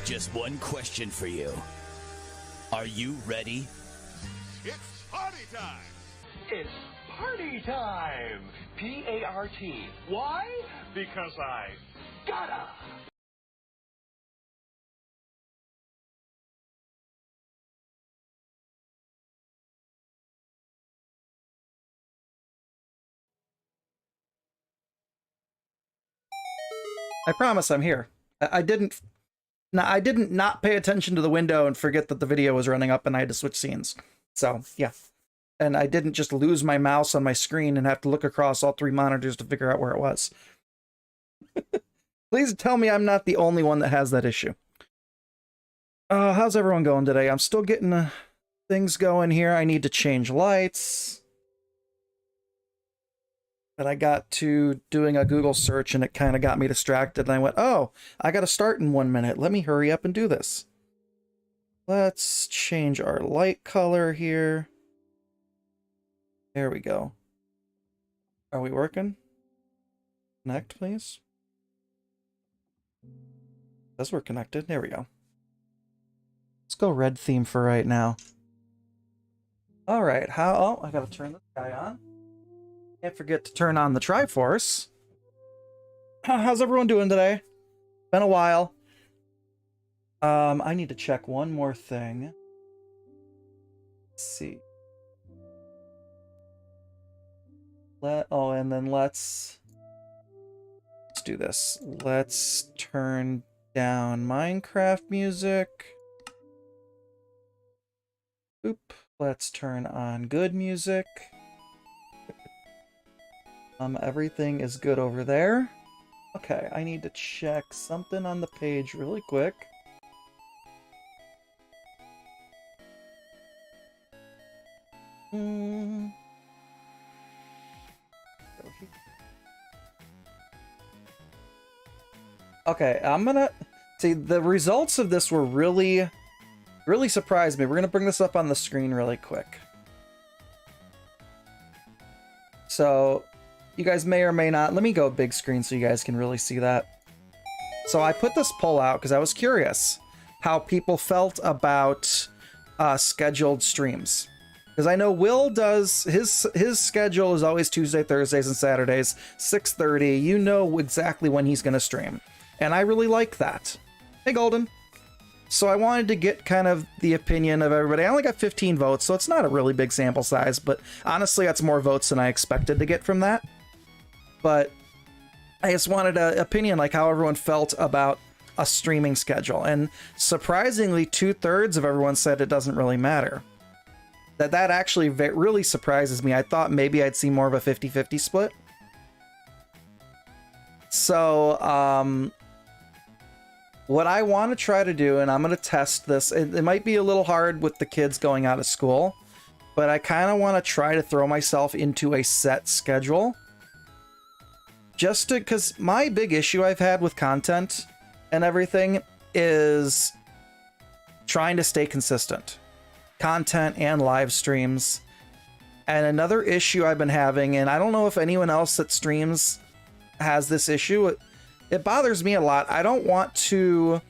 just one question for you. Are you ready? It's party time! It's party time! P-A-R-T. Why? Because I gotta! I promise I'm here. I didn't not pay attention to the window and forget that the video was running up and I had to switch scenes. So, yeah. And I didn't just lose my mouse on my screen and have to look across all 3 monitors to figure out where it was. Please tell me I'm not the only one that has that issue. How's everyone going today? I'm still getting things going here. I need to change lights. But I got to doing a Google search and it kind of got me distracted. And I went, oh, I got to start in 1 minute. Let me hurry up and do this. Let's change our light color here. There we go. Are we working? Connect, please. Says we're connected. There we go. Let's go red theme for right now. All right. Oh, I got to turn this guy on. Can't forget to turn on the Triforce. How's everyone doing today? Been a while. I need to check one more thing. Let's see. And then let's do this. Let's turn down Minecraft music. Oop. Let's turn on good music. Everything is good over there. Okay, I need to check something on the page really quick. Okay, I'm gonna... See, the results of this were really surprised me. We're gonna bring this up on the screen really quick. So... you guys may or may not... let me go big screen so you guys can really see that. So I put this poll out because I was curious how people felt about scheduled streams. Because I know Will does... his schedule is always Tuesday, Thursdays, and Saturdays, 6:30. You know exactly when he's going to stream. And I really like that. Hey, Golden. So I wanted to get kind of the opinion of everybody. I only got 15 votes, so it's not a really big sample size. But honestly, that's more votes than I expected to get from that. But I just wanted an opinion, like how everyone felt about a streaming schedule. And surprisingly, 2/3 of everyone said it doesn't really matter. That actually really surprises me. I thought maybe I'd see more of a 50-50 split. So, what I want to try to do, and I'm going to test this, it might be a little hard with the kids going out of school, but I kind of want to try to throw myself into a set schedule. Just to, because my big issue I've had with content and everything is trying to stay consistent. Content and live streams. And another issue I've been having, and I don't know if anyone else that streams has this issue, it bothers me a lot. I don't want to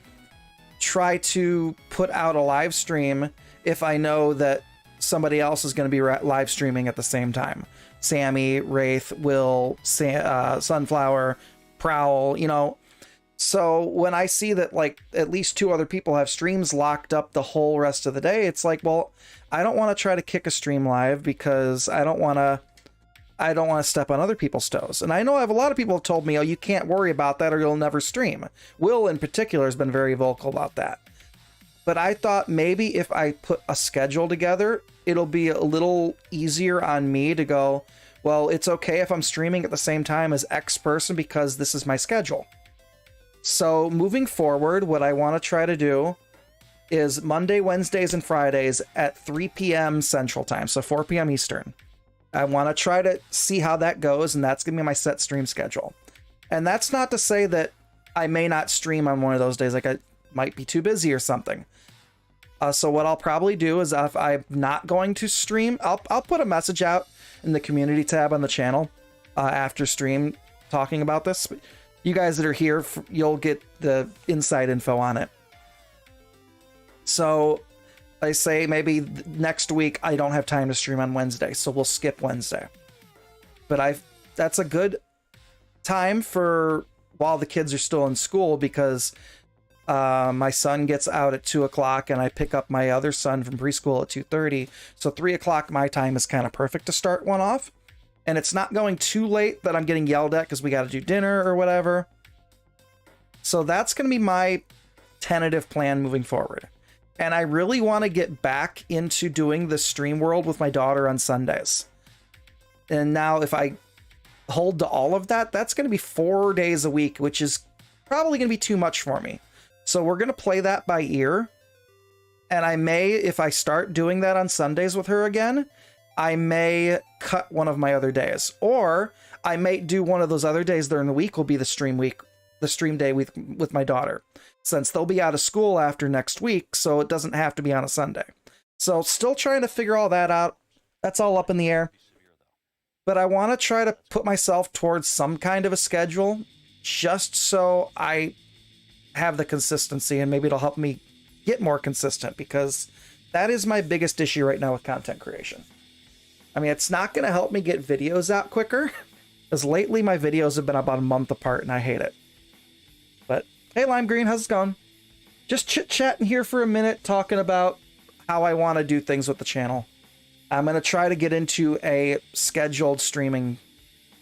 try to put out a live stream if I know that somebody else is going to be live streaming at the same time. Sammy, Wraith, Will, Sunflower, Prowl, you know. So when I see that like at least 2 other people have streams locked up the whole rest of the day, it's like, well, I don't want to try to kick a stream live because I don't want to step on other people's toes. And I know I have a lot of people have told me, oh, you can't worry about that or you'll never stream. Will in particular has been very vocal about that. But I thought maybe if I put a schedule together, it'll be a little easier on me to go, well, it's okay if I'm streaming at the same time as X person because this is my schedule. So moving forward, what I want to try to do is Monday, Wednesdays, and Fridays at 3 p.m. Central Time, so 4 p.m. Eastern. I want to try to see how that goes, and that's going to be my set stream schedule. And that's not to say that I may not stream on one of those days, like I might be too busy or something. So what I'll probably do is if I'm not going to stream, I'll put a message out in the community tab on the channel after stream talking about this. You guys that are here, you'll get the inside info on it. So I say maybe next week I don't have time to stream on Wednesday, so we'll skip Wednesday. But that's a good time for while the kids are still in school, because my son gets out at 2 o'clock and I pick up my other son from preschool at 2:30. So 3 o'clock my time is kind of perfect to start one off. And it's not going too late that I'm getting yelled at because we got to do dinner or whatever. So that's going to be my tentative plan moving forward. And I really want to get back into doing the stream world with my daughter on Sundays. And now if I hold to all of that, that's going to be 4 days a week, which is probably going to be too much for me. So we're going to play that by ear. And I may, if I start doing that on Sundays with her again, I may cut one of my other days. Or I may do one of those other days during the week will be the stream day with my daughter, since they'll be out of school after next week, so it doesn't have to be on a Sunday. So still trying to figure all that out. That's all up in the air. But I want to try to put myself towards some kind of a schedule, just so I have the consistency, and maybe it'll help me get more consistent, because that is my biggest issue right now with content creation. I mean, it's not going to help me get videos out quicker, because lately my videos have been about a month apart and I hate it. But hey, Lime Green, how's it going? Just chit-chatting here for a minute, talking about how I want to do things with the channel. I'm going to try to get into a scheduled streaming.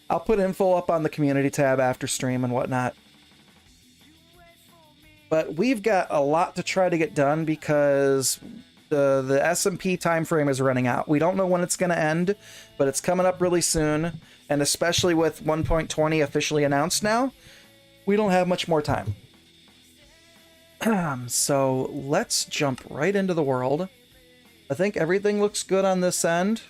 I'll put info up on the community tab after stream and whatnot. But we've got a lot to try to get done, because the SMP time frame is running out. We don't know when it's going to end, but it's coming up really soon. And especially with 1.20 officially announced now, we don't have much more time. So let's jump right into the world. I think everything looks good on this end.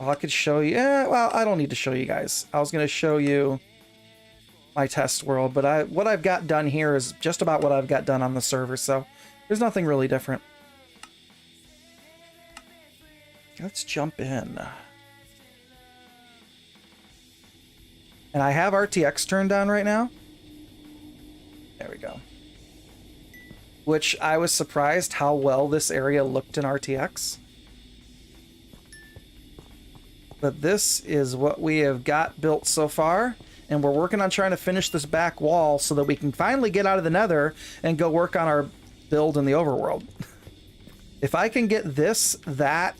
Oh, I could show you. Well, I don't need to show you guys. I was going to show you my test world, but what I've got done here is just about what I've got done on the server, so there's nothing really different. Let's jump in. And I have RTX turned on right now. There we go. Which I was surprised how well this area looked in RTX. But this is what we have got built so far. And we're working on trying to finish this back wall so that we can finally get out of the Nether and go work on our build in the overworld. If I can get that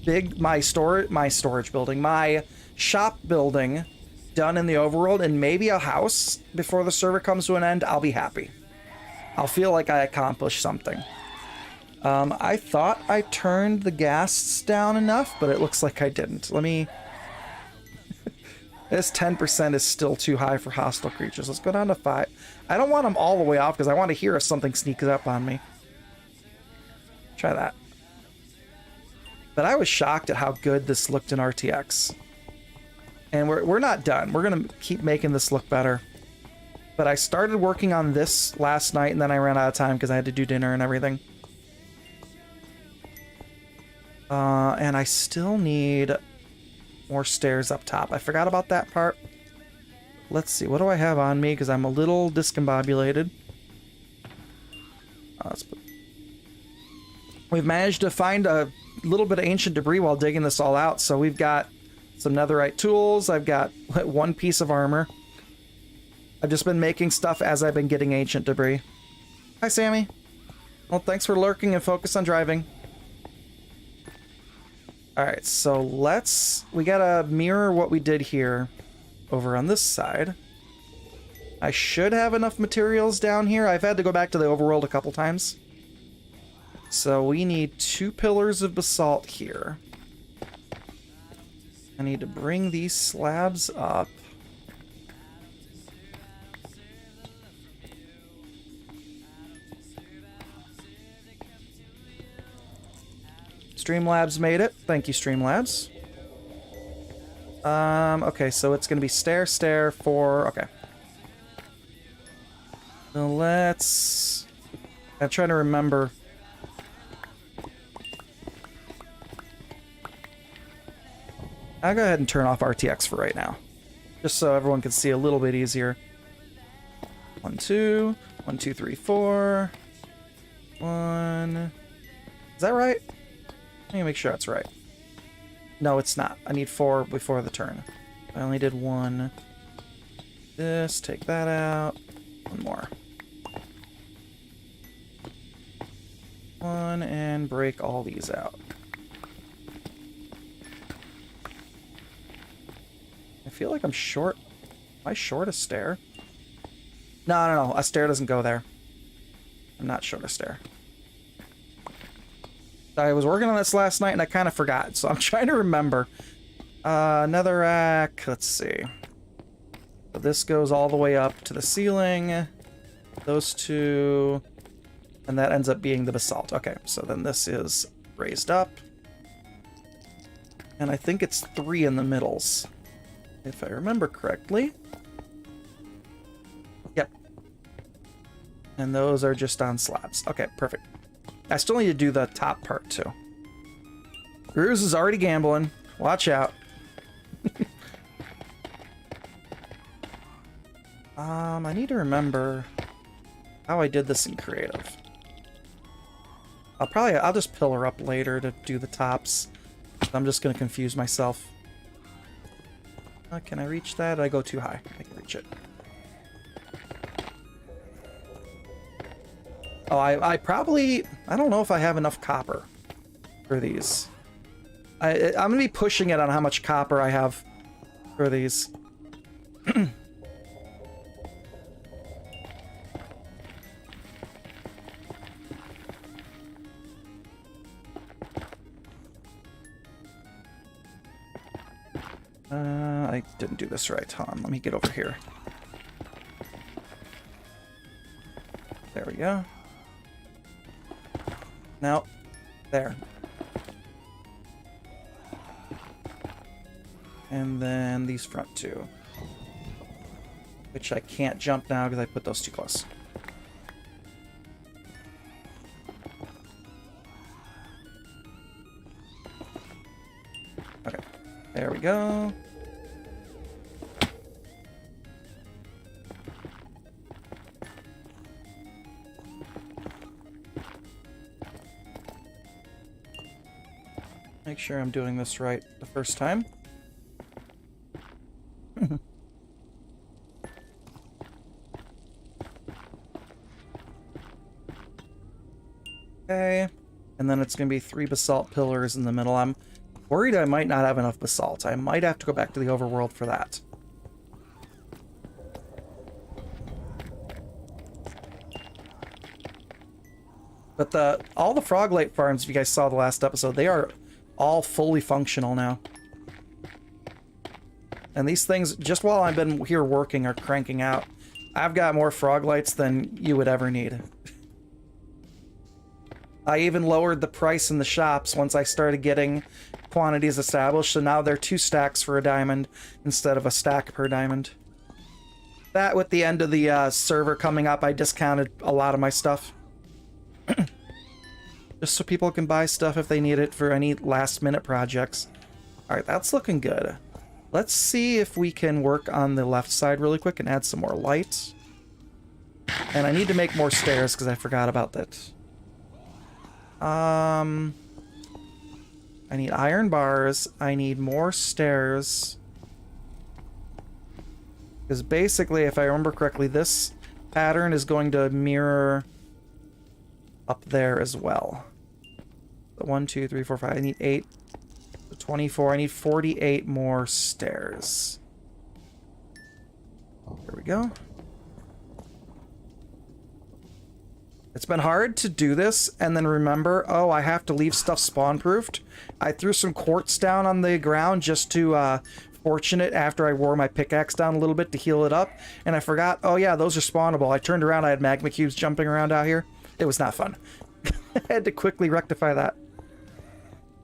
big, my storage building, my shop building done in the overworld, and maybe a house before the server comes to an end, I'll be happy. I'll feel like I accomplished something. I thought I turned the gas down enough, but it looks like I didn't. Let me... This 10% is still too high for hostile creatures. Let's go down to 5. I don't want them all the way off because I want to hear if something sneaks up on me. Try that. But I was shocked at how good this looked in RTX. And we're not done. We're going to keep making this look better. But I started working on this last night, and then I ran out of time because I had to do dinner and everything. And I still need more stairs up top. I forgot about that part. Let's see. What do I have on me? Because I'm a little discombobulated. We've managed to find a little bit of ancient debris while digging this all out. So we've got some netherite tools. I've got one piece of armor. I've just been making stuff as I've been getting ancient debris. Hi, Sammy. Well, thanks for lurking and focus on driving. Alright, so we gotta mirror what we did here over on this side. I should have enough materials down here. I've had to go back to the overworld a couple times. So we need 2 pillars of basalt here. I need to bring these slabs up. Streamlabs made it. Thank you, Streamlabs. Okay, so it's gonna be stair, 4. Okay. So I'm trying to remember. I'll go ahead and turn off RTX for right now, just so everyone can see a little bit easier. 1, 2. 1, 2, 3, 4. 1. Is that right? Let me make sure that's right. No, it's not. I need 4 before the turn. I only did 1. This, take that out. 1 more. 1, and break all these out. I feel like I'm short. Am I short a stair? No. A stair doesn't go there. I'm not short a stair. I was working on this last night and I kind of forgot, so I'm trying to remember. Another rack. Let's see. So this goes all the way up to the ceiling. Those 2. And that ends up being the basalt. Okay, so then this is raised up. And I think it's 3 in the middles, if I remember correctly. Yep. And those are just on slabs. Okay, perfect. I still need to do the top part, too. Gruz is already gambling. Watch out. I need to remember how I did this in creative. I'll just pillar up later to do the tops. I'm just going to confuse myself. Can I reach that? Did I go too high? I can reach it. Oh, I don't know if I have enough copper for these. I'm going to be pushing it on how much copper I have for these. I didn't do this right. Hold on, let me get over here. There we go. Now, there. And then these front 2. Which I can't jump now because I put those too close. Okay, there we go. Make sure I'm doing this right the first time. Okay, and then it's going to be 3 basalt pillars in the middle. I'm worried I might not have enough basalt. I might have to go back to the overworld for that. But all the frog lake farms, if you guys saw the last episode, they are all fully functional now. And these things, just while I've been here working, are cranking out. I've got more frog lights than you would ever need. I even lowered the price in the shops once I started getting quantities established, so now they're 2 stacks for a diamond instead of a stack per diamond. That, with the end of the server coming up, I discounted a lot of my stuff. Just so people can buy stuff if they need it for any last-minute projects. Alright, that's looking good. Let's see if we can work on the left side really quick and add some more light. And I need to make more stairs because I forgot about that. I need iron bars. I need more stairs. Because basically, if I remember correctly, this pattern is going to mirror up there as well. So 1, 2, 3, 4, 5. I need 8. 24. I need 48 more stairs. There we go. It's been hard to do this and then remember, oh, I have to leave stuff spawn-proofed. I threw some quartz down on the ground just to fortune it after I wore my pickaxe down a little bit to heal it up. And I forgot, oh yeah, those are spawnable. I turned around, I had magma cubes jumping around out here. It was not fun. I had to quickly rectify that.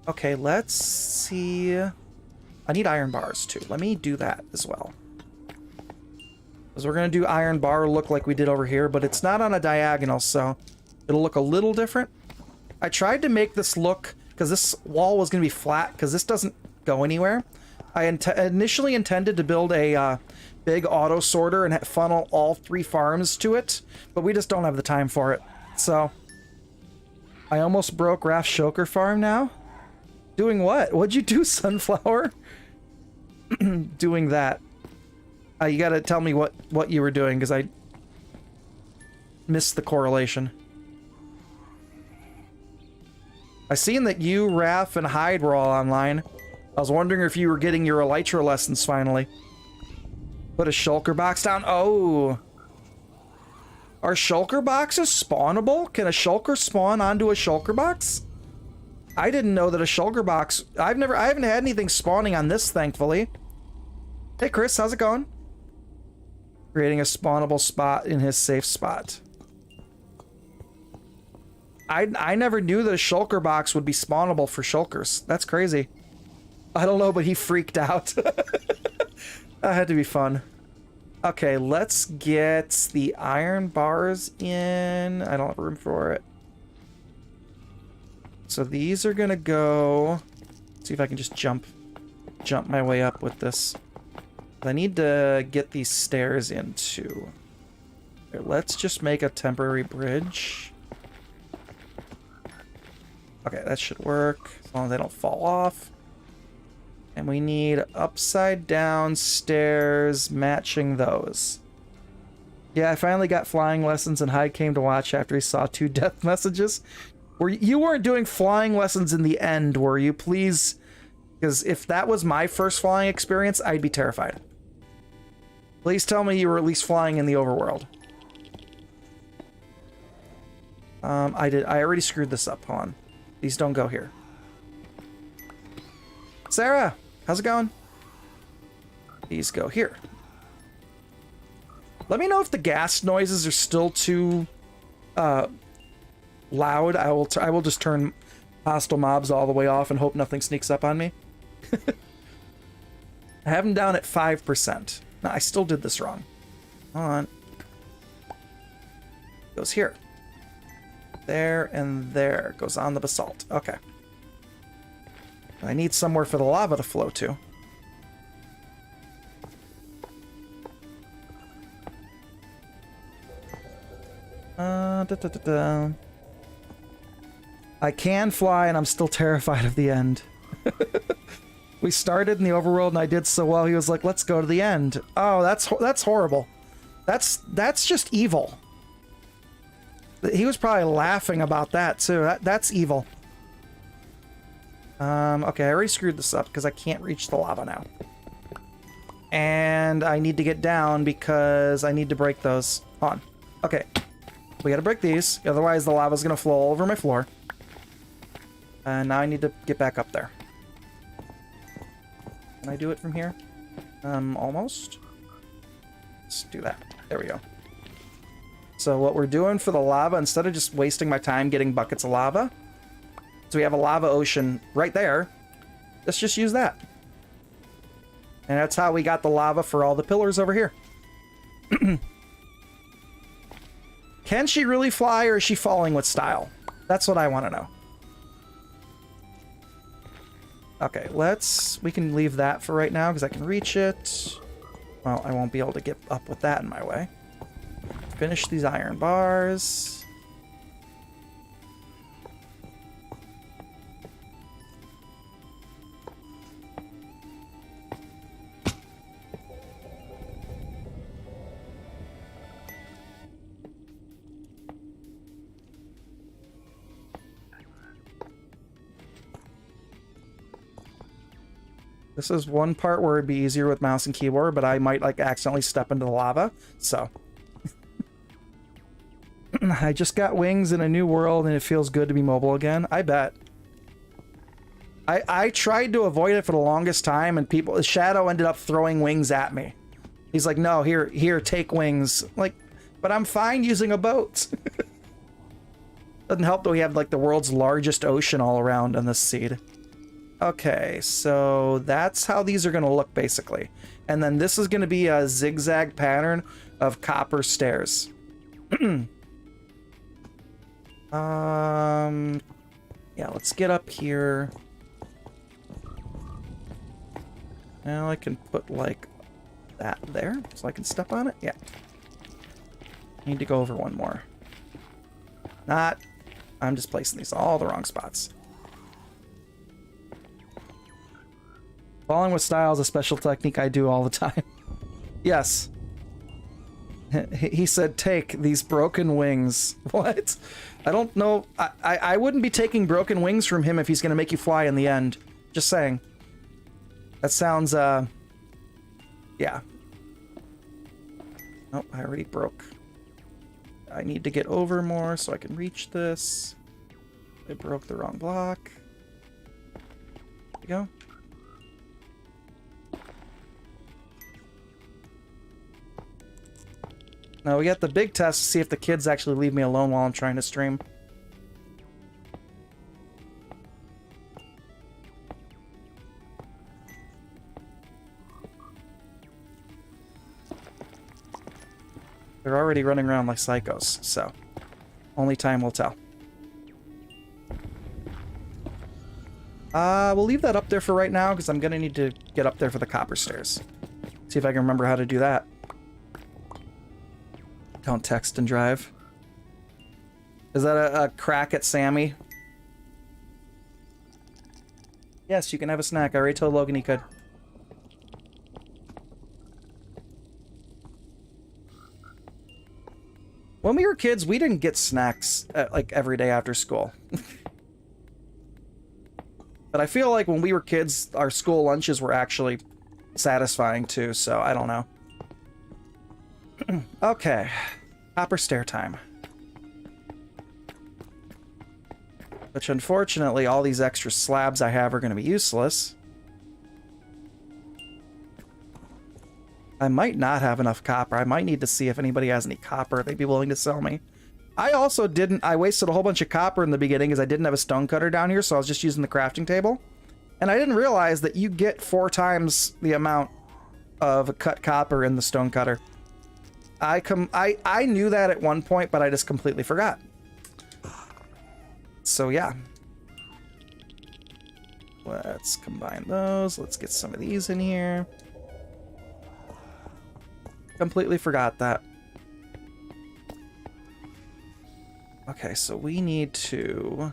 Okay, let's see. I need iron bars too. Let me do that as well. Because we're going to do iron bar look like we did over here, but it's not on a diagonal, so it'll look a little different. I tried to make this look, because this wall was going to be flat, because this doesn't go anywhere. I initially intended to build a big auto sorter and funnel all 3 farms to it, but we just don't have the time for it. So I almost broke Raph's Shulker farm now. Doing what? What'd you do, Sunflower? Doing that. You gotta tell me what you were doing, because I missed the correlation. I seen that you, Raph, and Hyde were all online. I was wondering if you were getting your Elytra lessons finally. Put a Shulker box down. Oh. Are Shulker boxes spawnable? Can a Shulker spawn onto a Shulker box? I didn't know that a Shulker box... I haven't had anything spawning on this, thankfully. Hey, Chris, how's it going? Creating a spawnable spot in his safe spot. I never knew that a Shulker box would be spawnable for Shulkers. That's crazy. I don't know, but he freaked out. That had to be fun. Okay, let's get the iron bars in. I don't have room for it. So these are gonna go... See if I can just jump my way up with this. I need to get these stairs in too. Here, let's just make a temporary bridge. Okay, that should work, as long as they don't fall off. And we need upside down stairs matching those. Yeah, I finally got flying lessons and Hyde came to watch after he saw 2 death messages. You weren't doing flying lessons in the end, were you? Please, because if that was my first flying experience, I'd be terrified. Please tell me you were at least flying in the overworld. I did. I already screwed this up. Hold on. These don't go here. Sarah, how's it going? These go here. Let me know if the gas noises are still too loud. I will just turn hostile mobs all the way off and hope nothing sneaks up on me. I have them down at 5%. No, I still did this wrong. Hold on. Goes here. There and there. Goes on the basalt. Okay. I need somewhere for the lava to flow to. I can fly and I'm still terrified of the end. We started in the overworld and I did so well, he was like, let's go to the end. Oh, that's horrible. That's just evil. He was probably laughing about that too. That's evil. Okay, I already screwed this up because I can't reach the lava now. And I need to get down because I need to break those. On. Okay. We gotta break these, otherwise the lava's gonna flow all over my floor. And now I need to get back up there. Can I do it from here? Almost. Let's do that. There we go. So what we're doing for the lava, instead of just wasting my time getting buckets of lava, so we have a lava ocean right there, let's just use that. And that's how we got the lava for all the pillars over here. Can she really fly, or is she falling with style? That's what I want to know. Okay, we can leave that for right now because I can reach it. Well, I won't be able to get up with that in my way. Finish these iron bars. This is one part where it'd be easier with mouse and keyboard, but I might like accidentally step into the lava, so. I just got wings in a new world and it feels good to be mobile again. I bet. I tried to avoid it for the longest time and Shadow ended up throwing wings at me. He's like, no, here, take wings. Like, but I'm fine using a boat. Doesn't help that we have like the world's largest ocean all around on this seed. Okay, so that's how these are going to look basically. And then this is going to be a zigzag pattern of copper stairs. Yeah, let's get up here. Now I can put like that there so I can step on it. Yeah. Need to go over one more. Not. I'm just placing these all the wrong spots. Falling with style is a special technique I do all the time. Yes. He said, take these broken wings. What? I don't know. I wouldn't be taking broken wings from him if he's going to make you fly in the end. Just saying. That sounds, yeah. Oh, I already broke. I need to get over more so I can reach this. I broke the wrong block. There we go. Now we got the big test to see if the kids actually leave me alone while I'm trying to stream. They're already running around like psychos, so only time will tell. We'll leave that up there for right now because I'm gonna need to get up there for the copper stairs. See if I can remember how to do that. Don't text and drive. Is that a crack at Sammy? Yes, you can have a snack. I already told Logan he could. When we were kids, we didn't get snacks like every day after school. But I feel like when we were kids, our school lunches were actually satisfying too, so I don't know. Okay. Copper stair time. Which unfortunately, all these extra slabs I have are going to be useless. I might not have enough copper. I might need to see if anybody has any copper they'd be willing to sell me. I also didn't... I wasted a whole bunch of copper in the beginning because I didn't have a stone cutter down here, so I was just using the crafting table. And I didn't realize that you get 4 times the amount of cut copper in the stone cutter. I knew that at one point, but I just completely forgot. So yeah. Let's combine those. Let's get some of these in here. Completely forgot that. Okay, so we need to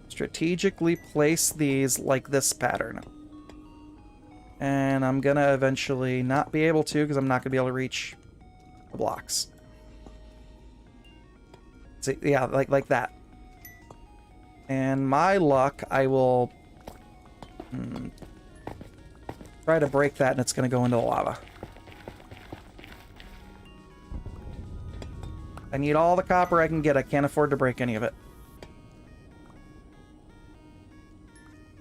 strategically place these like this pattern. And I'm gonna eventually not be able to because I'm not gonna be able to reach the blocks. See, yeah, like that. And my luck, I will try to break that and it's gonna go into the lava. I need all the copper I can get. I can't afford to break any of it.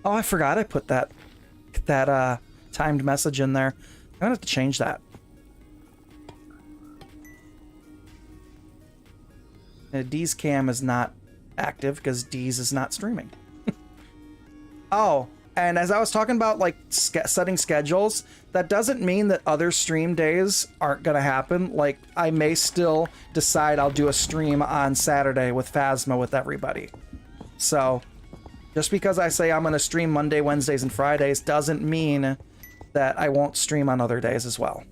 Oh, I forgot I put that timed message in there. I'm gonna have to change that. D's cam is not active because D's is not streaming. Oh, and as I was talking about like setting schedules, that doesn't mean that other stream days aren't gonna happen. Like I may still decide I'll do a stream on Saturday with Phasma with everybody. So just because I say I'm gonna stream Monday, Wednesdays, and Fridays doesn't mean that I won't stream on other days as well.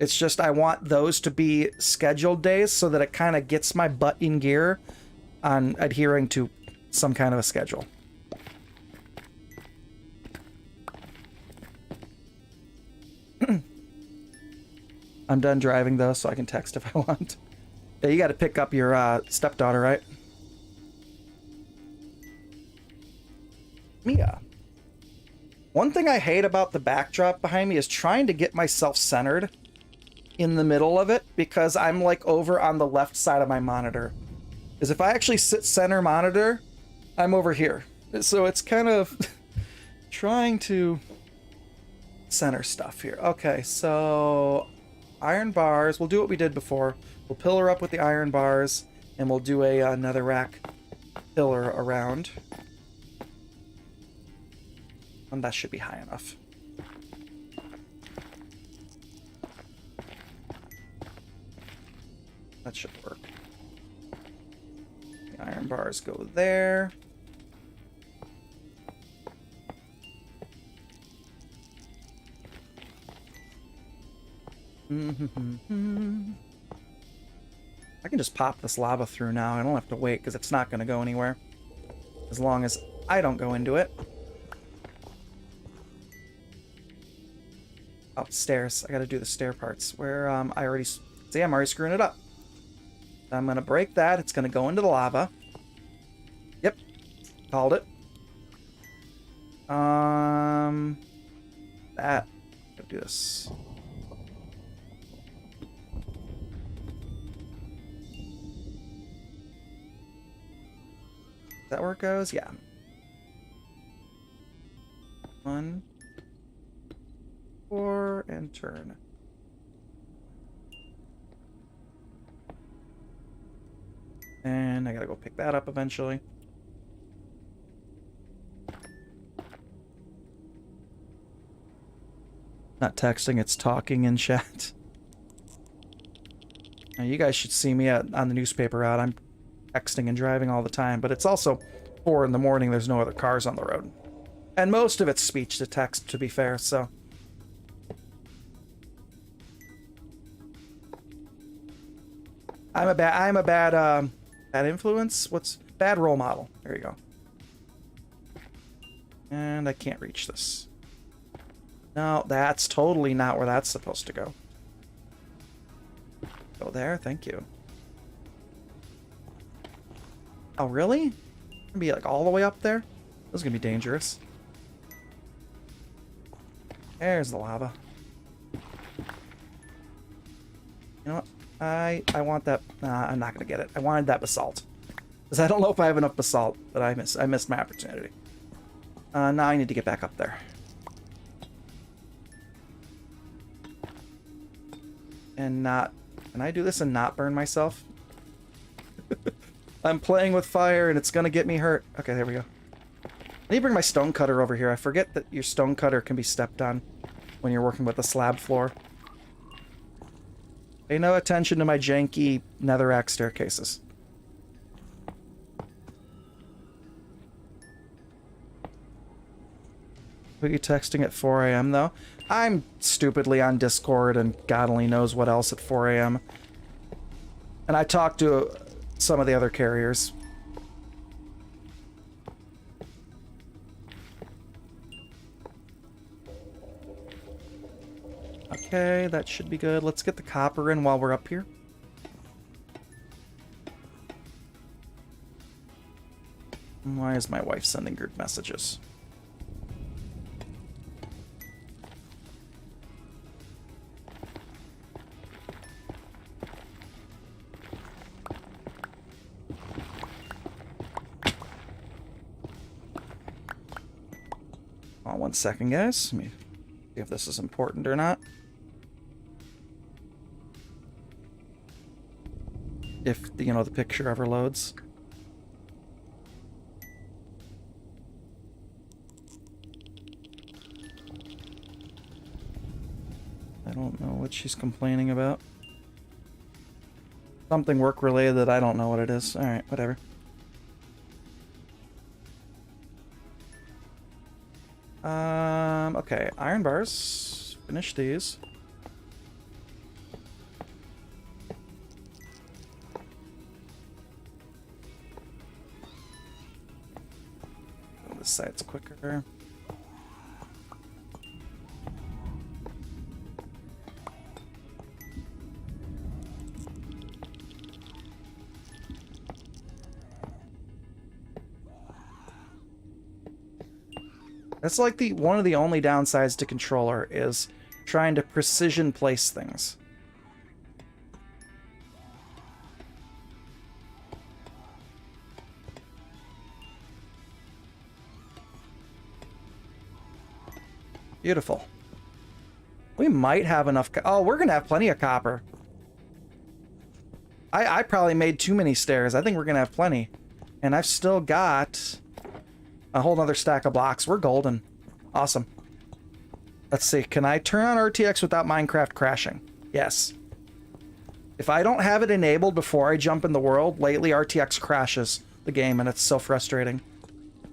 It's just I want those to be scheduled days so that it kind of gets my butt in gear on adhering to some kind of a schedule. I'm done driving though, so I can text if I want. Yeah, you got to pick up your stepdaughter, right? Mia. One thing I hate about the backdrop behind me is trying to get myself centered in the middle of it because I'm like over on the left side of my monitor. Because if I actually sit center monitor, I'm over here. So it's kind of trying to center stuff here. Okay, so iron bars. We'll do what we did before. We'll pillar up with the iron bars, and we'll do another rack pillar around. And that should be high enough. That should work. The iron bars go there. I can just pop this lava through now. I don't have to wait because it's not going to go anywhere. As long as I don't go into it. Oh, stairs. I got to do the stair parts. Where I already... See, I'm already screwing it up. I'm going to break that. It's going to go into the lava. Yep. Called it. That. Gotta do this. Is that where it goes? Yeah. 1, 4, and turn. And I gotta go pick that up eventually. Not texting, it's talking in chat. Now you guys should see me on the newspaper route. I'm texting and driving all the time, but it's also 4 in the morning. There's no other cars on the road. And most of it's speech to text, to be fair, so... I'm a bad influence? What's... Bad role model. There you go. And I can't reach this. No, that's totally not where that's supposed to go. Go there, thank you. Oh, really? Gonna be like all the way up there? This is gonna be dangerous. There's the lava. You know what? I want that. Nah, I'm not gonna get it. I wanted that basalt. Because I don't know if I have enough basalt, but I missed my opportunity. Now I need to get back up there. And not... Can I do this and not burn myself? I'm playing with fire and it's gonna get me hurt. Okay, there we go. I need to bring my stone cutter over here. I forget that your stone cutter can be stepped on when you're working with the slab floor. Pay no attention to my janky netherrack staircases. Were you texting at 4 a.m. though? I'm stupidly on Discord and God only knows what else at 4 a.m. And I talked to some of the other carriers. Okay, that should be good. Let's get the copper in while we're up here. Why is my wife sending group messages? Hold on 1 second, guys. Let me see if this is important or not. If, you know, the picture ever loads. I don't know what she's complaining about. Something work-related that I don't know what it is. Alright, whatever. Okay, iron bars. Finish these. This side's quicker. That's like one of the only downsides to controller is trying to precision place things. Beautiful. We might have enough. Oh, we're gonna have plenty of copper. I probably made too many stairs. I think we're gonna have plenty, and I've still got a whole nother stack of blocks. We're golden. Awesome. Let's see. Can I turn on RTX without Minecraft crashing? Yes. If I don't have it enabled before I jump in the world, lately RTX crashes the game, and it's so frustrating.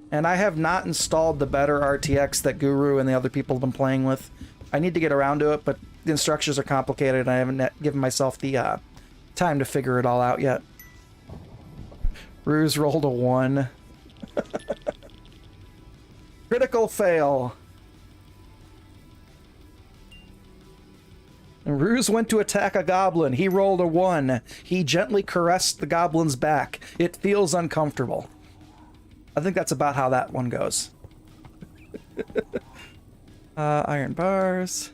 And I have not installed the better RTX that Guru and the other people have been playing with. I need to get around to it, but the instructions are complicated and I haven't given myself the time to figure it all out yet. Ruse rolled a 1. Critical fail. And Ruse went to attack a goblin. He rolled a 1. He gently caressed the goblin's back. It feels uncomfortable. I think that's about how that one goes. Iron bars.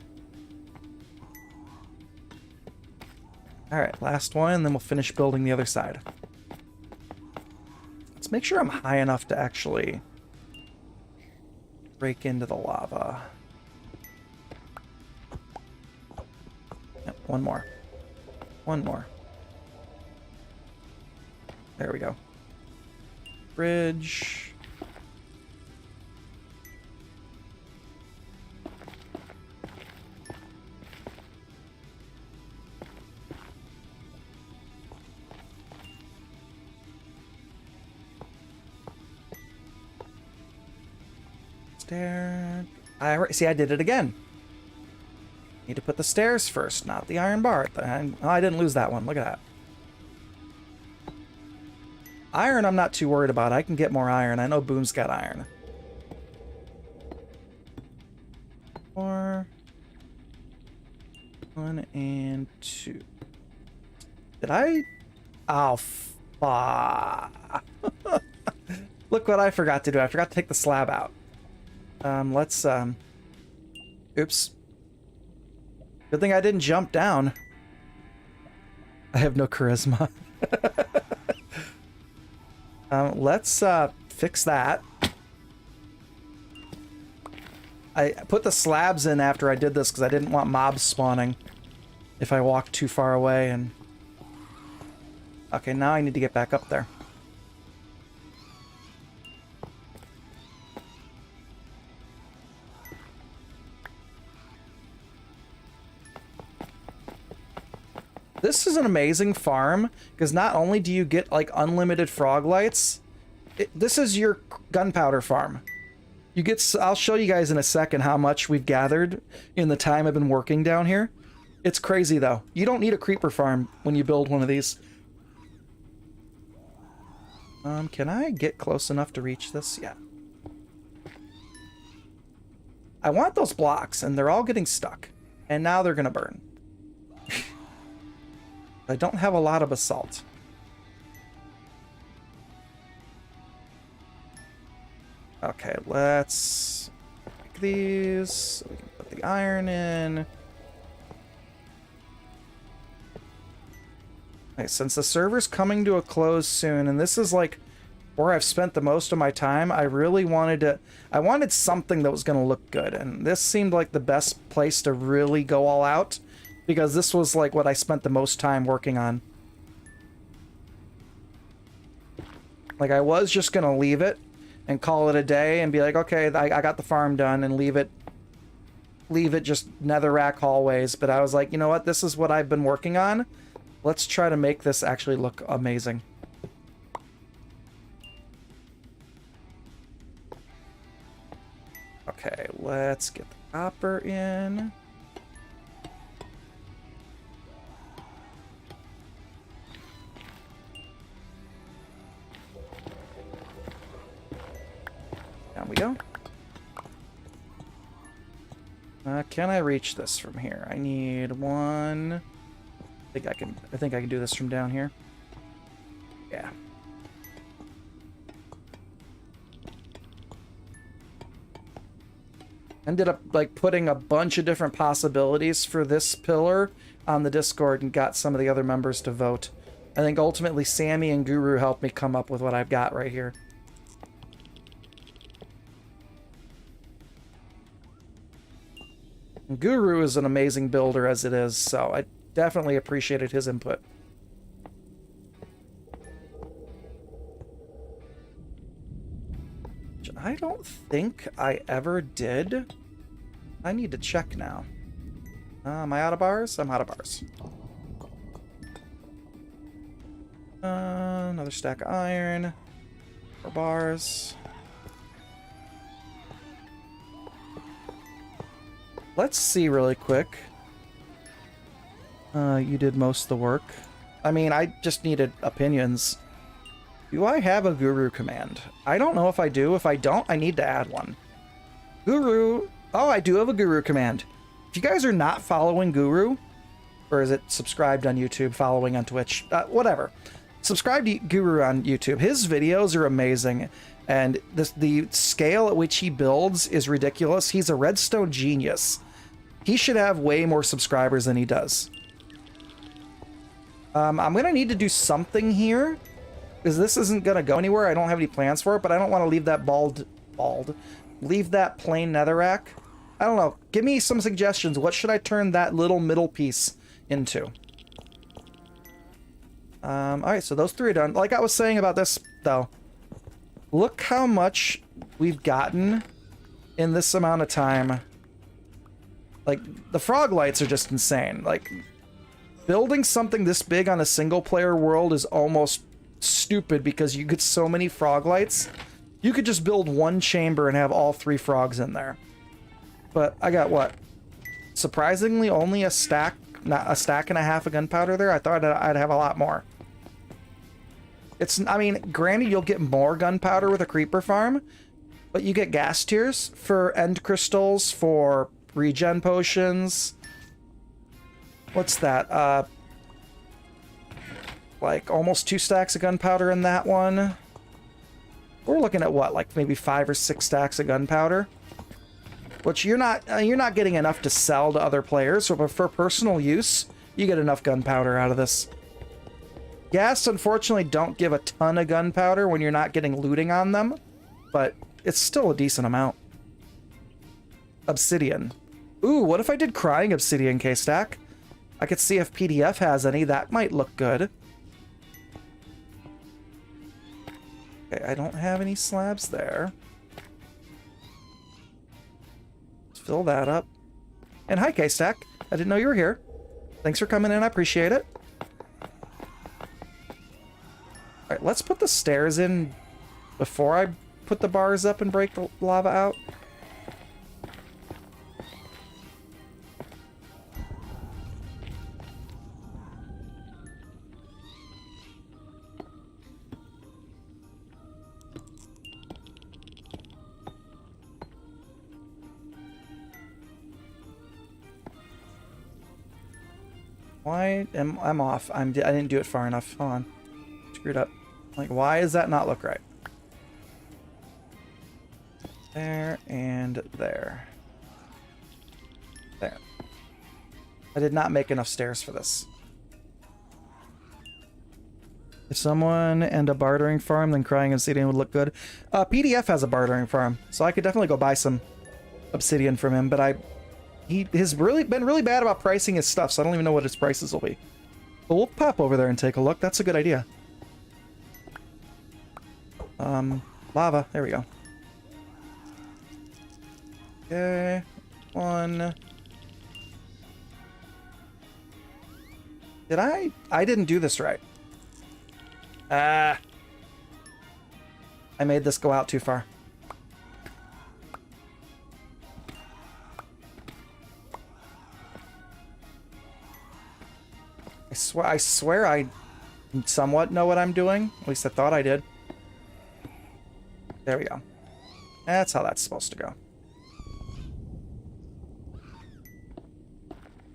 Alright, last one, and then we'll finish building the other side. Let's make sure I'm high enough to actually break into the lava. Yep, one more. One more. There we go. Bridge. Stair. See, I did it again. Need to put the stairs first, not the iron bar. I didn't lose that one. Look at that. Iron, I'm not too worried about. I can get more iron. I know Boom's got iron. 4. 1 and 2. Did I? Oh, fuck. Look what I forgot to do. I forgot to take the slab out. Let's, oops. Good thing I didn't jump down. I have no charisma. Let's, fix that. I put the slabs in after I did this because I didn't want mobs spawning if I walked too far away and... Okay, now I need to get back up there. This is an amazing farm, because not only do you get, like, unlimited frog lights, this is your gunpowder farm. You get, I'll show you guys in a second how much we've gathered in the time I've been working down here. It's crazy, though. You don't need a creeper farm when you build one of these. Can I get close enough to reach this? Yeah. I want those blocks, and they're all getting stuck. And now they're gonna burn. I don't have a lot of basalt. Okay, let's make these so we can put the iron in. Okay, since the server's coming to a close soon, and this is like where I've spent the most of my time, I really wanted something that was going to look good, and this seemed like the best place to really go all out. Because this was like what I spent the most time working on. Like I was just gonna leave it and call it a day and be like, okay, I got the farm done and leave it just netherrack hallways. But I was like, you know what? This is what I've been working on. Let's try to make this actually look amazing. Okay, let's get the copper in. Down we go. Can I reach this from here? I need one. I think I can do this from down here. Yeah. Ended up like putting a bunch of different possibilities for this pillar on the Discord and got some of the other members to vote. I think ultimately Sammy and Guru helped me come up with what I've got right here. Guru is an amazing builder as it is, so I definitely appreciated his input. Which I don't think I ever did. I need to check now. Am I out of bars? I'm out of bars. Another stack of iron. 4 bars. Let's see really quick. You did most of the work. I mean, I just needed opinions. Do I have a guru command? I don't know if I do. If I don't, I need to add one. Guru. Oh, I do have a guru command. If you guys are not following Guru, or is it subscribed on YouTube, following on Twitch, whatever. Subscribe to Guru on YouTube. His videos are amazing, and the scale at which he builds is ridiculous. He's a redstone genius. He should have way more subscribers than he does. I'm gonna need to do something here, because this isn't gonna go anywhere. I don't have any plans for it, but I don't want to leave that leave that plain netherrack. I don't know. Give me some suggestions. What should I turn that little middle piece into? Alright, so those three are done. Like I was saying about this, though, look how much we've gotten in this amount of time. Like, the frog lights are just insane. Like, building something this big on a single-player world is almost stupid because you get so many frog lights. You could just build one chamber and have all 3 frogs in there. But I got, what? Surprisingly, only a stack, not a stack and a half of gunpowder there. I thought I'd have a lot more. I mean, granted, you'll get more gunpowder with a creeper farm, but you get gas tiers for end crystals, for regen potions. What's that? Like almost 2 stacks of gunpowder in that one. We're looking at what, like maybe 5 or 6 stacks of gunpowder, which you're not getting enough to sell to other players. So for personal use, you get enough gunpowder out of this. Gas, unfortunately, don't give a ton of gunpowder when you're not getting looting on them, but it's still a decent amount. Obsidian. Ooh, what if I did crying obsidian, K-Stack? I could see if PDF has any. That might look good. Okay, I don't have any slabs there. Let's fill that up. And hi, K-Stack. I didn't know you were here. Thanks for coming in. I appreciate it. Alright, let's put the stairs in before I put the bars up and break the lava out. Why am I'm off? I didn't do it far enough. Hold on. Screwed up. Like, why does that not look right? There and there. There. I did not make enough stairs for this. If someone and a bartering farm, then crying obsidian would look good. PDF has a bartering farm, so I could definitely go buy some obsidian from him, but he has been really bad about pricing his stuff, so I don't even know what his prices will be. But we'll pop over there and take a look. That's a good idea. Lava. There we go. Okay. 1. Did I? I didn't do this right. I made this go out too far. I swear I somewhat know what I'm doing. At least I thought I did. There we go. That's how that's supposed to go.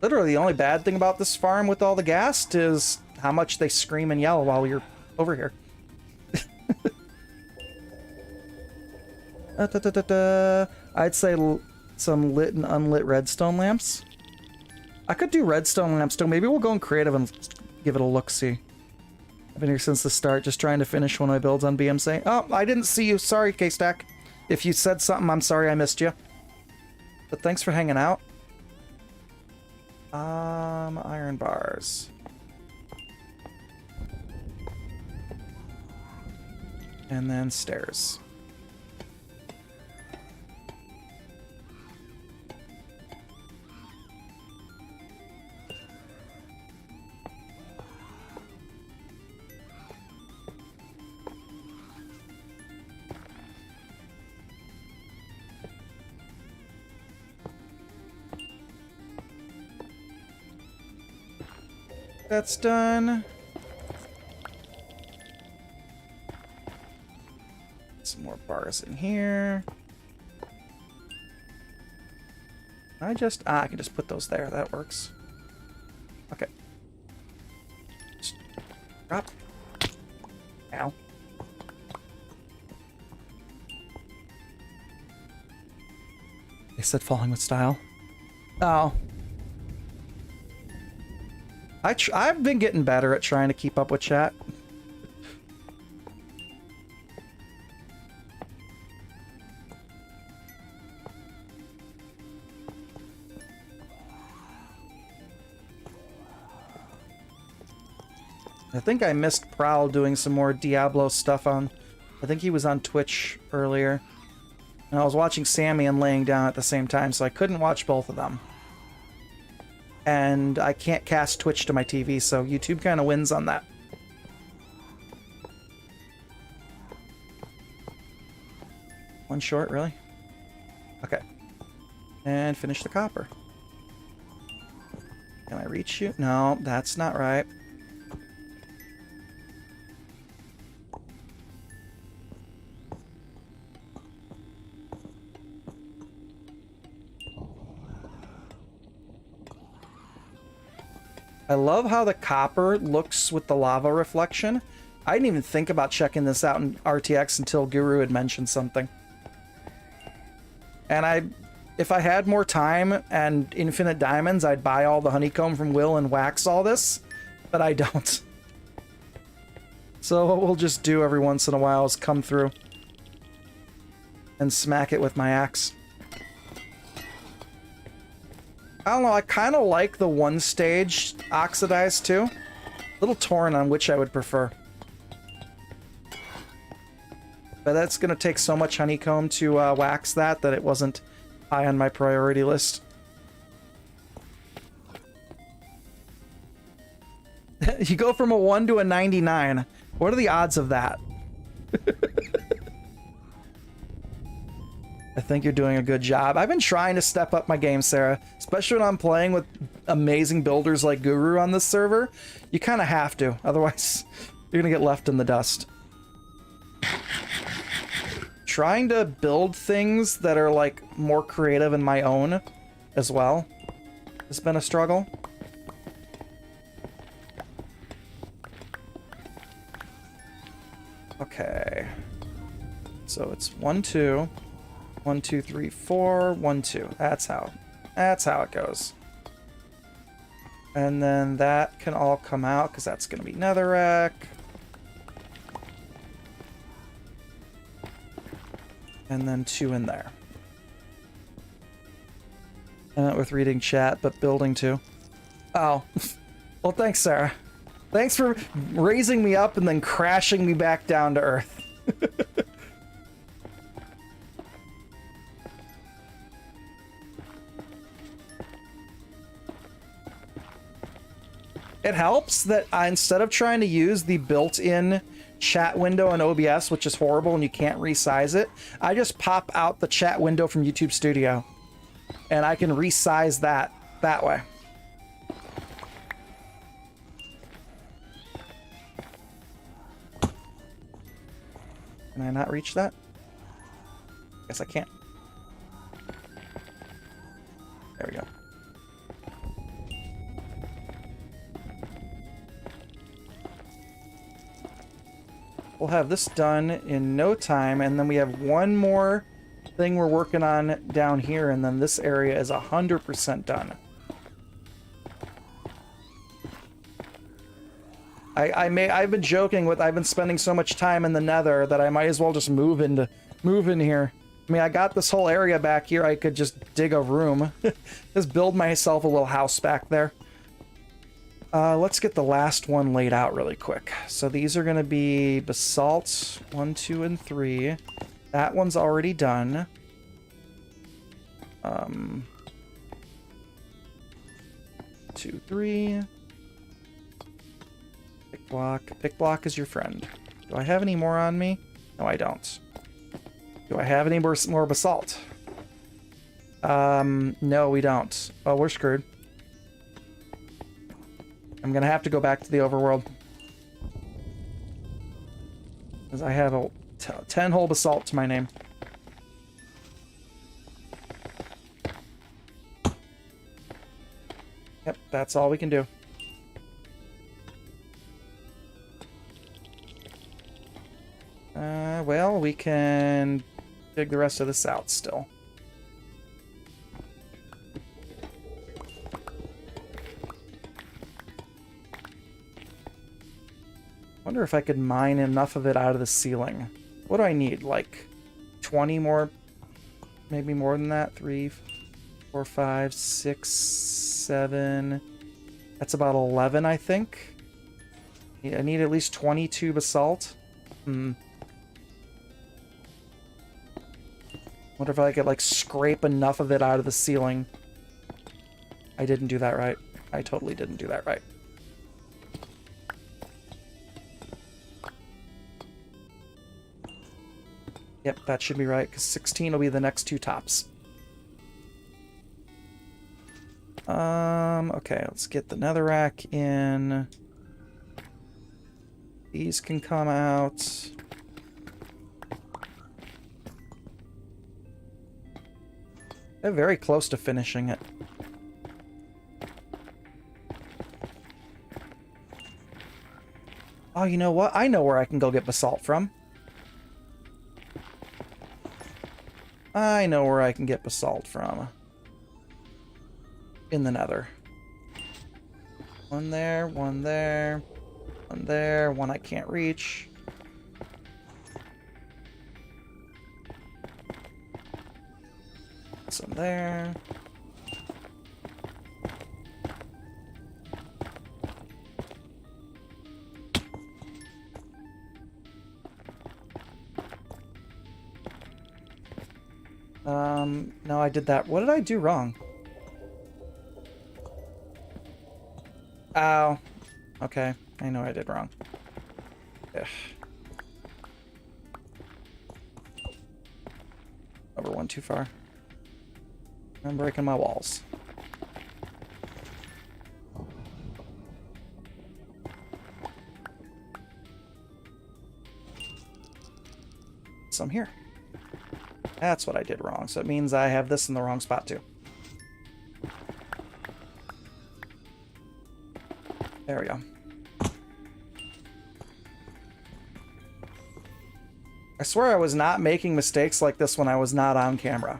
Literally, the only bad thing about this farm with all the ghast is how much they scream and yell while you're over here. I'd say some lit and unlit redstone lamps. I could do redstone lamps too. Maybe we'll go in creative and give it a look-see. I've been here since the start, just trying to finish one of my builds on BMC. Oh, I didn't see you. Sorry, K-Stack. If you said something, I'm sorry I missed you. But thanks for hanging out. Iron bars. And then stairs. That's done. Some more bars in here. I can just put those there. That works. Okay. Just drop. Ow. They said falling with style. Oh. I've been getting better at trying to keep up with chat. I think I missed Prowl doing some more Diablo stuff on... I think he was on Twitch earlier. And I was watching Sammy and laying down at the same time, so I couldn't watch both of them. And I can't cast Twitch to my TV, so YouTube kind of wins on that. One short, really? Okay. And finish the copper. Can I reach you? No, that's not right. I love how the copper looks with the lava reflection. I didn't even think about checking this out in RTX until Guru had mentioned something. And if I had more time and infinite diamonds, I'd buy all the honeycomb from Will and wax all this, but I don't. So what we'll just do every once in a while is come through and smack it with my axe. I don't know, I kind of like the one stage oxidized too. A little torn on which I would prefer. But that's going to take so much honeycomb to wax that it wasn't high on my priority list. You go from a 1 to a 99. What are the odds of that? I think you're doing a good job. I've been trying to step up my game, Sarah. Especially when I'm playing with amazing builders like Guru on this server. You kind of have to. Otherwise, you're going to get left in the dust. Trying to build things that are, like, more creative in my own as well has been a struggle. Okay. So it's 1, 2... 1, 2, 3, 4, 1, 2. That's how it goes. And then that can all come out because that's going to be netherrack. And then 2 in there. Not with reading chat, but building 2. Oh. Well, thanks, Sarah. Thanks for raising me up and then crashing me back down to earth. It helps that instead of trying to use the built-in chat window in OBS, which is horrible and you can't resize it, I just pop out the chat window from YouTube Studio. And I can resize that way. Can I not reach that? Guess I can't. There we go. We'll have this done in no time, and then we have one more thing we're working on down here, and then this area is 100% done. I've been joking with I've been spending so much time in the Nether that I might as well just move in here. I mean, I got this whole area back here. I could just dig a room, just build myself a little house back there. Let's get the last one laid out really quick. So these are going to be basalt 1, 2, and 3. That one's already done. 2, 3. Pick block. Pick block is your friend. Do I have any more on me? No, I don't. Do I have any more basalt? No, we don't. Oh, we're screwed. I'm gonna have to go back to the overworld. Because I have a 10 hole basalt to my name. Yep, that's all we can do. Well, we can dig the rest of this out still. Wonder if I could mine enough of it out of the ceiling. What do I need? Like 20 more? Maybe more than that? 3, 4, 5, 6, 7. That's about 11, I think. I need at least 22 basalt. Wonder if I could, like, scrape enough of it out of the ceiling. I didn't do that right. I totally didn't do that right. Yep, that should be right, because 16 will be the next 2 tops. Okay, let's get the netherrack in. These can come out. They're very close to finishing it. Oh, you know what? I know where I can go get basalt from. I know where I can get basalt from. In the nether. One there, one there, one there, one I can't reach. Some there. No, I did that. What did I do wrong? Oh. Okay. I know I did wrong. Ugh. Over one too far. I'm breaking my walls. Some here. That's what I did wrong. So it means I have this in the wrong spot too. There we go. I swear I was not making mistakes like this when I was not on camera.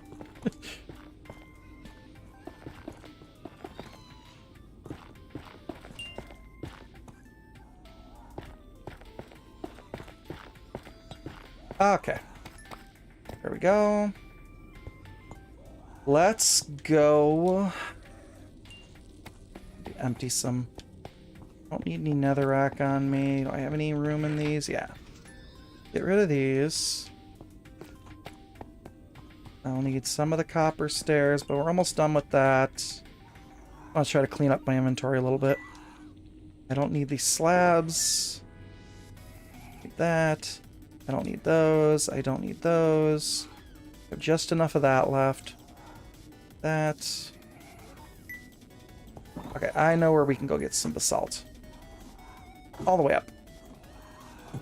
Okay. There we go. Let's go empty some. Don't need any netherrack on me. Do I have any room in these? Yeah. Get rid of these. I'll need some of the copper stairs, but we're almost done with that. I'll try to clean up my inventory a little bit. I don't need these slabs. Need that. I don't need those. I don't need those. Have just enough of that left. That. Okay, I know where we can go get some basalt. All the way up.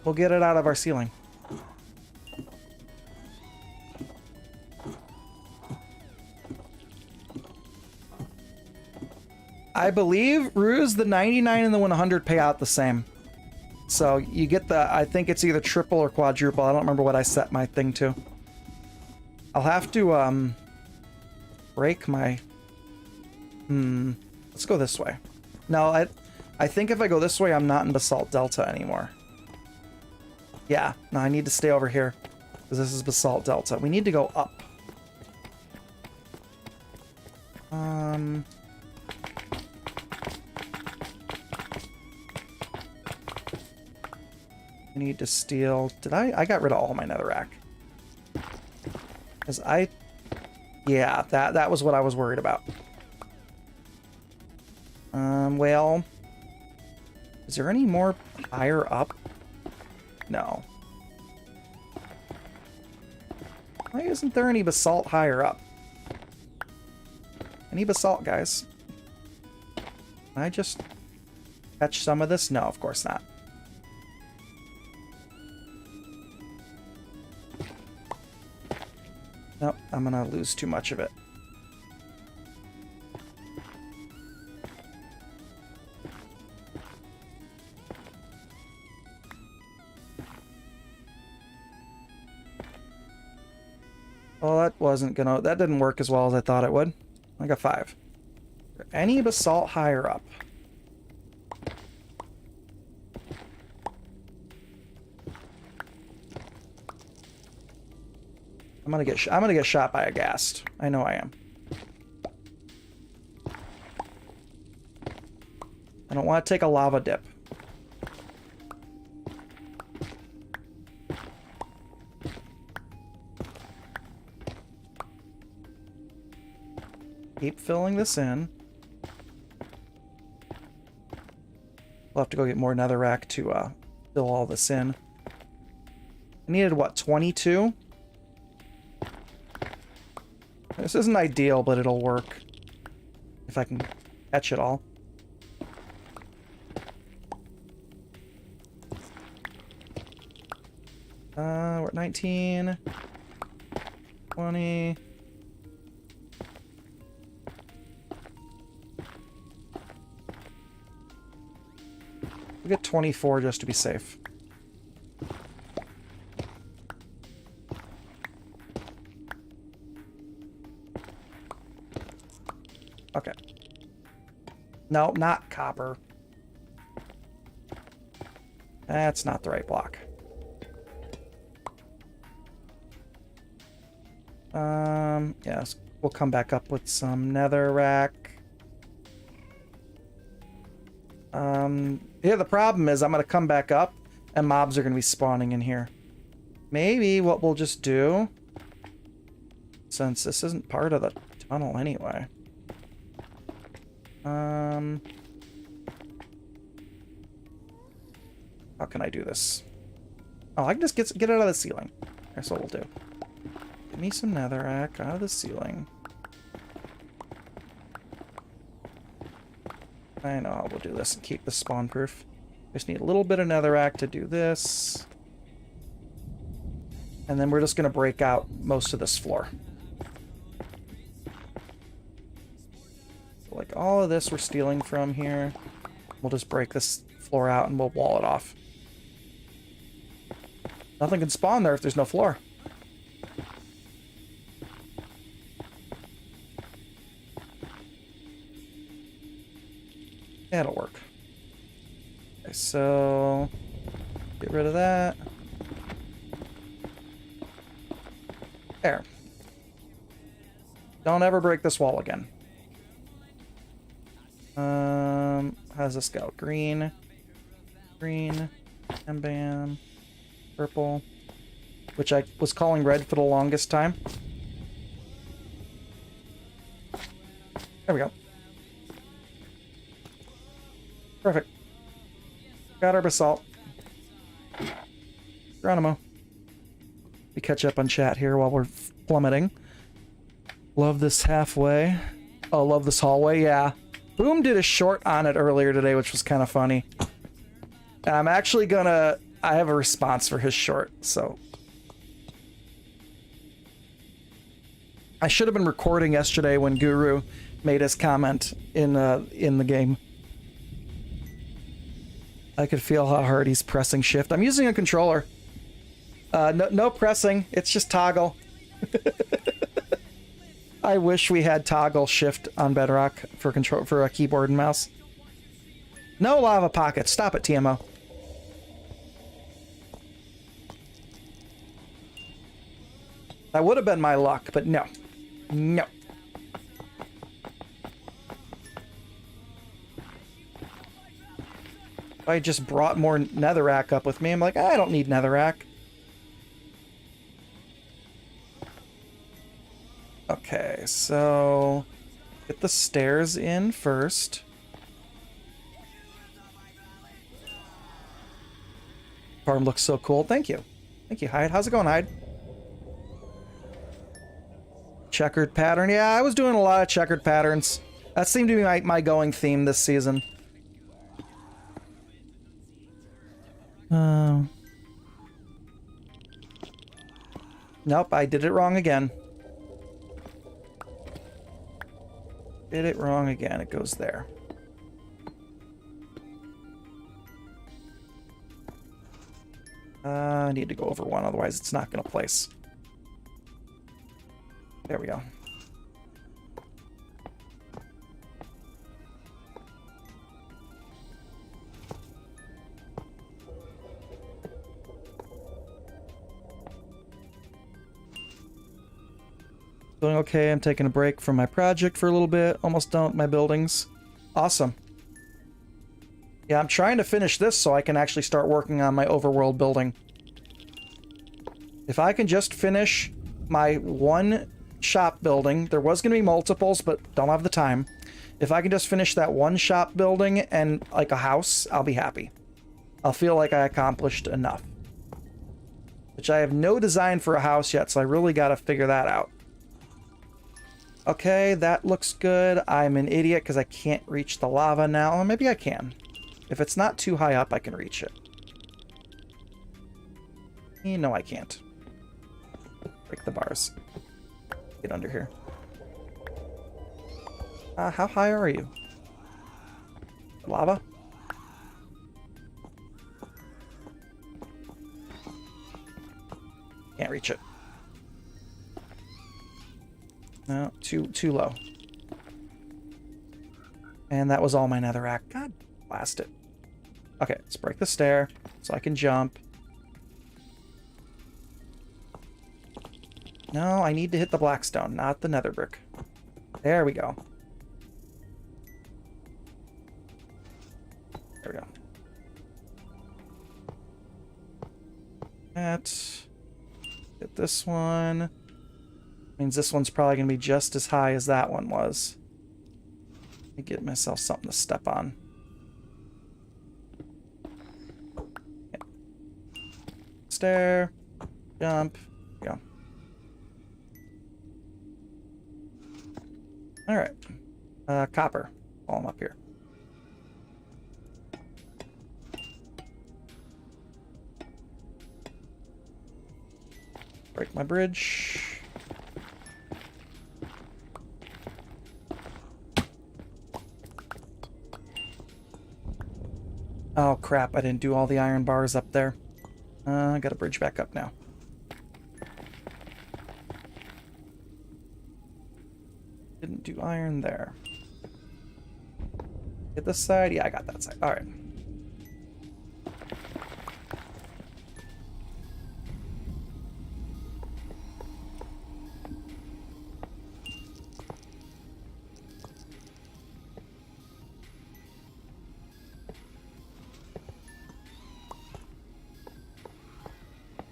We'll get it out of our ceiling. I believe, Ruse, the 99 and the 100 pay out the same. So you get the, I think it's either triple or quadruple. I don't remember what I set my thing to. I'll have to, break my... Let's go this way. No, I think if I go this way, I'm not in Basalt Delta anymore. Yeah, no, I need to stay over here. Because this is Basalt Delta. We need to go up. I need to steal... Did I got rid of all my netherrack. Because yeah, that was what I was worried about. Well... Is there any more higher up? No. Why isn't there any basalt higher up? Any basalt, guys? I just catch some of this? No, of course not. Nope, I'm gonna lose too much of it. Well, that didn't work as well as I thought it would. I got 5. Any basalt higher up? I'm gonna get shot by a ghast. I know I am. I don't want to take a lava dip. Keep filling this in. We'll have to go get more netherrack to fill all this in. I needed, what, 22? This isn't ideal, but it'll work. If I can catch it all. We're at 19. 20. We'll get 24 just to be safe. Okay. No, not copper. That's not the right block. Yes, we'll come back up with some netherrack. Yeah, the problem is I'm going to come back up and mobs are going to be spawning in here. Maybe what we'll just do, since this isn't part of the tunnel anyway. How can I do this? Oh, I can just get it out of the ceiling. That's what we'll do. Give me some netherrack out of the ceiling. I know how we'll do this and keep this spawn proof. Just need a little bit of netherrack to do this. And then we're just going to break out most of this floor. So like all of this we're stealing from here. We'll just break this floor out and we'll wall it off. Nothing can spawn there if there's no floor. That'll work. Okay, so get rid of that. There. Don't ever break this wall again. How's this go? Green, green, and bam, purple, which I was calling red for the longest time. There we go. Perfect. Got our basalt. Geronimo. We catch up on chat here while we're plummeting. Love this halfway. Oh, love this hallway. Yeah. Boom did a short on it earlier today, which was kind of funny. I'm actually gonna... I have a response for his short, so... I should have been recording yesterday when Guru made his comment in the game. I could feel how hard he's pressing shift. I'm using a controller. No pressing. It's just toggle. I wish we had toggle shift on Bedrock for a keyboard and mouse. No lava pockets. Stop it, TMO. That would have been my luck, but no. No. I just brought more netherrack up with me. I'm like, I don't need netherrack. Okay, so get the stairs in first. Farm looks so cool. Thank you. Thank you, Hyde. How's it going, Hyde? Checkered pattern. Yeah, I was doing a lot of checkered patterns. That seemed to be my going theme this season. Nope, I did it wrong again. Did it wrong again. It goes there. I need to go over one, otherwise it's not going to place. There we go. Doing okay. I'm taking a break from my project for a little bit. Almost done with my buildings. Awesome. Yeah, I'm trying to finish this so I can actually start working on my overworld building. If I can just finish my one shop building, there was going to be multiples, but don't have the time. If I can just finish that one shop building and like a house, I'll be happy. I'll feel like I accomplished enough. Which I have no design for a house yet, so I really got to figure that out. Okay, that looks good. I'm an idiot because I can't reach the lava now. Or maybe I can. If it's not too high up, I can reach it. No, I can't. Break the bars. Get under here. How high are you? Lava? Can't reach it. No, too low. And that was all my netherrack. God blast it. Okay, let's break the stair so I can jump. No, I need to hit the blackstone, not the nether brick. There we go. There we go. Hit this one. Means this one's probably going to be just as high as that one was. Let me get myself something to step on. Okay. Stair. Jump. Go. Alright. Copper. Pull them up here. Break my bridge. Oh crap, I didn't do all the iron bars up there. I got a bridge back up now. Didn't do iron there. Get this side? Yeah, I got that side. Alright.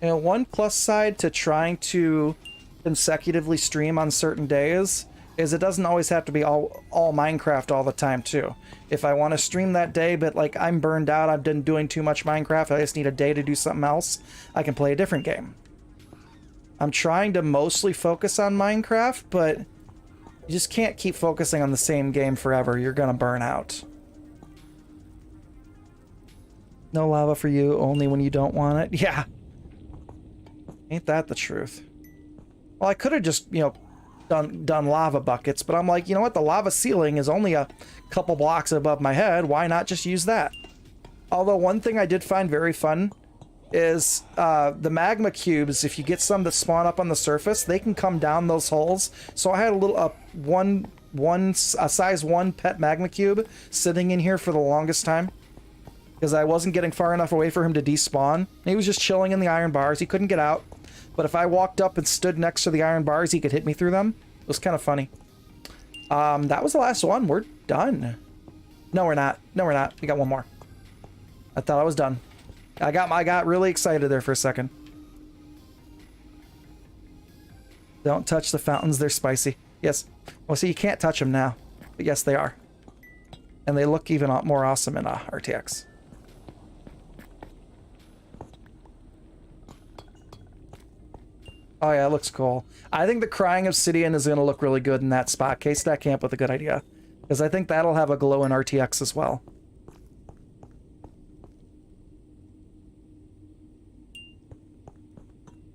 You know, one plus side to trying to consecutively stream on certain days is it doesn't always have to be all Minecraft all the time too. If I want to stream that day, but like I'm burned out, I've been doing too much Minecraft, I just need a day to do something else, I can play a different game. I'm trying to mostly focus on Minecraft, but you just can't keep focusing on the same game forever. You're gonna burn out. No lava for you, only when you don't want it. Yeah. Ain't that the truth? Well, I could have just, you know, done lava buckets, but I'm like, you know what? The lava ceiling is only a couple blocks above my head. Why not just use that? Although one thing I did find very fun is the magma cubes. If you get some that spawn up on the surface, they can come down those holes. So I had a little a size 1 pet magma cube sitting in here for the longest time because I wasn't getting far enough away for him to despawn. He was just chilling in the iron bars. He couldn't get out. But if I walked up and stood next to the iron bars, he could hit me through them. It was kind of funny. That was the last one. We're done. No, we're not. No, we're not. We got one more. I thought I was done. I got really excited there for a second. Don't touch the fountains. They're spicy. Yes. Well, see, you can't touch them now. But yes, they are. And they look even more awesome in RTX. Oh yeah, it looks cool. I think the crying obsidian is going to look really good in that spot. K-Stack Camp with a good idea. Because I think that'll have a glow in RTX as well.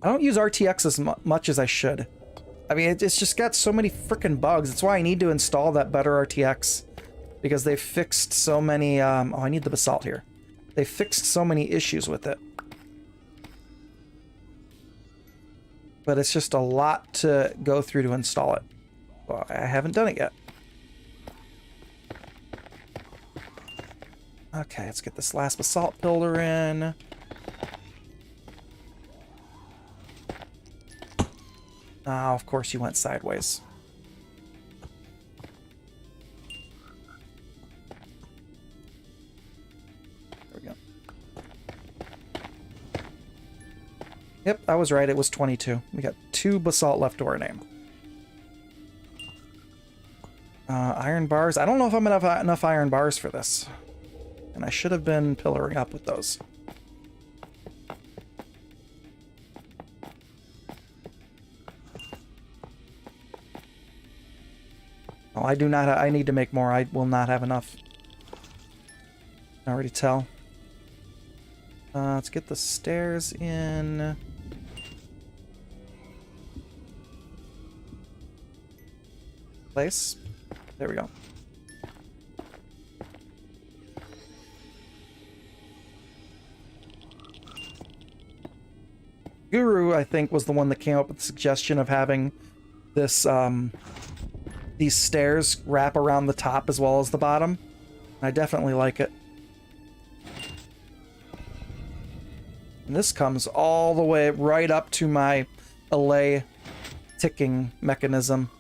I don't use RTX as much as I should. I mean, it's just got so many freaking bugs. That's why I need to install that better RTX. Because they fixed so many... oh, I need the basalt here. They fixed so many issues with it. But it's just a lot to go through to install it. Well, I haven't done it yet. Okay, let's get this last basalt pillar in. Oh, of course you went sideways. There we go. Yep, I was right. It was 22. We got 2 basalt left to our name. Iron bars. I don't know if I'm gonna have enough iron bars for this. And I should have been pillaring up with those. Oh, I do not. I need to make more. I will not have enough. I can already tell. Let's get the stairs in. Place. There we go. Guru, I think, was the one that came up with the suggestion of having this, these stairs wrap around the top as well as the bottom. I definitely like it. And this comes all the way right up to my allay ticking mechanism.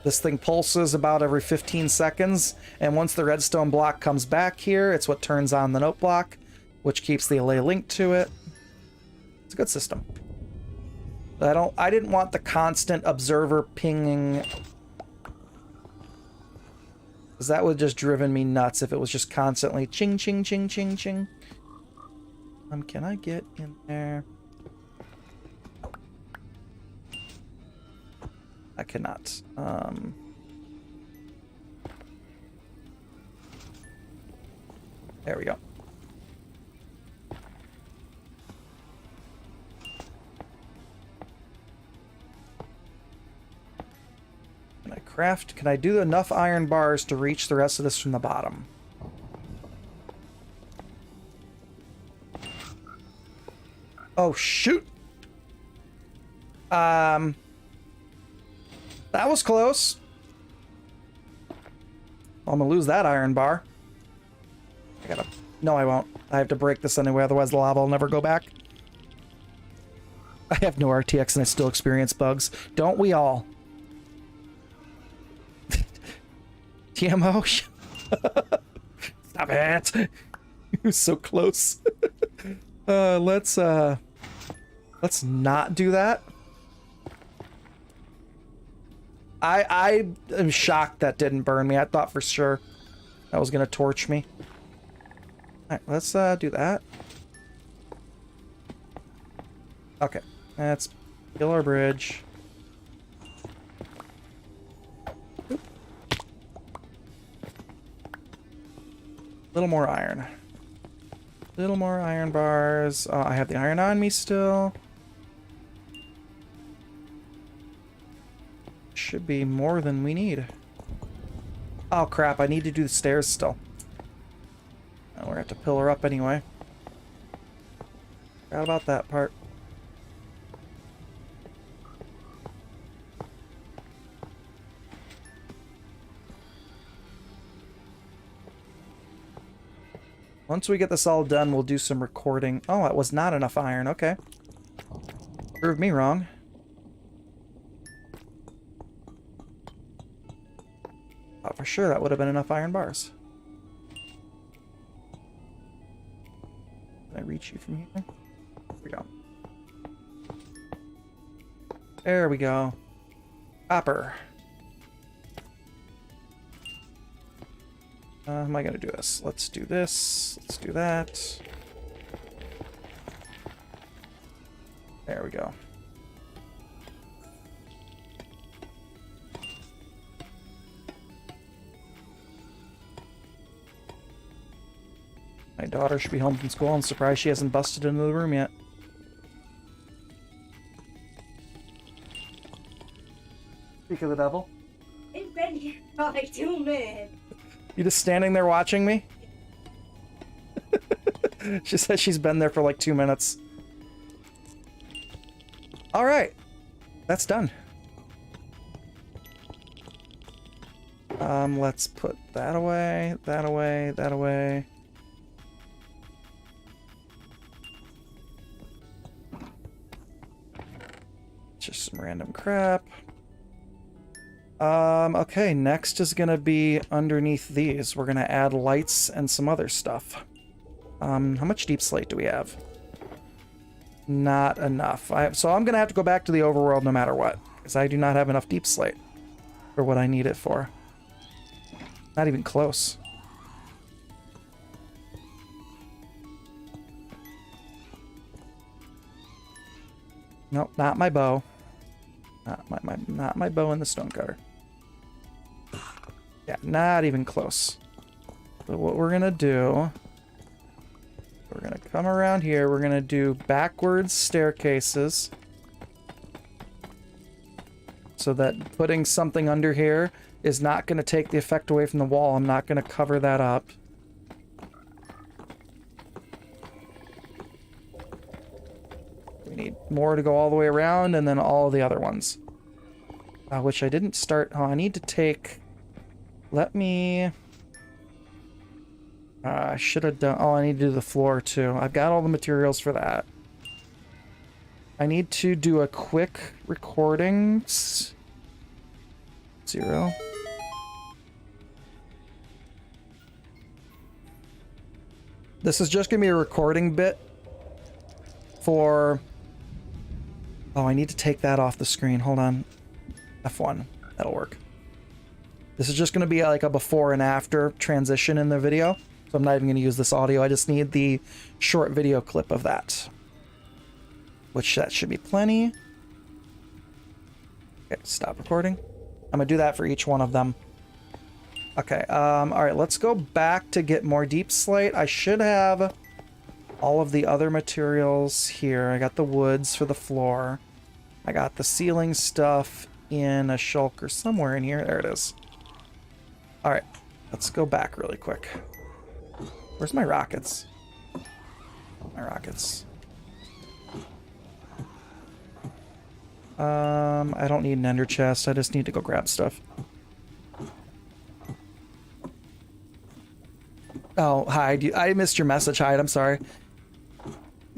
This thing pulses about every 15 seconds, and once the redstone block comes back here, it's what turns on the note block, which keeps the allay linked to it. It's a good system. I didn't want the constant observer pinging, because that would have just driven me nuts if it was just constantly ching, ching, ching, ching, ching. Can I get in there? I cannot. There we go. Can I craft? Can I do enough iron bars to reach the rest of this from the bottom? Oh, shoot! That was close. I'm gonna lose that iron bar. I gotta... No, I won't. I have to break this anyway, otherwise the lava will never go back. I have no RTX and I still experience bugs. Don't we all? TMO? Stop it! You're so close. Let's not do that. I am shocked that didn't burn me. I thought for sure that was gonna torch me. Alright, let's do that. Okay, let's kill our bridge. Oop. Little more iron. Little more iron bars. I have the iron on me still. Should be more than we need. Oh crap, I need to do the stairs still. We're gonna have to pillar up anyway. Forgot about that part. Once we get this all done, we'll do some recording. Oh, it was not enough iron. Okay. Proved me wrong. Thought for sure that would have been enough iron bars. Can I reach you from here? There we go. There we go. Copper. How am I going to do this? Let's do this. Let's do that. There we go. My daughter should be home from school. I'm surprised she hasn't busted into the room yet. Speak of the devil. I've been here for like 2 minutes. You just standing there watching me? She says she's been there for like 2 minutes. All right, that's done. Let's put that away, that away, that away. Just some random crap. Okay, next is gonna be underneath these. We're gonna add lights and some other stuff. How much deep slate do we have? Not enough. So I'm gonna have to go back to the overworld no matter what, because I do not have enough deep slate for what I need it for. Not even close. Nope, not my bow. Not my bow in the stonecutter. Yeah, not even close. So what we're gonna do, we're gonna come around here, we're gonna do backwards staircases. So that putting something under here is not gonna take the effect away from the wall. I'm not gonna cover that up. We need more to go all the way around, and then all of the other ones. Which I didn't start. Oh, I need to take... Let me... I should have done... Oh, I need to do the floor, too. I've got all the materials for that. I need to do a quick recording. 0. This is just going to be a recording bit for... Oh, I need to take that off the screen. Hold on. F1. That'll work. This is just going to be like a before and after transition in the video. So I'm not even going to use this audio. I just need the short video clip of that. Which that should be plenty. Okay, stop recording. I'm going to do that for each one of them. Okay, alright, let's go back to get more deep slate. I should have all of the other materials here. I got the woods for the floor. I got the ceiling stuff in a shulker somewhere in here. There it is. Alright, let's go back really quick. Where's my rockets? My rockets. I don't need an ender chest. I just need to go grab stuff. Oh, Hyde. I missed your message, Hyde. I'm sorry.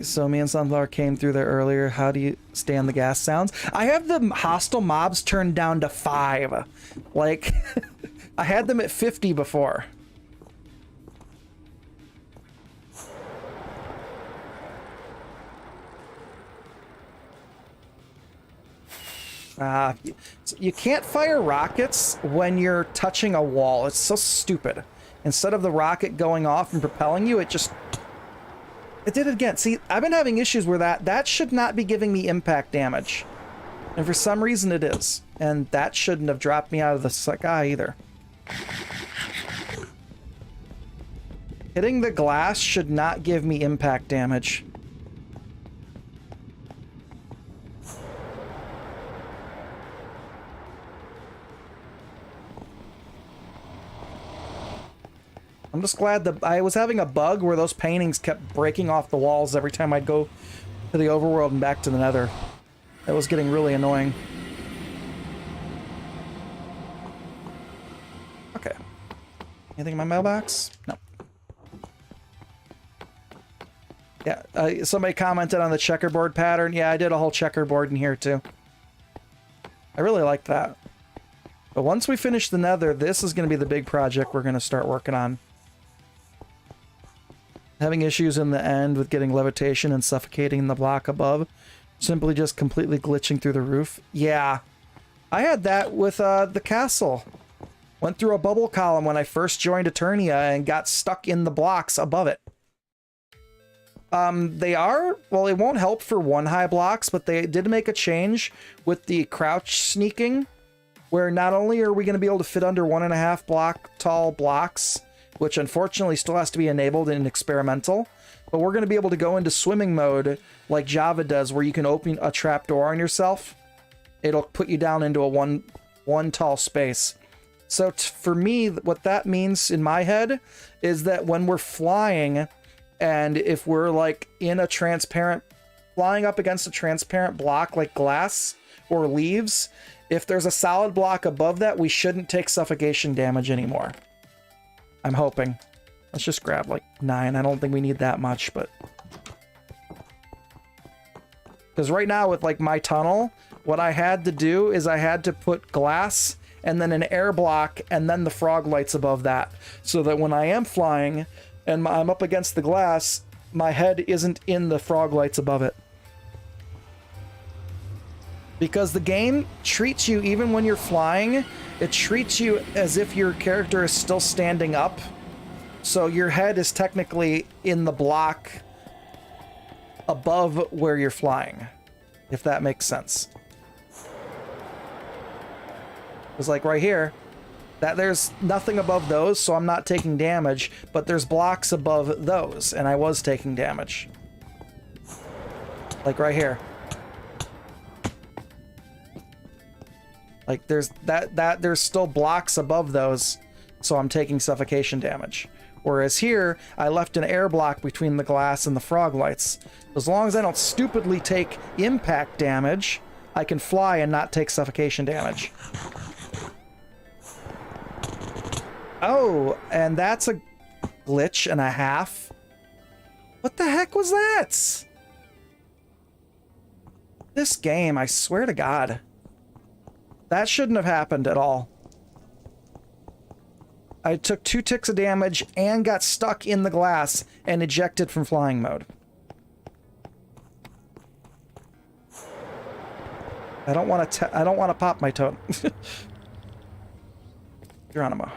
So me and Sunflower came through there earlier. How do you stand the gas sounds? I have the hostile mobs turned down to 5. Like, I had them at 50 before. You can't fire rockets when you're touching a wall. It's so stupid. Instead of the rocket going off and propelling you, it just... It did it again. See, I've been having issues where that should not be giving me impact damage. And for some reason it is. And that shouldn't have dropped me out of the sky either. Hitting the glass should not give me impact damage. I'm just glad that I was having a bug where those paintings kept breaking off the walls every time I'd go to the overworld and back to the nether. That was getting really annoying. Okay. Anything in my mailbox? No. Yeah, somebody commented on the checkerboard pattern. Yeah, I did a whole checkerboard in here too. I really like that. But once we finish the nether, this is going to be the big project we're going to start working on. Having issues in the end with getting levitation and suffocating the block above. Simply just completely glitching through the roof. Yeah. I had that with the castle. Went through a bubble column when I first joined Eternia and got stuck in the blocks above it. Well, it won't help for 1-high blocks, but they did make a change with the crouch sneaking, where not only are we going to be able to fit under 1.5 block tall blocks, which unfortunately still has to be enabled in experimental, but we're going to be able to go into swimming mode like Java does, where you can open a trapdoor on yourself. It'll put you down into a one tall space. So for me, what that means in my head is that when we're flying, and if we're like in a transparent, flying up against a transparent block like glass or leaves, if there's a solid block above that, we shouldn't take suffocation damage anymore. I'm hoping. Let's just grab like 9. I don't think we need that much, but... Because right now with like my tunnel, what I had to do is I had to put glass and then an air block and then the frog lights above that. So that when I am flying and I'm up against the glass, my head isn't in the frog lights above it. Because the game treats you, even when you're flying, it treats you as if your character is still standing up. So your head is technically in the block above where you're flying, if that makes sense. It's like right here, that there's nothing above those, so I'm not taking damage, but there's blocks above those, and I was taking damage. Like right here. Like there's there's still blocks above those, so I'm taking suffocation damage. Whereas here, I left an air block between the glass and the frog lights. As long as I don't stupidly take impact damage, I can fly and not take suffocation damage. Oh, and that's a glitch and a half. What the heck was that? This game, I swear to God. That shouldn't have happened at all. I took 2 ticks of damage and got stuck in the glass and ejected from flying mode. I don't want to pop my totem. Geronimo.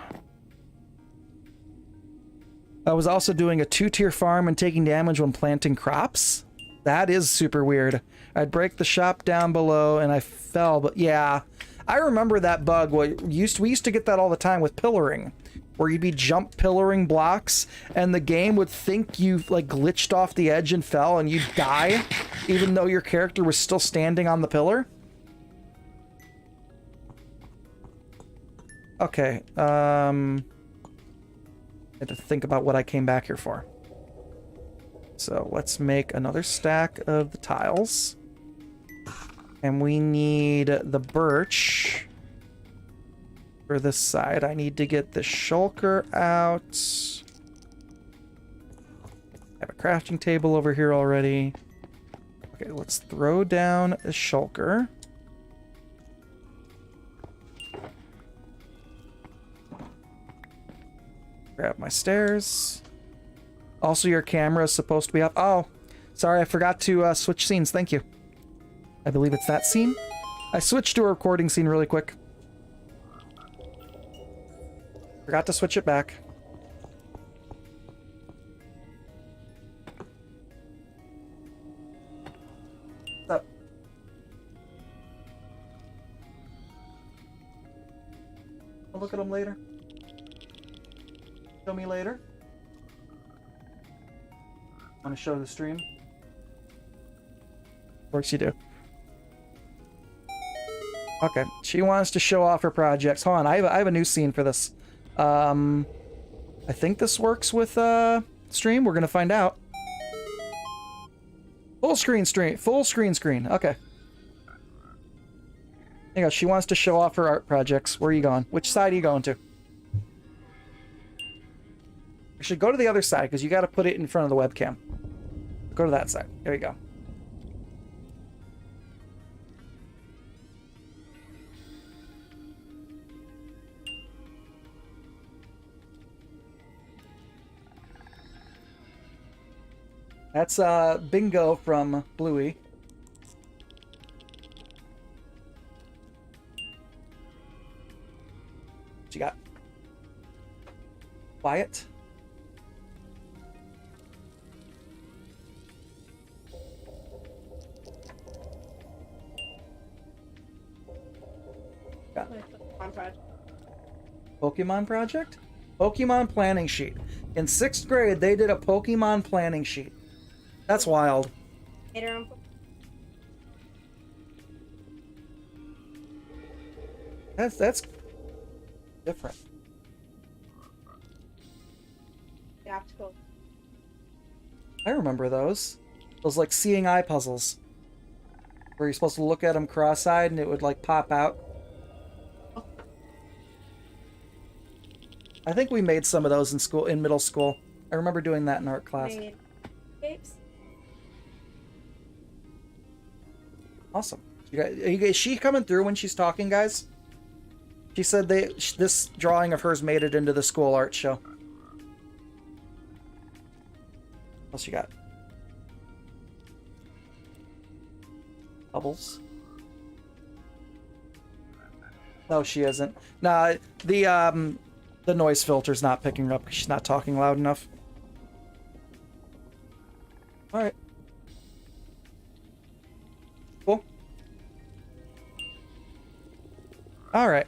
I was also doing a 2-tier farm and taking damage when planting crops. That is super weird. I'd break the shop down below and I fell, but yeah. I remember that bug. We used to get that all the time with pillaring, where you'd be jump pillaring blocks and the game would think you like glitched off the edge and fell and you'd die even though your character was still standing on the pillar. Okay, I had to think about what I came back here for. So let's make another stack of the tiles. And we need the birch for this side. I need to get the shulker out. I have a crafting table over here already. Okay, let's throw down a shulker. Grab my stairs. Also, your camera is supposed to be up. Oh, sorry, I forgot to switch scenes. Thank you. I believe it's that scene. I switched to a recording scene really quick. Forgot to switch it back. What's up? I'll look at them later. Show me later. Want to show the stream? Of course you do. Okay, she wants to show off her projects. Hold on, I have a new scene for this. I think this works with stream. We're gonna find out. Full screen. Okay. There you go. She wants to show off her art projects. Where are you going? Which side are you going to? I should go to the other side because you got to put it in front of the webcam. Go to that side. There you go. That's Bingo from Bluey. What you got? Quiet. Pokemon project? Pokemon planning sheet. In 6th grade, they did a Pokemon planning sheet. That's wild. That's different. The optical. I remember those. Those like seeing eye puzzles. Where you're supposed to look at them cross-eyed and it would like pop out. I think we made some of those in school, in middle school. I remember doing that in art class. Made shapes. Awesome. Is she coming through when she's talking, guys? She said this drawing of hers made it into the school art show. What else you got? Bubbles. No, she isn't. Nah, the noise filter's not picking her up because she's not talking loud enough. Alright. Cool. Alright.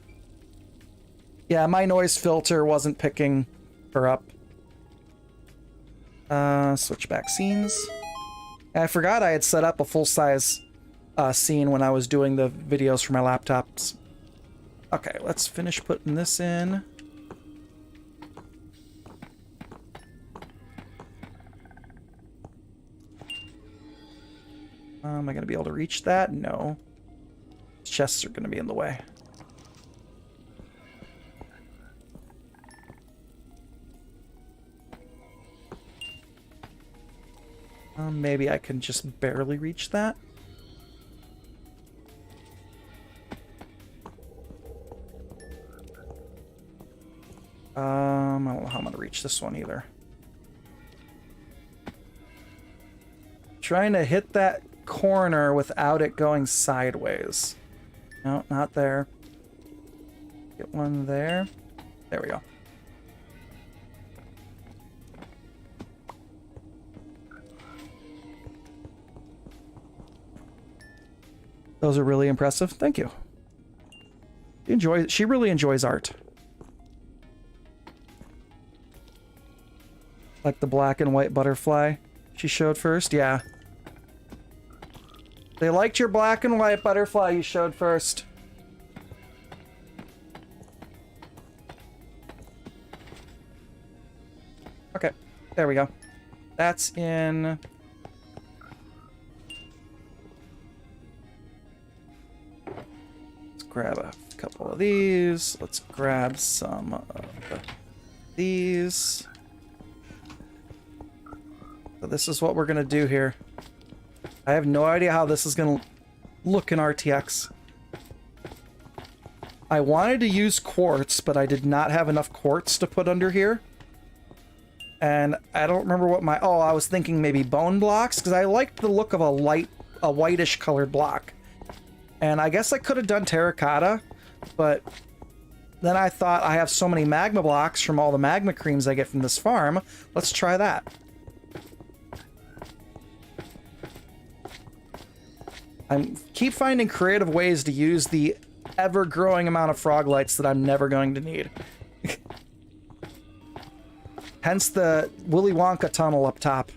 Yeah, my noise filter wasn't picking her up. Switch back scenes. I forgot I had set up a full-size scene when I was doing the videos for my laptops. Okay, let's finish putting this in. Am I going to be able to reach that? No. Chests are going to be in the way. Maybe I can just barely reach that. I don't know how I'm going to reach this one either. Trying to hit that corner without it going sideways. No, not there. Get one there. There we go. Those are really impressive. Thank you. She really enjoys art. Like the black and white butterfly she showed first. Yeah. They liked your black and white butterfly you showed first. Okay. There we go. That's in... Grab a couple of these. Let's grab some of these. So this is what we're going to do here. I have no idea how this is going to look in RTX. I wanted to use quartz, but I did not have enough quartz to put under here. And I don't remember what my... Oh, I was thinking maybe bone blocks, because I liked the look of a whitish colored block. And I guess I could have done terracotta, but then I thought I have so many magma blocks from all the magma creams I get from this farm. Let's try that. I keep finding creative ways to use the ever-growing amount of frog lights that I'm never going to need. Hence the Willy Wonka tunnel up top.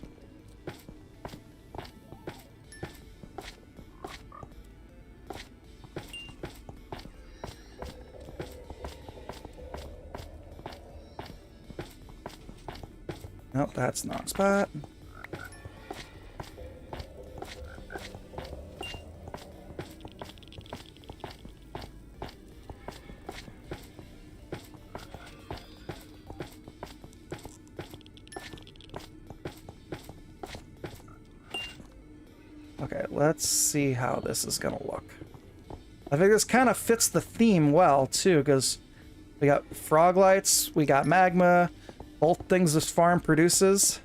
Nope, that's not spot. Okay, let's see how this is gonna look. I think this kind of fits the theme well, too, because we got frog lights, we got magma, both things this farm produces.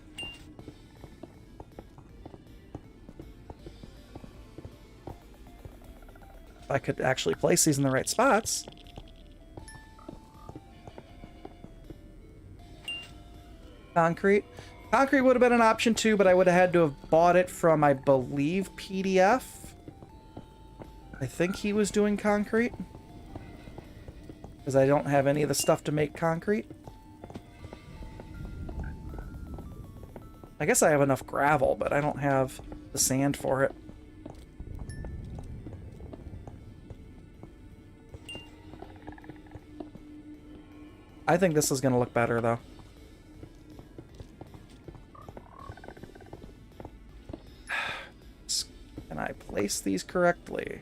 If I could actually place these in the right spots. Concrete. Concrete would have been an option too, but I would have had to have bought it from, I believe, PDF. I think he was doing concrete. Because I don't have any of the stuff to make concrete. I guess I have enough gravel, but I don't have the sand for it. I think this is going to look better, though. Can I place these correctly?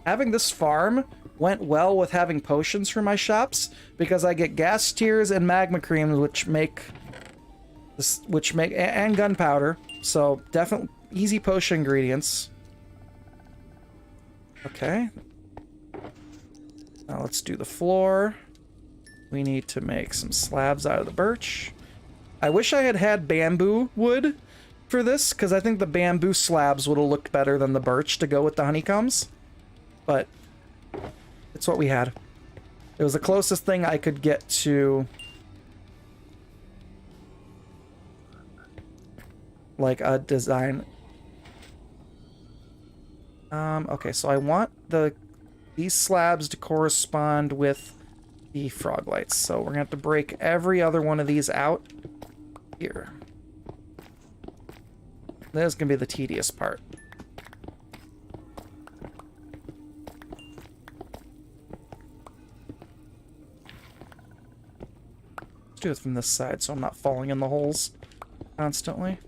Having this farm went well with having potions for my shops because I get gas tears and magma creams, and gunpowder. So definitely easy potion ingredients. Okay. Now let's do the floor. We need to make some slabs out of the birch. I wish I had bamboo wood for this because I think the bamboo slabs would have looked better than the birch to go with the honeycombs. But it's what we had. It was the closest thing I could get to like a design. Okay, so I want these slabs to correspond with the frog lights. So we're gonna have to break every other one of these out here. This is gonna be the tedious part. Let's do it from this side so I'm not falling in the holes constantly.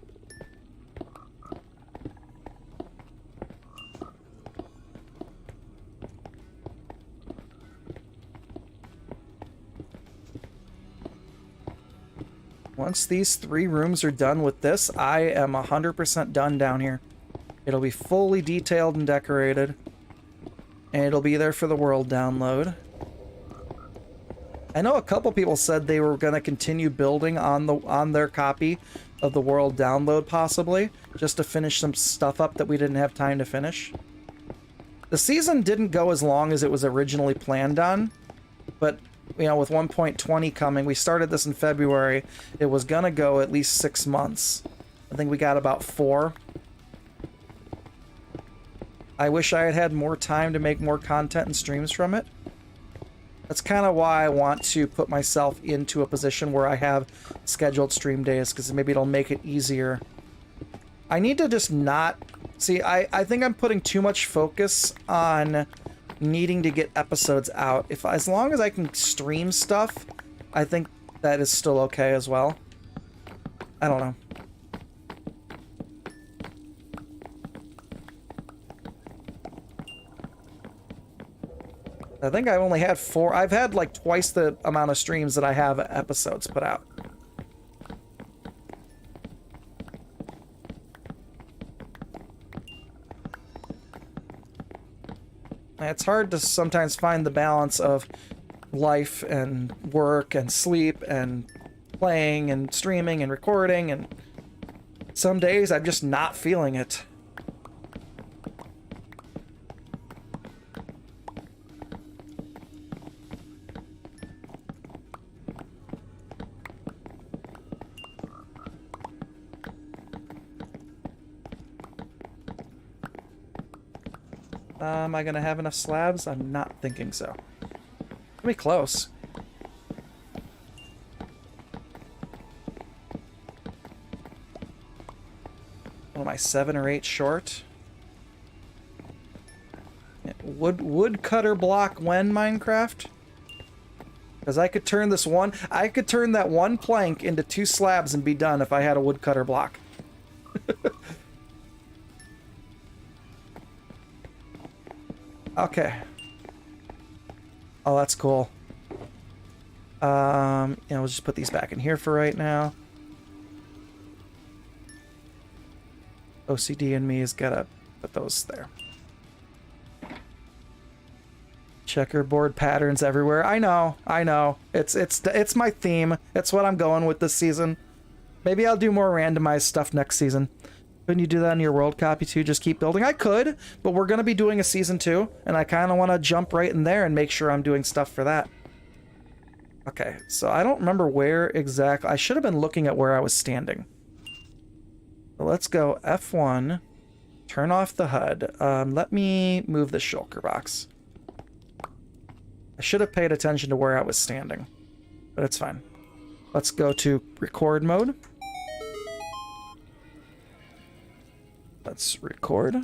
Once these 3 rooms are done with this, I am 100% done down here. It'll be fully detailed and decorated. And it'll be there for the world download. I know a couple people said they were going to continue building on their copy of the world download, possibly, just to finish some stuff up that we didn't have time to finish. The season didn't go as long as it was originally planned on, but, you know, with 1.20 coming, we started this in February, it was going to go at least 6 months. I think we got about 4. I wish I had had more time to make more content and streams from it. That's kind of why I want to put myself into a position where I have scheduled stream days, because maybe it'll make it easier. I need to just not... See, I think I'm putting too much focus on needing to get episodes out. As long as I can stream stuff, I think that is still okay as well. I don't know. I think I only had 4. I've had like twice the amount of streams that I have episodes put out. It's hard to sometimes find the balance of life and work and sleep and playing and streaming and recording, and some days I'm just not feeling it. Am I gonna have enough slabs? I'm not thinking so. Let me close. What am I, 7 or 8 short? Woodcutter block when, Minecraft? Because I could turn that one plank into 2 slabs and be done if I had a woodcutter block. Okay. Oh, that's cool. Yeah, we'll just put these back in here for right now. OCD in me has gotta put those there. Checkerboard patterns everywhere. I know. It's my theme. It's what I'm going with this season. Maybe I'll do more randomized stuff next season. Couldn't you do that in your world copy too? Just keep building? I could, but we're going to be doing a season 2, and I kind of want to jump right in there and make sure I'm doing stuff for that. Okay, so I don't remember where exactly. I should have been looking at where I was standing. So let's go F1, turn off the HUD. Let me move the shulker box. I should have paid attention to where I was standing. but it's fine. Let's go to record mode. Let's record.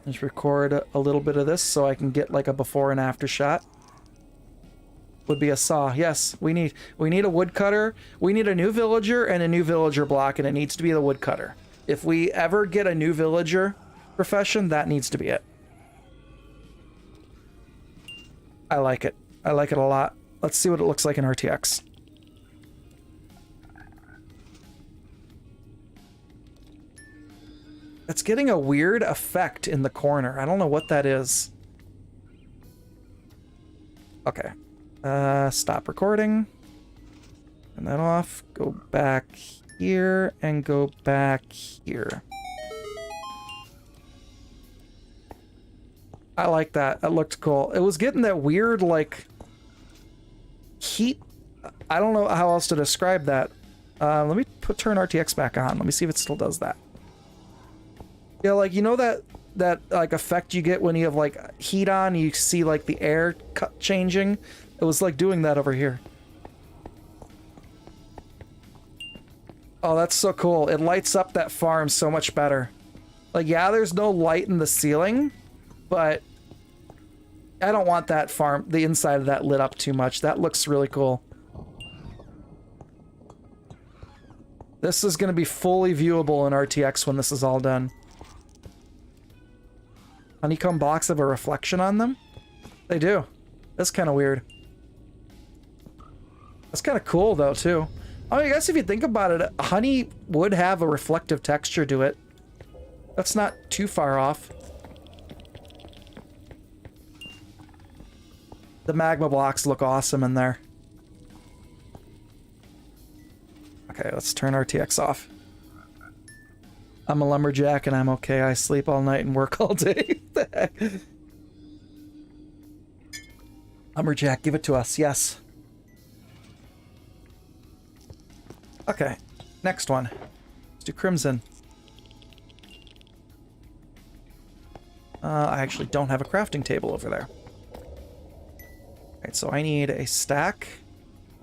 Let's record a little bit of this so I can get like a before and after shot. Would be a saw. Yes, we need a woodcutter. We need a new villager and a new villager block, and it needs to be the woodcutter. If we ever get a new villager profession, that needs to be it. I like it. I like it a lot. Let's see what it looks like in RTX. It's getting a weird effect in the corner. I don't know what that is. Okay. Stop recording. Turn that off. Go back here and go back here. I like that. That looked cool. It was getting that weird, like, heat. I don't know how else to describe that. Let me turn RTX back on. Let me see if it still does that. Yeah, like, you know that like effect you get when you have like heat on, you see like the air changing? It was like doing that over here. Oh, that's so cool. It lights up that farm so much better. Like, yeah, there's no light in the ceiling, but I don't want that farm, the inside of that lit up too much. That looks really cool. This is going to be fully viewable in RTX when this is all done. Honeycomb blocks have a reflection on them? They do. That's kind of weird. That's kind of cool, though, too. I guess if you think about it, honey would have a reflective texture to it. That's not too far off. The magma blocks look awesome in there. Okay, let's turn RTX off. I'm a lumberjack and I'm okay. I sleep all night and work all day. What the heck? Lumberjack, give it to us. Yes. Okay. Next one. Let's do Crimson. I actually don't have a crafting table over there. Alright, so I need a stack.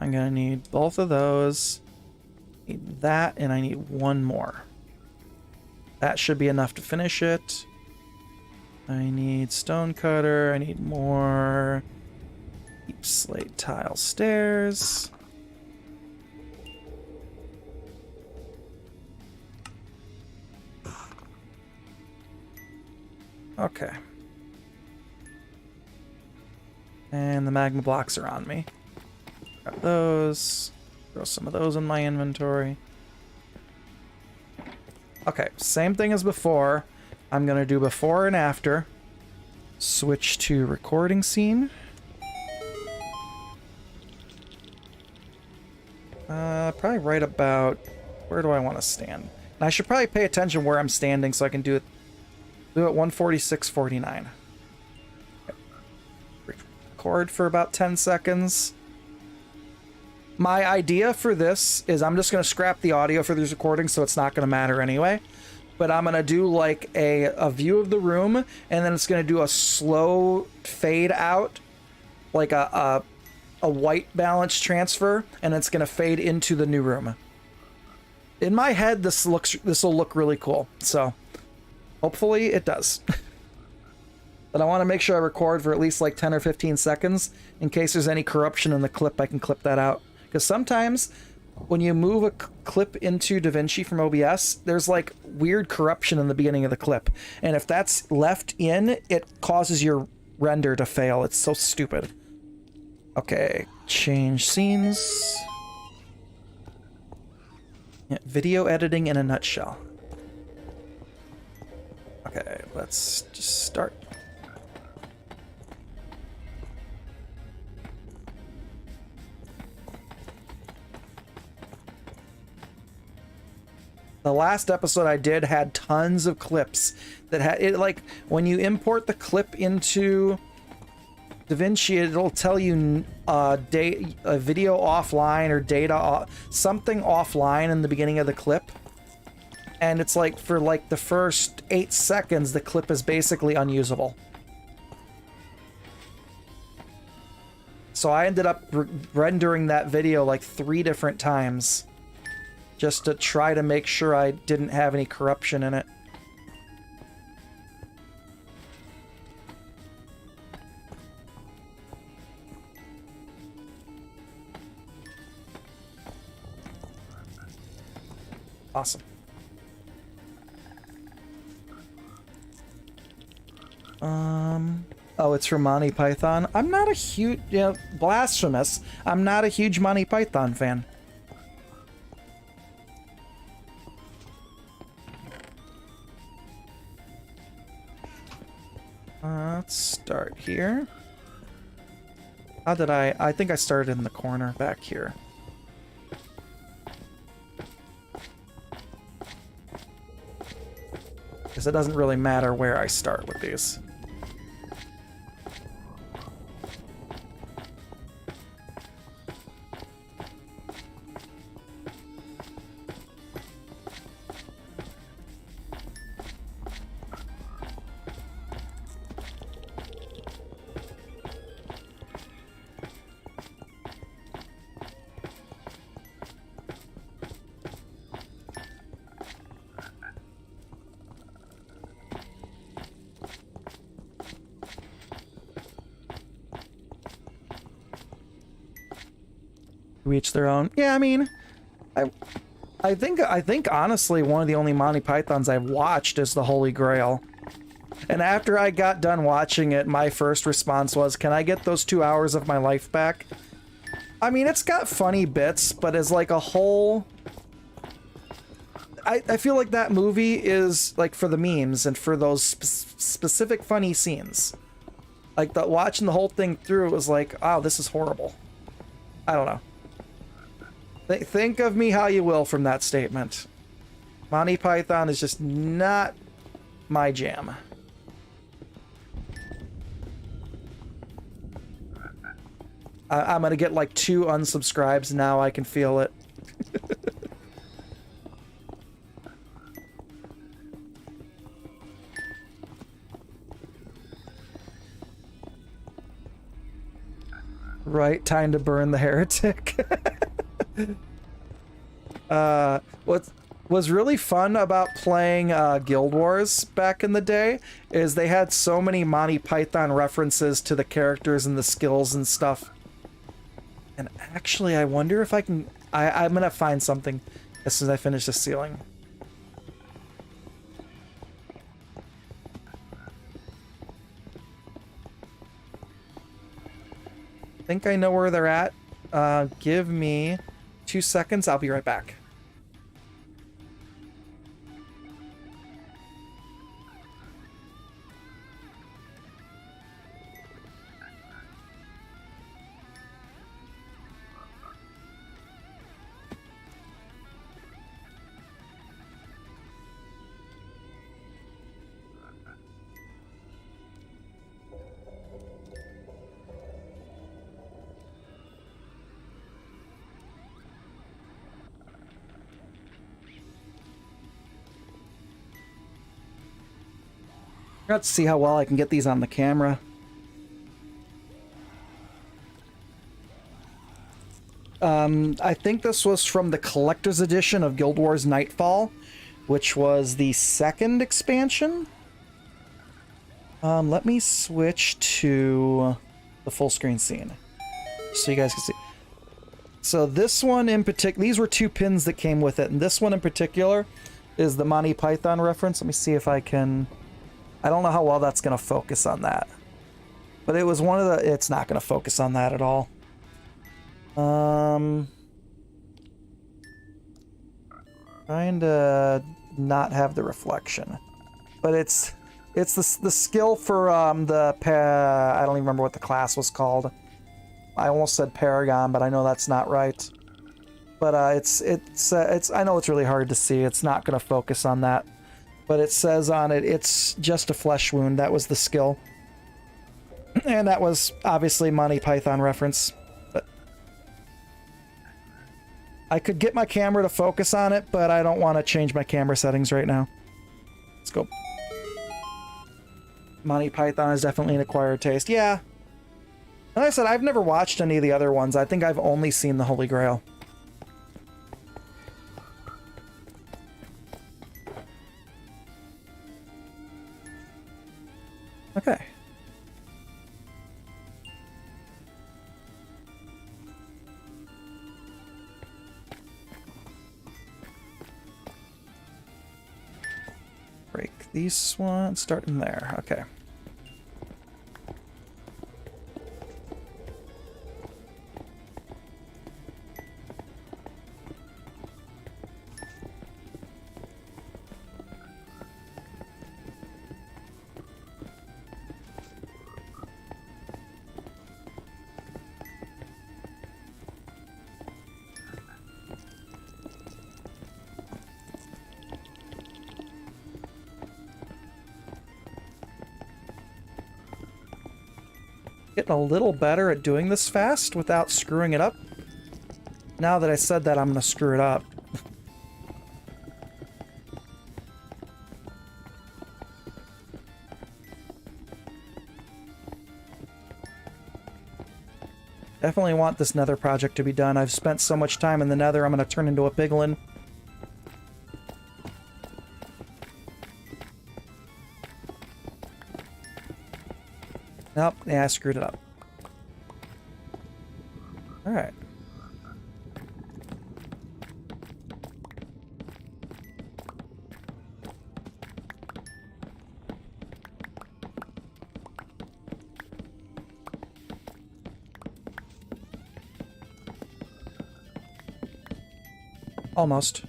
I'm gonna need both of those. Need that, and I need one more. That should be enough to finish it. I need stone cutter. I need more deep slate tile stairs. Okay. And the magma blocks are on me. Grab those. Throw some of those in my inventory. Okay, same thing as before. I'm going to do before and after. Switch to recording scene. Probably right about... Where do I want to stand? And I should probably pay attention where I'm standing so I can do it. Do it 146.49. Record for about 10 seconds. My idea for this is I'm just going to scrap the audio for these recordings, so it's not going to matter anyway. But I'm going to do like a view of the room, and then it's going to do a slow fade out, like a white balance transfer, and it's going to fade into the new room. In my head, this will look really cool. So hopefully it does. But I want to make sure I record for at least like 10 or 15 seconds in case there's any corruption in the clip. I can clip that out. Because sometimes when you move a clip into DaVinci from OBS, there's like weird corruption in the beginning of the clip. And if that's left in, it causes your render to fail. It's so stupid. Okay, change scenes. Yeah, video editing in a nutshell. Okay, let's just start. The last episode I did had tons of clips that had it, like when you import the clip into DaVinci, it'll tell you a video offline or data something offline in the beginning of the clip. And it's like for like the first 8 seconds, the clip is basically unusable. So So I ended up rendering that video like 3 different times just to try to make sure I didn't have any corruption in it. Awesome. Oh, it's from Monty Python. I'm not a huge, blasphemous. I'm not a huge Monty Python fan. Let's start here. How did I think I started in the corner back here. Because it doesn't really matter where I start with these. To each their own. Yeah, I mean, I think honestly one of the only Monty Pythons I've watched is the Holy Grail. And after I got done watching it, my first response was, can I get those 2 hours of my life back? I mean, it's got funny bits, but as like a whole, I feel like that movie is like for the memes and for those specific funny scenes. Like watching the whole thing through, it was like, oh, this is horrible. I don't know. Think of me how you will from that statement. Monty Python is just not my jam. I'm gonna get like 2 unsubscribes now. I can feel it. Right, time to burn the heretic. What was really fun about playing Guild Wars back in the day is they had so many Monty Python references to the characters and the skills and stuff. And actually, I wonder if I can... I'm gonna find something as soon as I finish the ceiling. I think I know where they're at. Give me 2 seconds. I'll be right back. Let's see how well I can get these on the camera. I think this was from the collector's edition of Guild Wars Nightfall, which was the 2nd expansion. Let me switch to the full screen scene so you guys can see. So this one in particular, these were 2 pins that came with it, and this one in particular is the Monty Python reference. Let me see if I can... I don't know how well that's going to focus on that. But it was one of the... It's not going to focus on that at all. Trying to not have the reflection. But it's the skill for I don't even remember what the class was called. I almost said Paragon, but I know that's not right. But it's I know it's really hard to see. It's not going to focus on that. But it says on it, it's just a flesh wound. That was the skill. And that was obviously Monty Python reference. But I could get my camera to focus on it, but I don't want to change my camera settings right now. Let's go. Monty Python is definitely an acquired taste. Yeah. Like I said, I've never watched any of the other ones. I think I've only seen the Holy Grail. Okay. Break these ones, starting there. Okay. Getting a little better at doing this fast without screwing it up. Now that I said that, I'm going to screw it up. Definitely want this nether project to be done. I've spent so much time in the nether, I'm going to turn into a piglin. Nope, yeah, I screwed it up. Alright. Almost.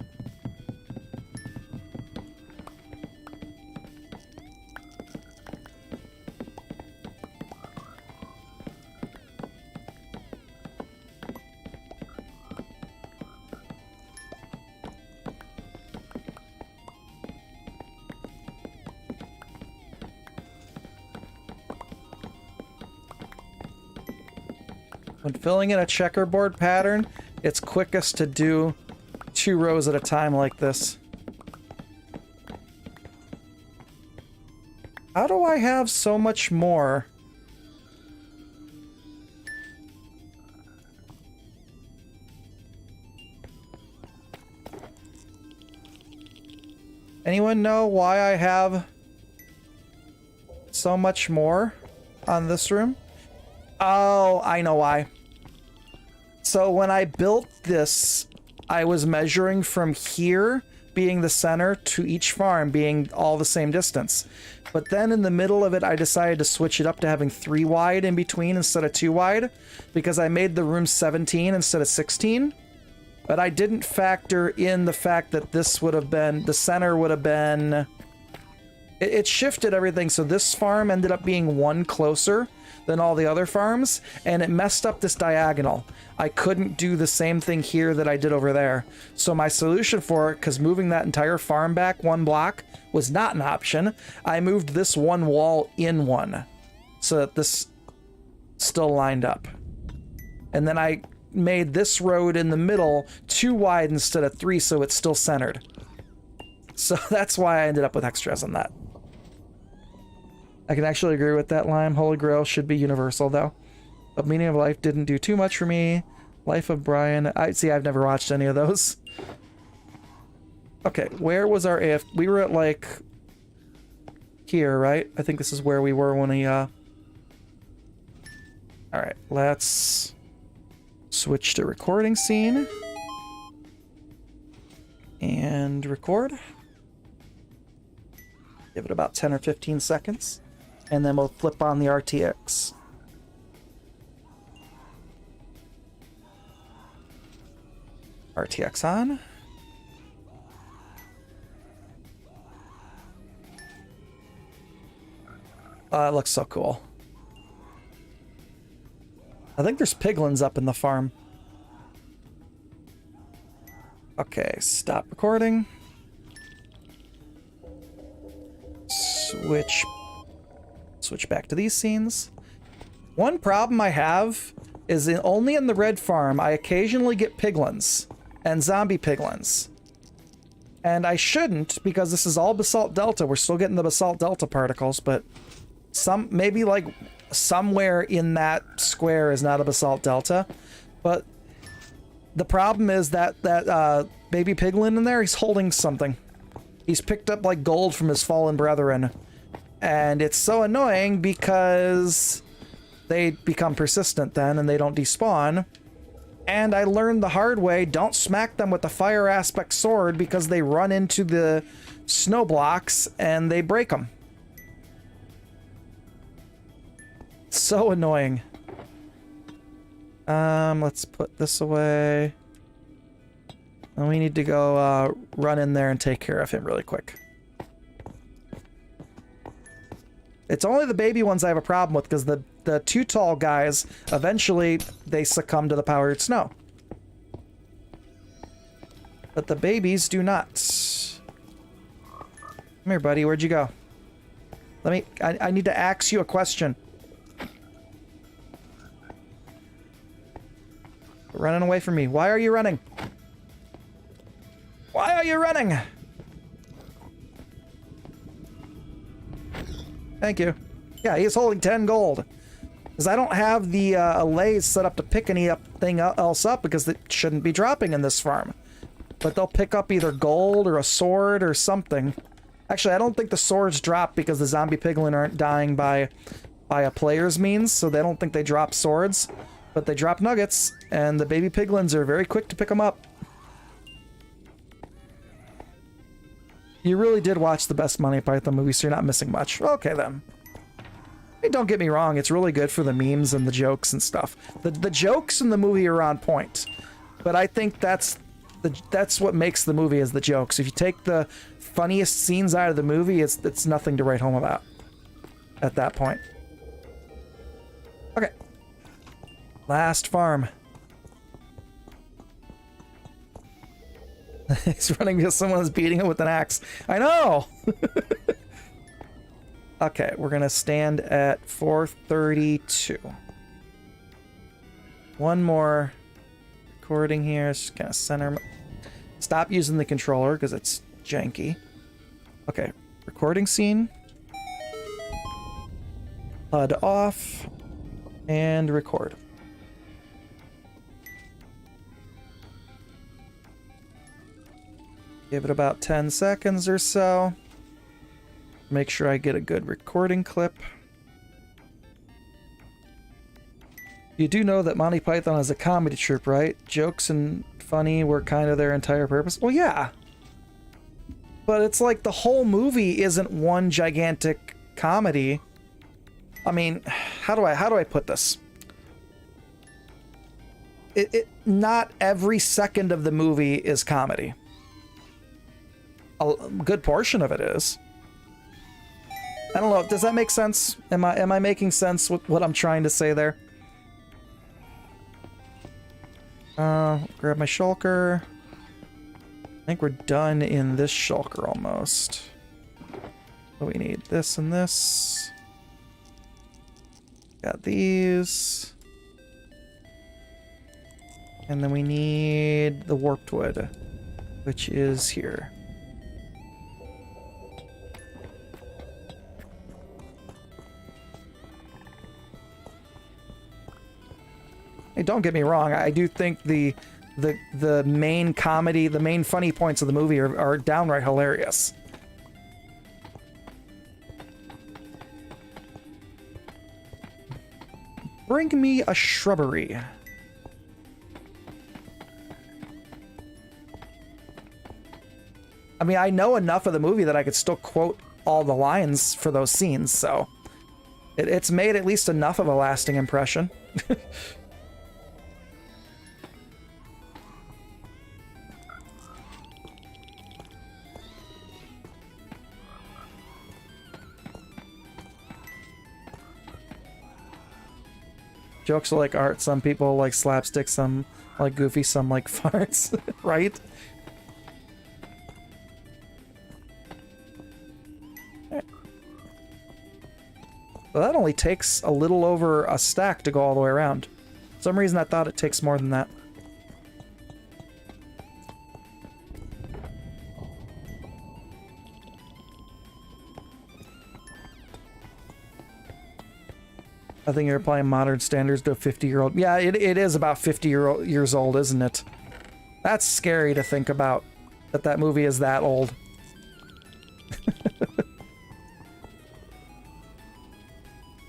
When filling in a checkerboard pattern, it's quickest to do 2 rows at a time like this. How do I have so much more? Anyone know why I have so much more on this room? Oh, I know why. So when I built this, I was measuring from here being the center to each farm being all the same distance. But then in the middle of it, I decided to switch it up to having 3 wide in between instead of 2 wide because I made the room 17 instead of 16. But I didn't factor in the fact that this would have been, the center would have been, it shifted everything. So this farm ended up being 1 closer than all the other farms, and it messed up this diagonal. I couldn't do the same thing here that I did over there. So my solution for it, because moving that entire farm back 1 block was not an option, I moved this 1 wall in 1 so that this still lined up. And then I made this road in the middle 2 wide instead of 3 so it's still centered. So that's why I ended up with extras on that. I can actually agree with that, Lime. Holy Grail should be universal, though. But Meaning of Life didn't do too much for me. Life of Brian. I've never watched any of those. Okay, where was our AF? We were at, like, here, right? I think this is where we were when he, Alright, let's switch to recording scene. And record. Give it about 10 or 15 seconds. And then we'll flip on the RTX. RTX on. It looks so cool. I think there's piglins up in the farm. Okay, stop recording. Switch back to these scenes. One problem I have is only in the red farm, I occasionally get piglins and zombie piglins. And I shouldn't, because this is all Basalt Delta. We're still getting the Basalt Delta particles, but maybe like somewhere in that square is not a basalt delta, but the problem is that baby piglin in there, he's holding something. He's picked up like gold from his fallen brethren, and it's so annoying because they become persistent then and they don't despawn. And I learned the hard way, don't smack them with the fire aspect sword because they run into the snow blocks and they break them. So annoying. Let's put this away. And we need to go run in there and take care of him really quick. It's only the baby ones I have a problem with, because the two tall guys, eventually they succumb to the powdered snow. But the babies do not. Come here, buddy. Where'd you go? I need to ask you a question. Running away from me. Why are you running? Why are you running? Thank you. Yeah, he's holding 10 gold. Because I don't have the allays set up to pick anything else up, because it shouldn't be dropping in this farm. But they'll pick up either gold or a sword or something. Actually, I don't think the swords drop because the zombie piglin aren't dying by a player's means, so they don't think they drop swords. But they drop nuggets, and the baby piglins are very quick to pick them up. You really did watch the best Monty Python movie, so you're not missing much. Okay, then. Hey, don't get me wrong, it's really good for the memes and the jokes and stuff. The jokes in the movie are on point. But I think that's what makes the movie, is the jokes. If you take the funniest scenes out of the movie, it's nothing to write home about at that point. Okay. Last farm. He's running because someone's beating him with an axe. I know! Okay, we're gonna stand at 432. One more recording here. Just kind of center. Stop using the controller because it's janky. Okay, recording scene. HUD off. And record. Give it about 10 seconds or so. Make sure I get a good recording clip. You do know that Monty Python is a comedy troupe, right? Jokes and funny were kind of their entire purpose. Well, yeah. But it's like the whole movie isn't one gigantic comedy. I mean, how do I put this? Not every second of the movie is comedy. A good portion of it is. I don't know. Does that make sense? Am I making sense with what I'm trying to say there? Grab my shulker. I think we're done in this shulker almost. So we need this and this. Got these. And then we need the warped wood, which is here. Hey, don't get me wrong, I do think the main comedy, the main funny points of the movie are downright hilarious. Bring me a shrubbery. I mean, I know enough of the movie that I could still quote all the lines for those scenes, so it's made at least enough of a lasting impression. Jokes are like art. Some people like slapstick, some like goofy, some like farts, right? Well, that only takes a little over a stack to go all the way around. For some reason I thought it takes more than that. I think you're applying modern standards to a 50-year-old. Yeah, it is about 50 years old, isn't it? That's scary to think about, that movie is that old.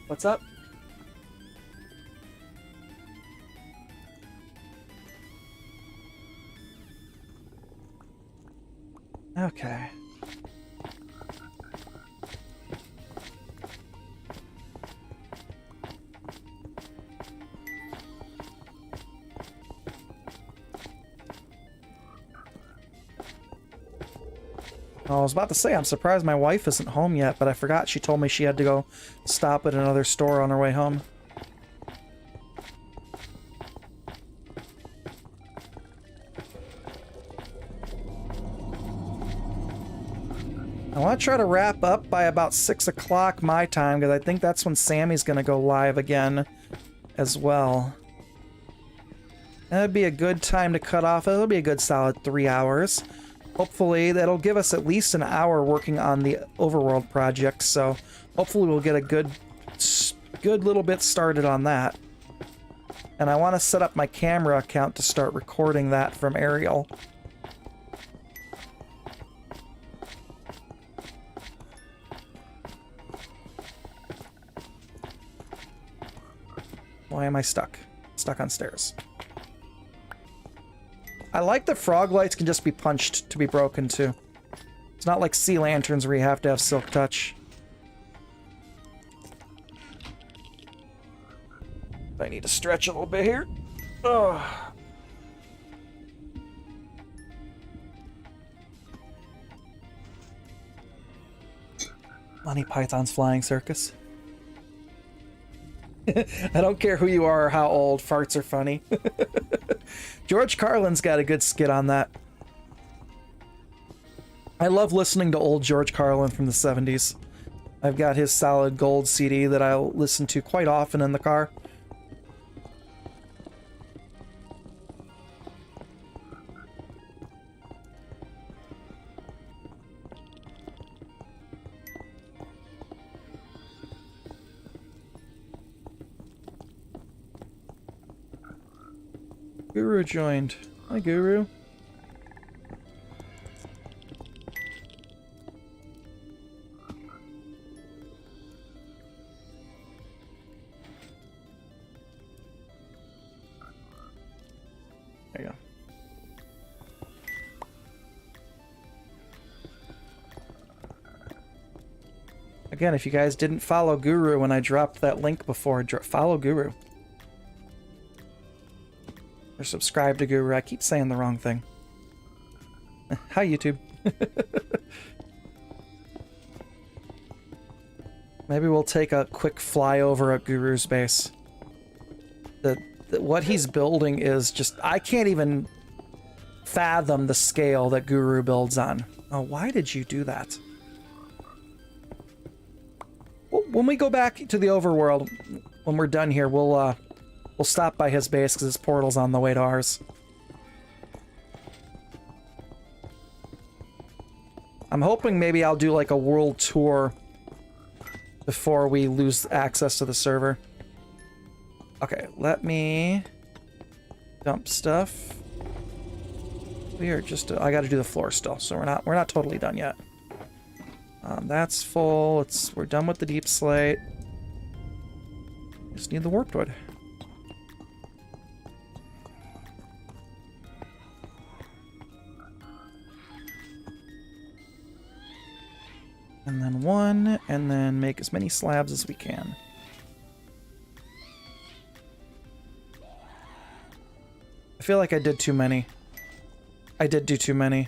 What's up? Okay. I was about to say, I'm surprised my wife isn't home yet, but I forgot she told me she had to go stop at another store on her way home. I want to try to wrap up by about 6 o'clock my time, because I think that's when Sammy's going to go live again as well. That'd be a good time to cut off. It'll be a good solid 3 hours. Hopefully that'll give us at least an hour working on the Overworld project, so hopefully we'll get a good little bit started on that. And I want to set up my camera account to start recording that from Ariel. Why am I stuck? Stuck on stairs. I like that frog lights can just be punched to be broken, too. It's not like sea lanterns where you have to have silk touch. I need to stretch a little bit here. Ugh. Monty Python's Flying Circus. I don't care who you are or how old, farts are funny. George Carlin's got a good skit on that. I love listening to old George Carlin from the 70s. I've got his Solid Gold CD that I'll listen to quite often in the car. Guru joined. Hi, Guru. There you go. Again, if you guys didn't follow Guru when I dropped that link before, follow Guru. Or subscribe to Guru. I keep saying the wrong thing. Hi, YouTube. Maybe we'll take a quick flyover at Guru's base. What he's building is just... I can't even fathom the scale that Guru builds on. Oh, why did you do that? When we go back to the overworld, when we're done here, we'll stop by his base because his portal's on the way to ours. I'm hoping maybe I'll do like a world tour before we lose access to the server. Okay, let me dump stuff. We are just... I got to do the floor still, so we're not totally done yet. That's full. We're done with the deep slate. Just need the warped wood. And then one, and then make as many slabs as we can. I feel like I did too many. I did do too many.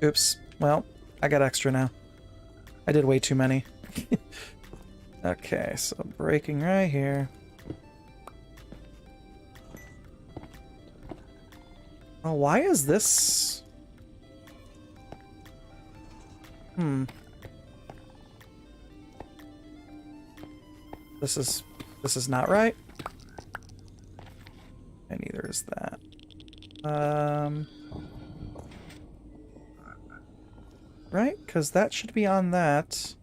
Oops. Well, I got extra now. I did way too many. Okay, so breaking right here. Oh, why is this... This is not right. And neither is that. Right? Because that should be on that.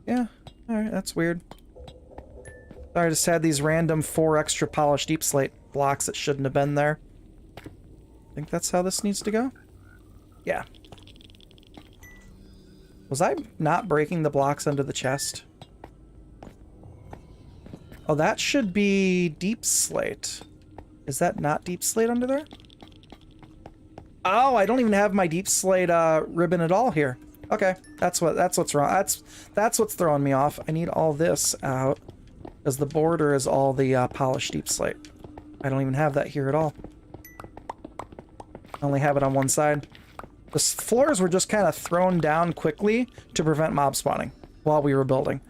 Yeah. Alright, that's weird. Sorry, I just had these random 4 extra polished deep slate blocks that shouldn't have been there. I think that's how this needs to go? Yeah. Was I not breaking the blocks under the chest? Oh, that should be deep slate. Is that not deep slate under there? Oh, I don't even have my deep slate ribbon at all here. Okay, that's what's wrong. That's what's throwing me off. I need all this out because the border is all the polished deep slate. I don't even have that here at all. I only have it on one side. The floors were just kind of thrown down quickly to prevent mob spawning while we were building.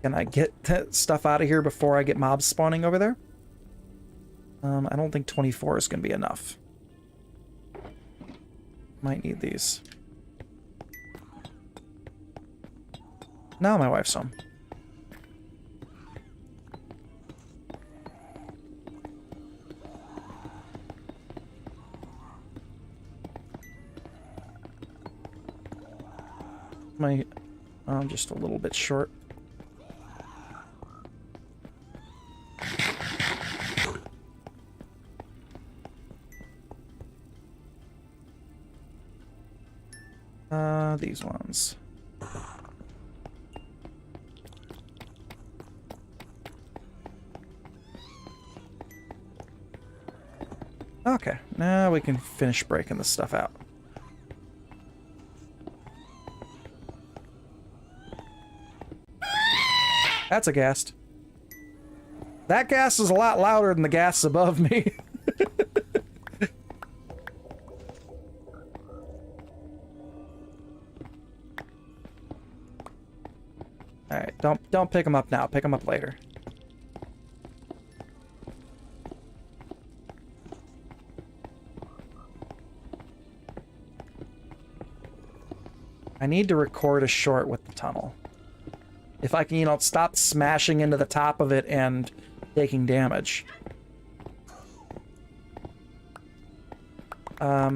Can I get that stuff out of here before I get mobs spawning over there? I don't think 24 is going to be enough. Might need these. Now my wife's home. I'm just a little bit short. These ones. Okay, now we can finish breaking this stuff out. That's a ghast. That ghast is a lot louder than the ghasts above me. Alright, don't pick them up now. Pick them up later. I need to record a short with the tunnel. If I can, you know, stop smashing into the top of it and taking damage. I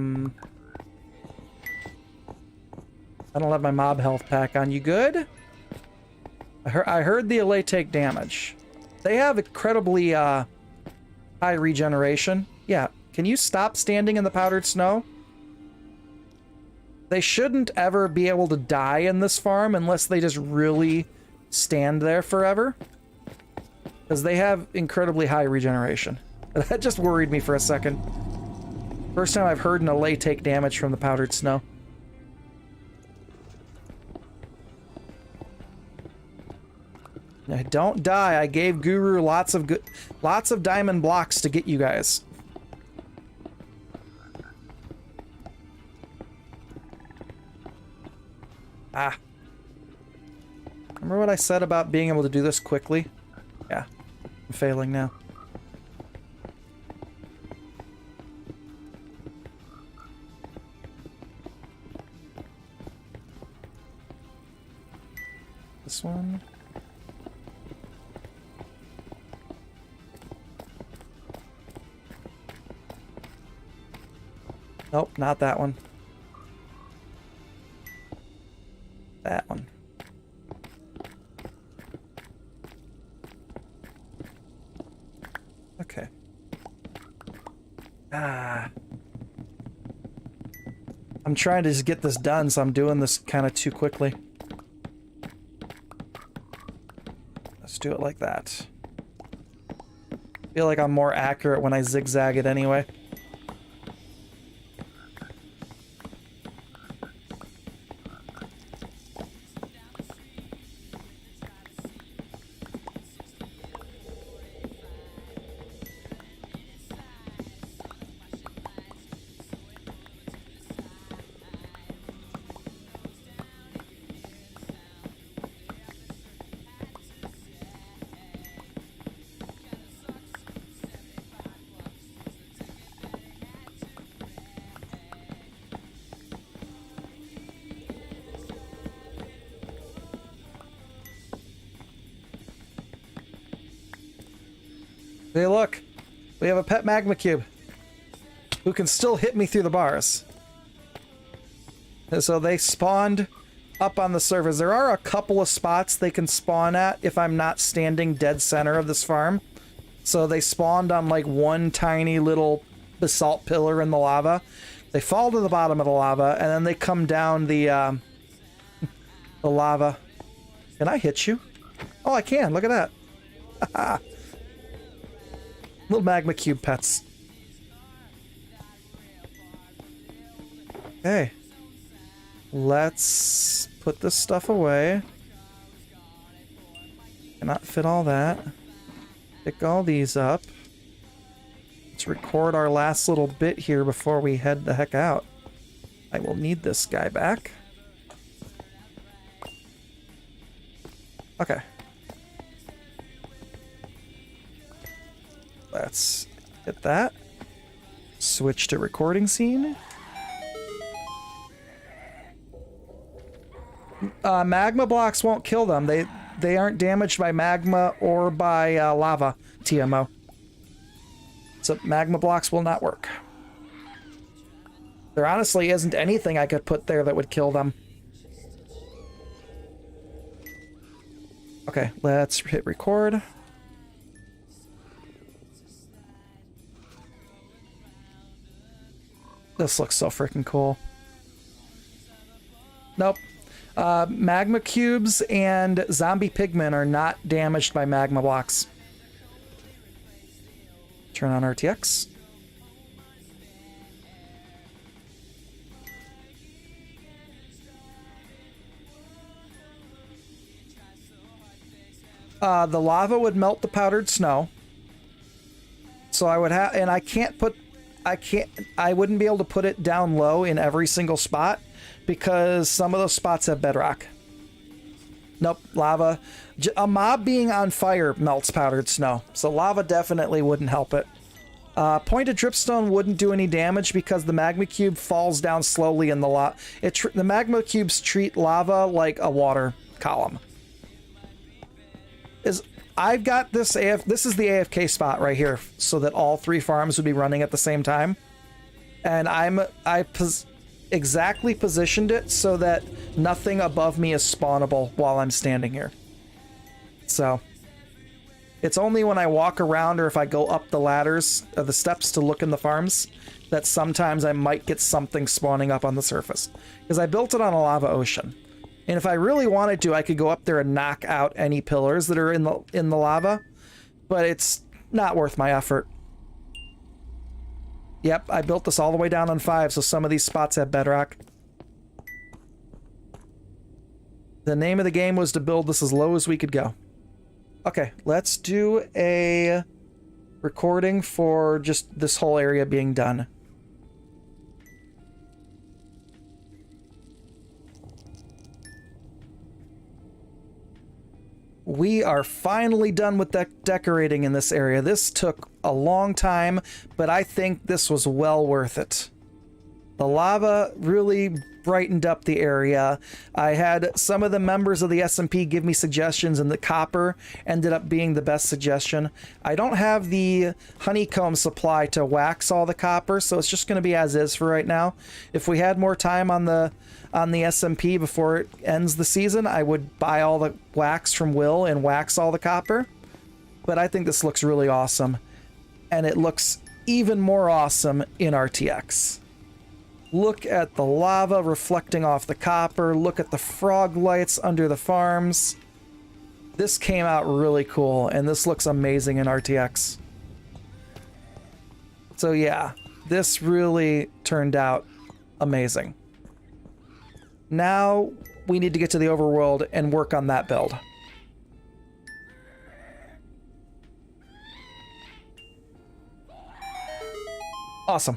don't have my mob health pack on. You good? I heard the Allay take damage. They have incredibly high regeneration. Yeah, can you stop standing in the powdered snow? They shouldn't ever be able to die in this farm unless they just really stand there forever. Because they have incredibly high regeneration. That just worried me for a second. First time I've heard an Allay take damage from the powdered snow. Don't die. I gave Guru lots of diamond blocks to get you guys. Ah. Remember what I said about being able to do this quickly? Yeah. I'm failing now. This one. Nope, not that one. That one. Okay. Ah. I'm trying to just get this done, so I'm doing this kind of too quickly. Let's do it like that. I feel like I'm more accurate when I zigzag it anyway. Hey, look. We have a pet magma cube who can still hit me through the bars. So they spawned up on the surface. There are a couple of spots they can spawn at if I'm not standing dead center of this farm. So they spawned on like one tiny little basalt pillar in the lava. They fall to the bottom of the lava, and then they come down the the lava. Can I hit you? Oh, I can. Look at that. Little magma cube pets. Okay. Let's put this stuff away. Cannot fit all that. Pick all these up. Let's record our last little bit here before we head the heck out. I will need this guy back. Okay. Let's hit that. Switch to recording scene. Magma blocks won't kill them. They aren't damaged by magma or by lava, TMO. So magma blocks will not work. There honestly isn't anything I could put there that would kill them. Okay, let's hit record. This looks so freaking cool. Nope. Magma cubes and zombie pigmen are not damaged by magma blocks. Turn on RTX. The lava would melt the powdered snow. So I would have, and I wouldn't be able to put it down low in every single spot because some of those spots have bedrock. Nope, lava. A mob being on fire melts powdered snow, so lava definitely wouldn't help it. Pointed dripstone wouldn't do any damage because the magma cube falls down slowly in the lava. The magma cubes treat lava like a water column. I've got this this is the AFK spot right here, so that all three farms would be running at the same time, and I exactly positioned it so that nothing above me is spawnable while I'm standing here. So it's only when I walk around or if I go up the ladders or the steps to look in the farms that sometimes I might get something spawning up on the surface, because I built it on a lava ocean. And if I really wanted to, I could go up there and knock out any pillars that are in the lava, but it's not worth my effort. Yep, I built this all the way down on 5, so some of these spots have bedrock. The name of the game was to build this as low as we could go. Okay, let's do a recording for just this whole area being done. We are finally done with decorating in this area. This took a long time, but I think this was well worth it. The lava really brightened up the area. I had some of the members of the SMP give me suggestions, and the copper ended up being the best suggestion. I don't have the honeycomb supply to wax all the copper, so it's just going to be as is for right now. If we had more time on the SMP before it ends the season, I would buy all the wax from Will and wax all the copper. But I think this looks really awesome. And it looks even more awesome in RTX. Look at the lava reflecting off the copper. Look at the frog lights under the farms. This came out really cool, and this looks amazing in RTX. So yeah, this really turned out amazing. Now we need to get to the overworld and work on that build. Awesome.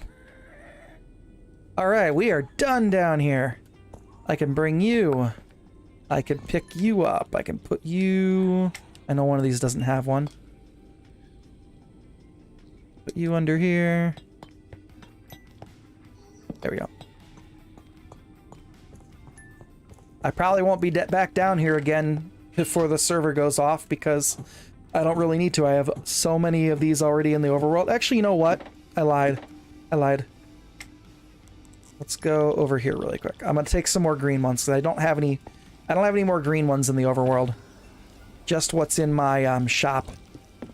All right, we are done down here. I can bring you. I can pick you up. I can put you... I know one of these doesn't have one. Put you under here. There we go. I probably won't be back down here again before the server goes off because I don't really need to. I have so many of these already in the overworld. Actually, you know what? I lied. Let's go over here really quick. I'm gonna take some more green ones because I don't have any more green ones in the overworld. Just what's in my shop.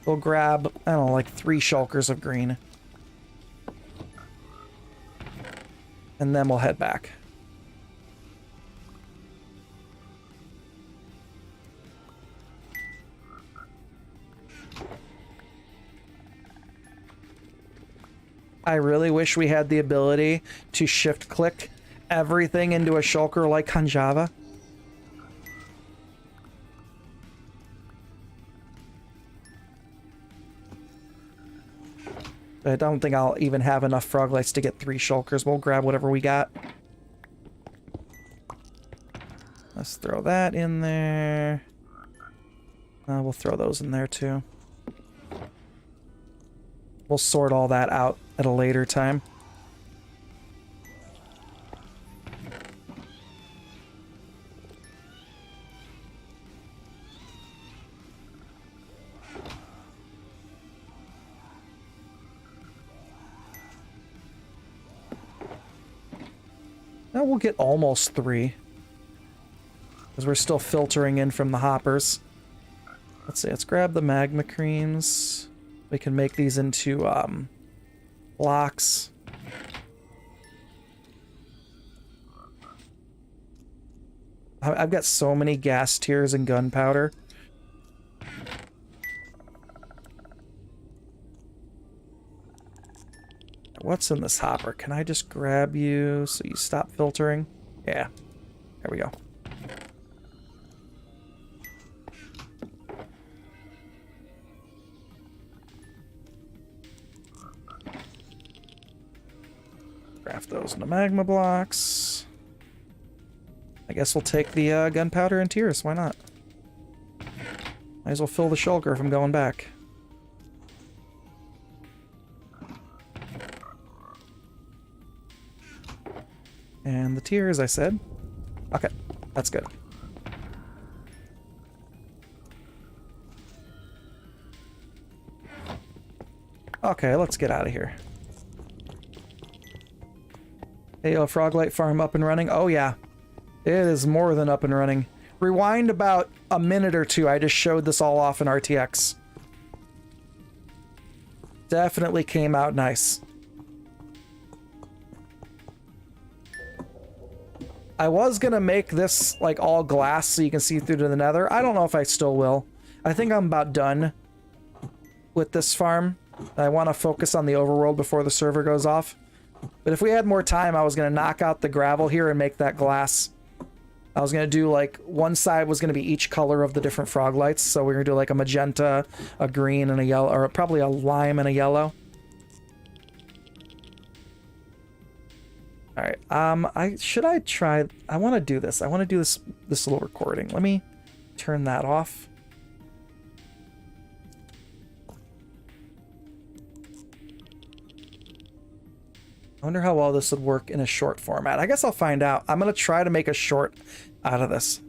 We'll grab, I don't know, like 3 shulkers of green. And then we'll head back. I really wish we had the ability to shift click everything into a shulker like on Java. I don't think I'll even have enough frog lights to get 3 shulkers. We'll grab whatever we got. Let's throw that in there. We'll throw those in there too. We'll sort all that out at a later time. Now we'll get almost 3. Because we're still filtering in from the hoppers. Let's see, let's grab the magma creams. We can make these into blocks. I've got so many gas tiers and gunpowder. What's in this hopper? Can I just grab you so you stop filtering? Yeah. There we go. Craft those into magma blocks. I guess we'll take the gunpowder and tiers. Why not? Might as well fill the shulker if I'm going back. And the tiers, I said. Okay, that's good. Okay, let's get out of here. Hey, Froglight Farm up and running? Oh yeah, it is more than up and running. Rewind about a minute or two. I just showed this all off in RTX. Definitely came out nice. I was gonna make this like all glass so you can see through to the nether. I don't know if I still will. I think I'm about done with this farm. I want to focus on the overworld before the server goes off. But if we had more time, I was gonna knock out the gravel here and make that glass. I was gonna do like one side was gonna be each color of the different frog lights. So we're gonna do like a magenta, a green, and a yellow, or probably a lime and a yellow. All right. I want to do this. I want to do this little recording. Let me turn that off. I wonder how well this would work in a short format. I guess I'll find out. I'm going to try to make a short out of this.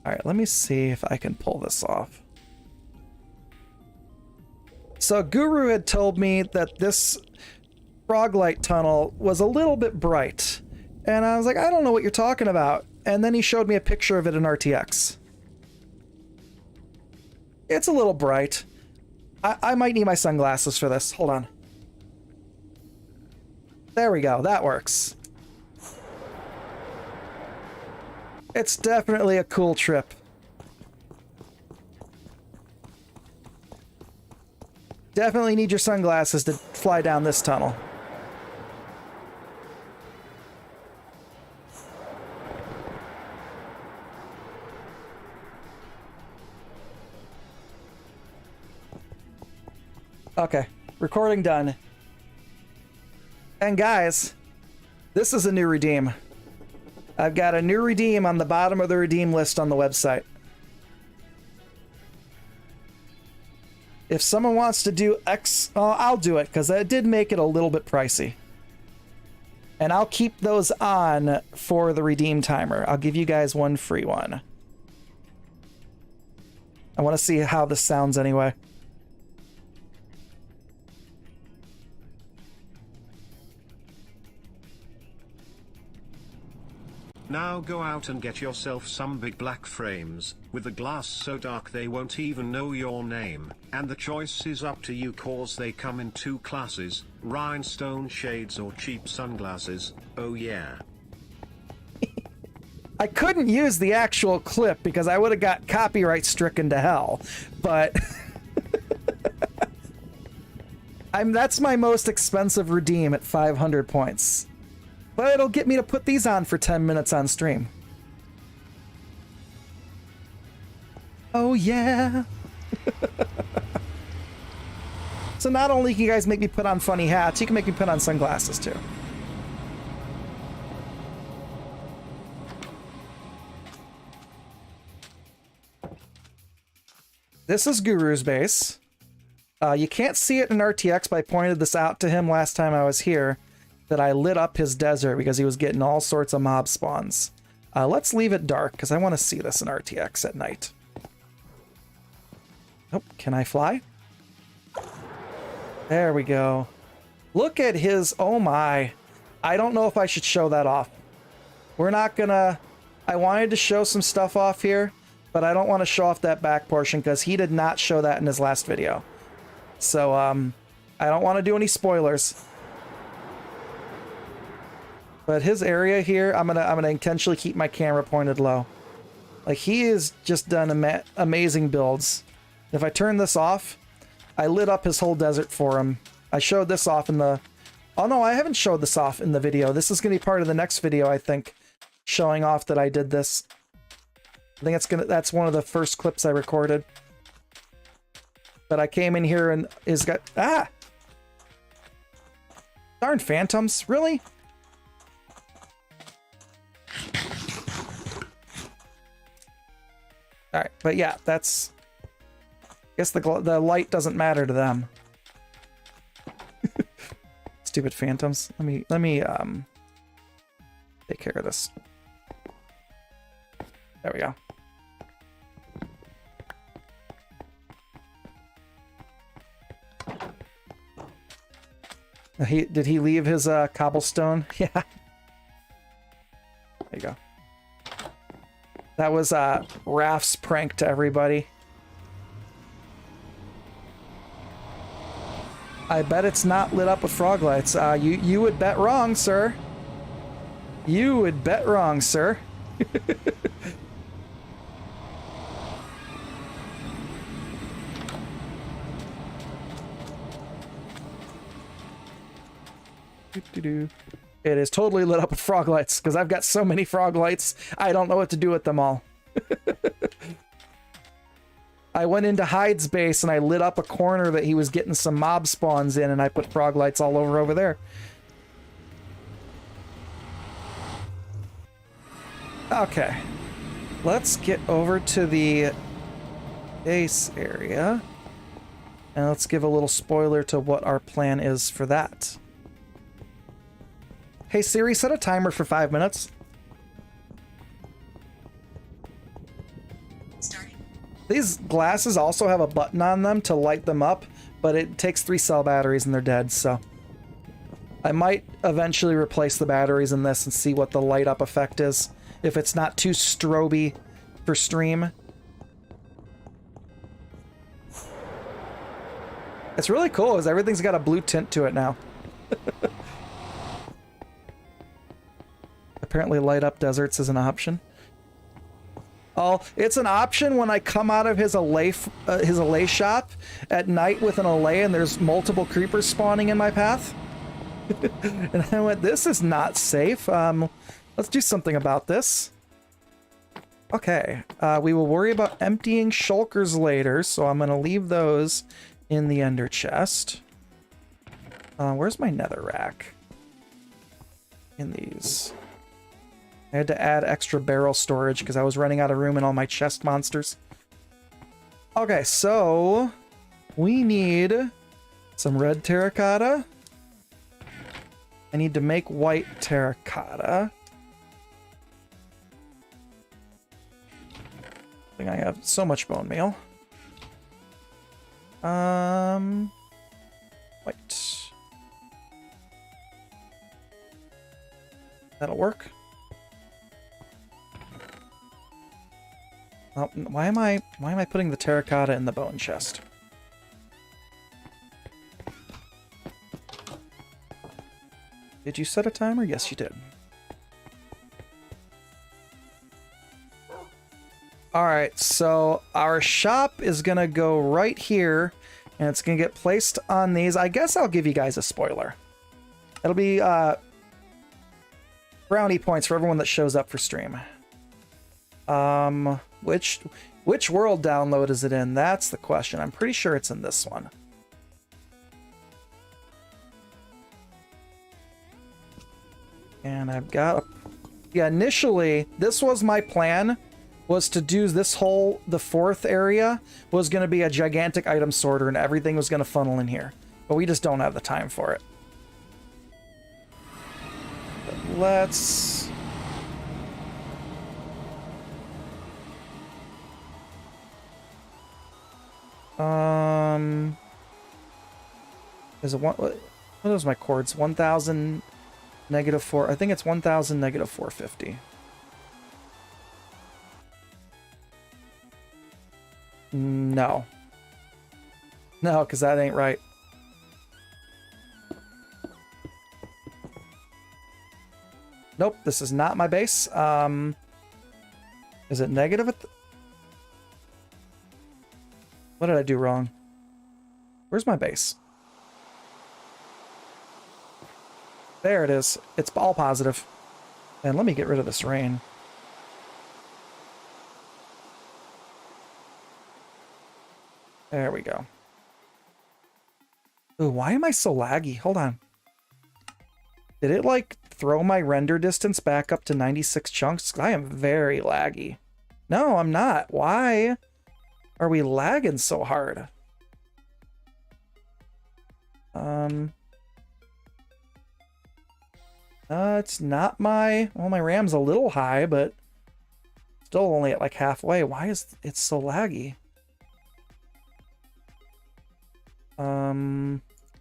All right, let me see if I can pull this off. So Guru had told me that this froglight tunnel was a little bit bright. And I was like, I don't know what you're talking about. And then he showed me a picture of it in RTX. It's a little bright. I might need my sunglasses for this. Hold on. There we go. That works. It's definitely a cool trip. Definitely need your sunglasses to fly down this tunnel. Okay, recording done. And guys, this is a new redeem. I've got a new redeem on the bottom of the redeem list on the website. If someone wants to do I'll do it, because I did make it a little bit pricey. And I'll keep those on for the redeem timer. I'll give you guys one free one. I want to see how this sounds anyway. Now go out and get yourself some big black frames, with the glass so dark they won't even know your name, and the choice is up to you cause they come in two classes, rhinestone shades or cheap sunglasses, oh yeah. I couldn't use the actual clip because I would have got copyright stricken to hell, but that's my most expensive redeem at 500 points. But it'll get me to put these on for 10 minutes on stream. Oh yeah. So not only can you guys make me put on funny hats, you can make me put on sunglasses too. This is Guru's base. You can't see it in RTX, but I pointed this out to him last time I was here, that I lit up his desert because he was getting all sorts of mob spawns. Let's leave it dark because I want to see this in RTX at night. Oh, can I fly? There we go. Look at his, oh my. I don't know if I should show that off. We're not gonna, I wanted to show some stuff off here, but I don't want to show off that back portion because he did not show that in his last video. So, I don't want to do any spoilers. But his area here, I'm gonna intentionally keep my camera pointed low. Like, he has just done amazing builds. If I turn this off, I lit up his whole desert for him. I showed this off in the... Oh no, I haven't showed this off in the video. This is gonna be part of the next video, I think, showing off that I did this. I think that's one of the first clips I recorded. But I came in here and is got... Ah! Darn phantoms, really? Alright, but yeah, that's... I guess the light doesn't matter to them. Stupid phantoms. Let me take care of this. There we go. Did he leave his cobblestone? Yeah. There you go. That was Raph's prank to everybody. I bet it's not lit up with frog lights. You would bet wrong, sir. You would bet wrong, sir. It is totally lit up with frog lights because I've got so many frog lights, I don't know what to do with them all. I went into Hyde's base and I lit up a corner that he was getting some mob spawns in, and I put frog lights all over there. Okay. Let's get over to the base area. And let's give a little spoiler to what our plan is for that. Hey Siri, set a timer for 5 minutes. Starting. These glasses also have a button on them to light them up, but it takes 3 cell batteries and they're dead, so... I might eventually replace the batteries in this and see what the light up effect is, if it's not too stroby for stream. It's really cool, is everything's got a blue tint to it now. Apparently light up deserts is an option. Oh, it's an option when I come out of his allay shop at night with an allay and there's multiple creepers spawning in my path. And I went, this is not safe. Let's do something about this. Okay, we will worry about emptying shulkers later, so I'm gonna leave those in the ender chest. Where's my netherrack? In these. I had to add extra barrel storage because I was running out of room in all my chest monsters. Okay, so we need some red terracotta. I need to make white terracotta. I think I have so much bone meal. White. That'll work. Oh, why am I putting the terracotta in the bone chest? Did you set a timer? Yes, you did. Alright, so our shop is gonna go right here, and it's gonna get placed on these. I guess I'll give you guys a spoiler. It'll be brownie points for everyone that shows up for stream. Which world download is it in? That's the question. I'm pretty sure it's in this one. And I've got yeah, initially this was my plan, was to do this whole, the fourth area was going to be a gigantic item sorter and everything was going to funnel in here. But we just don't have the time for it. But let's... Is it one... What are those my chords? 1,000... -4. I think it's 1,000 -450. No. No, because that ain't right. Nope, this is not my base. Is it negative at what did I do wrong? Where's my base? There it is. It's all positive. And let me get rid of this rain. There we go. Ooh, why am I so laggy? Hold on. Did it, like, throw my render distance back up to 96 chunks? I am very laggy. No, I'm not. Why are we lagging so hard? It's not my... Well, my RAM's a little high, but still only at, like, halfway. Why is it so laggy?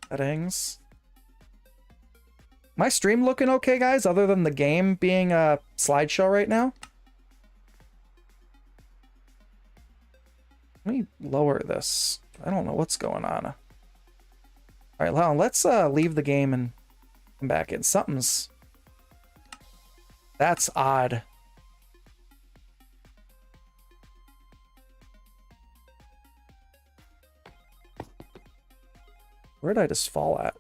Settings. My stream looking okay, guys, other than the game being a slideshow right now? Let me lower this. I don't know what's going on. All right, well, let's leave the game and come back in. Something's... That's odd. Where did I just fall at?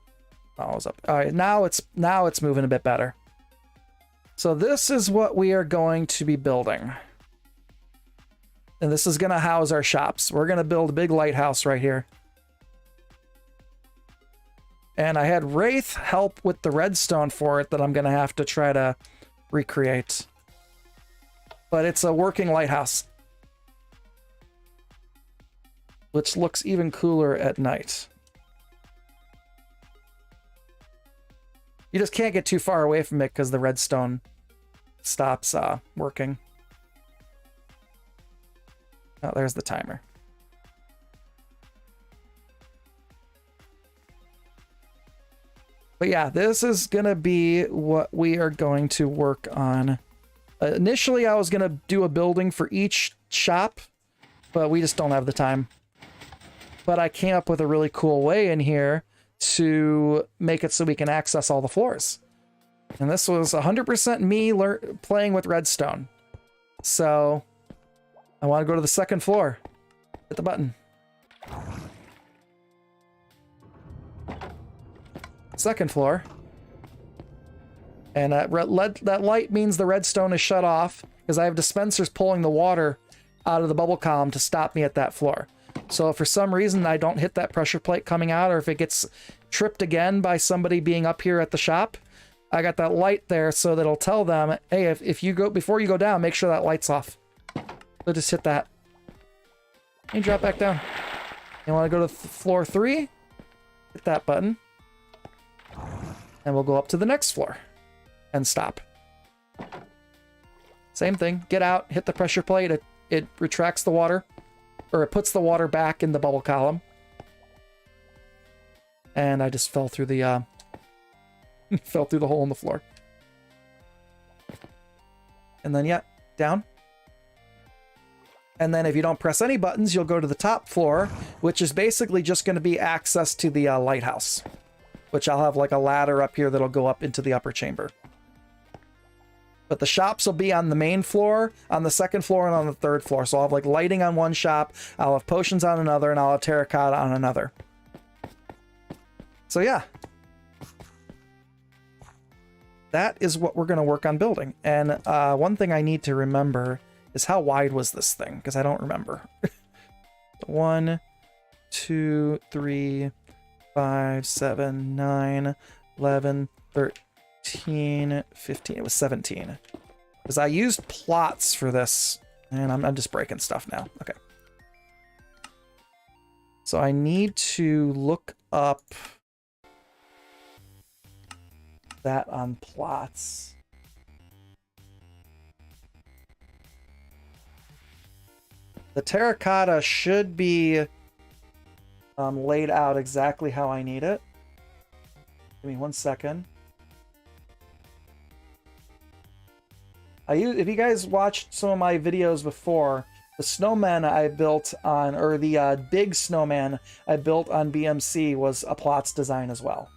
Oh, I was up. All right, now it's moving a bit better. So this is what we are going to be building. And this is going to house our shops. We're going to build a big lighthouse right here. And I had Wraith help with the redstone for it that I'm going to have to try to recreate. But it's a working lighthouse, which looks even cooler at night. You just can't get too far away from it because the redstone stops working. Oh, there's the timer. But yeah, this is going to be what we are going to work on. Initially, I was going to do a building for each shop, but we just don't have the time. But I came up with a really cool way in here to make it so we can access all the floors. And this was 100% me playing with redstone. So I want to go to the second floor. Hit the button. Second floor. And that light means the redstone is shut off because I have dispensers pulling the water out of the bubble column to stop me at that floor. So if for some reason I don't hit that pressure plate coming out, or if it gets tripped again by somebody being up here at the shop, I got that light there so that it'll tell them, hey, if you go, before you go down, make sure that light's off. So just hit that. And you drop back down. You want to go to floor 3? Hit that button. And we'll go up to the next floor. And stop. Same thing. Get out, hit the pressure plate. It retracts the water. Or it puts the water back in the bubble column. And I just fell through the fell through the hole in the floor. And then yeah, down. And then if you don't press any buttons, you'll go to the top floor, which is basically just going to be access to the lighthouse, which I'll have like a ladder up here that'll go up into the upper chamber. But the shops will be on the main floor, on the second floor, and on the third floor. So I'll have like lighting on one shop, I'll have potions on another, and I'll have terracotta on another. So yeah. That is what we're going to work on building. And one thing I need to remember is how wide was this thing? Because I don't remember. 1, 2, 3, 5, 7, 9, 11, 13, 15. It was 17. Because I used plots for this. And I'm just breaking stuff now. Okay. So I need to look up that on plots. The terracotta should be laid out exactly how I need it. Give me 1 second. If you guys watched some of my videos before, the snowman I built on, or the big snowman I built on BMC was a plots design as well.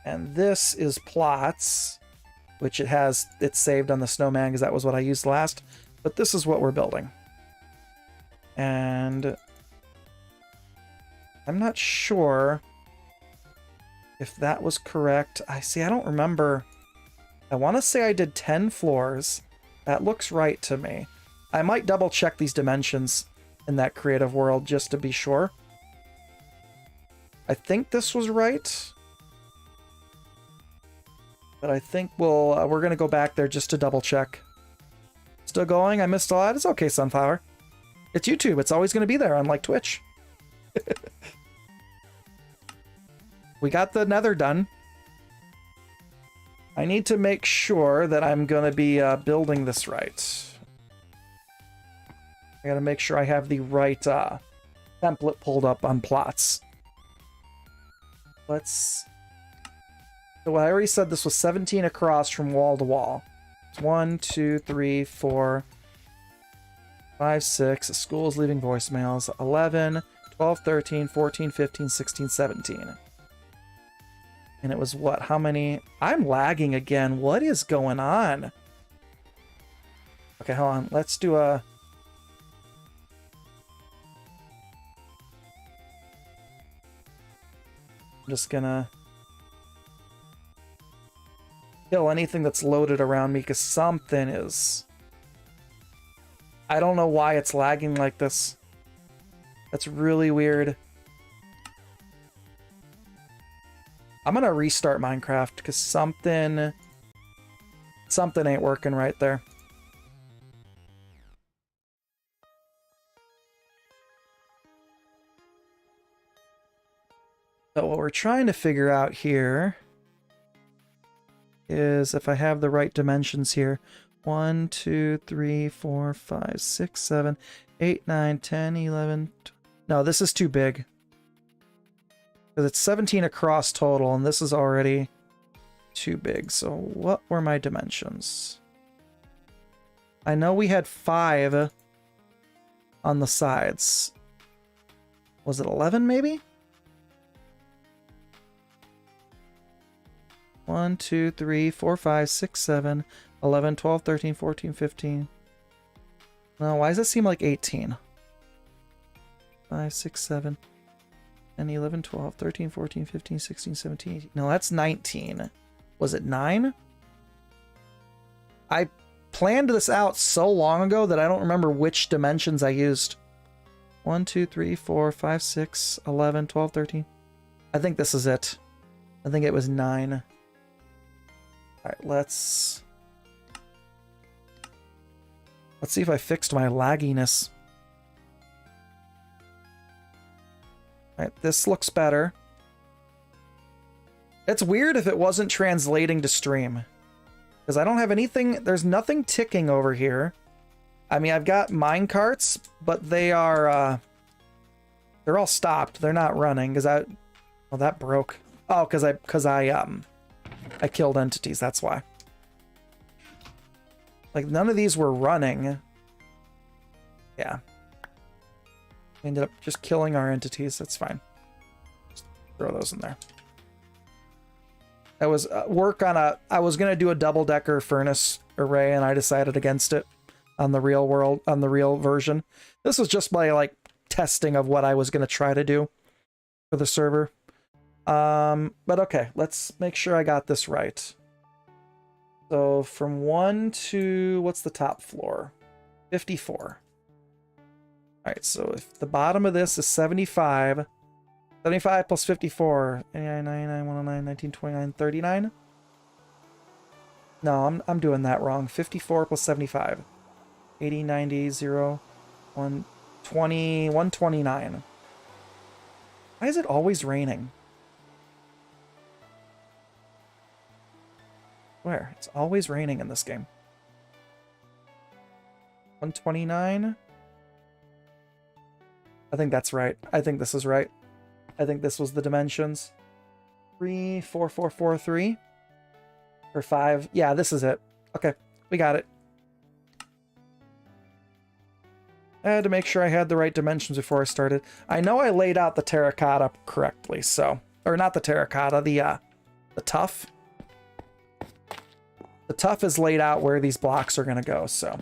And this is plots, which it's saved on the snowman because that was what I used last. But this is what we're building. And I'm not sure if that was correct. I don't remember. I want to say I did 10 floors. That looks right to me. I might double check these dimensions in that creative world just to be sure. I think this was right. But I think we're going to go back there just to double check. Still going? I missed a lot? It's okay, Sunflower. It's YouTube. It's always going to be there, unlike Twitch. We got the nether done. I need to make sure that I'm going to be building this right. I got to make sure I have the right template pulled up on plots. So I already said this was 17 across from wall to wall. It's 1, 2, 3, 4, 5, 6. The school's leaving voicemails. 11, 12, 13, 14, 15, 16, 17. And it was what? How many? I'm lagging again. What is going on? Okay, hold on. Let's do a... I'm just gonna kill anything that's loaded around me because something is... I don't know why it's lagging like this. That's really weird. I'm gonna restart Minecraft because something ain't working right there. So what we're trying to figure out here is if I have the right dimensions here. 1, 2, 3, 4, 5, 6, 7, 8, 9, 10, 11... No, this is too big. Because it's 17 across total, and this is already too big. So what were my dimensions? I know we had 5 on the sides. Was it 11 maybe? 1, 2, 3, 4, 5, 6, 7, 11, 12, 13, 14, 15. No, why does it seem like 18? 5, 6, 7, 10, 11, 12, 13, 14, 15, 16, 17, 18. No, that's 19. Was it 9? I planned this out so long ago that I don't remember which dimensions I used. 1, 2, 3, 4, 5, 6, 11, 12, 13. I think this is it. I think it was 9. Alright, let's see if I fixed my lagginess. Alright, this looks better. It's weird if it wasn't translating to stream. Because I don't have anything, there's nothing ticking over here. I mean, I've got mine carts, but they are, they're all stopped. They're not running, because well, that broke. Oh, because I killed entities, that's why. Like, none of these were running. Yeah. We ended up just killing our entities. That's fine. Just throw those in there. I was I was going to do a double-decker furnace array, and I decided against it on the real version. This was just my, like, testing of what I was going to try to do for the server. But okay, let's make sure I got this right. So from 1 to, what's the top floor? 54. All right, so if the bottom of this is 75, 75 plus 54, 89, 99, 109, 19, 29, 39. No, I'm doing that wrong. 54 plus 75. 80, 90, 0, 1, 20, 129. Why is it always raining? Where? It's always raining in this game. 129. I think that's right. I think this is right. I think this was the dimensions. 3, 4, 4, 4, 3. Or 5. Yeah, this is it. Okay, we got it. I had to make sure I had the right dimensions before I started. I know I laid out the terracotta correctly, so... Or not the terracotta, the tuff. The tuff is laid out where these blocks are going to go, so...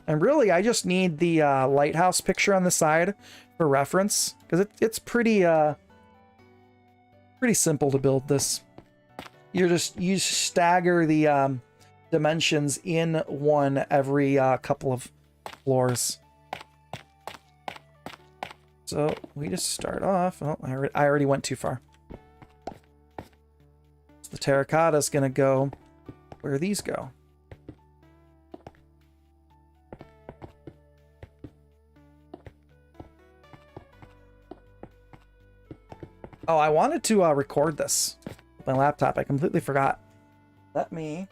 And really, I just need the lighthouse picture on the side for reference, because it's pretty simple to build this. You stagger the dimensions in one every couple of floors. So we just start off. Oh, I already went too far. So the terracotta is going to go where these go. Oh, I wanted to record this with my laptop. I completely forgot. Let me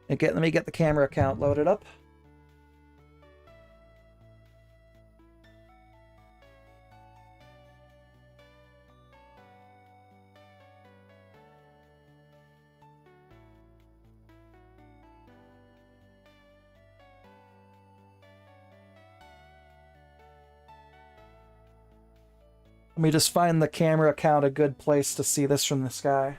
get the camera account loaded up. Let me just find the camera account a good place to see this from the sky.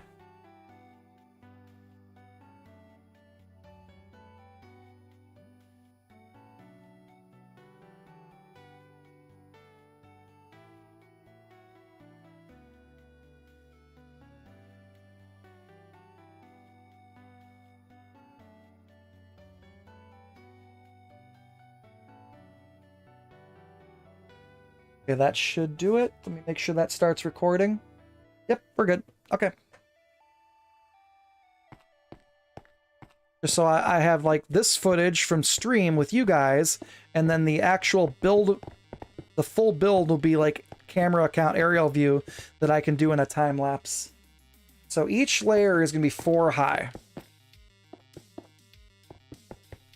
Okay, that should do it. Let me make sure that starts recording. Yep, we're good. Okay. Just so I have, like, this footage from stream with you guys, and then the actual build, the full build will be, like, camera account aerial view that I can do in a time lapse. So each layer is going to be 4 high.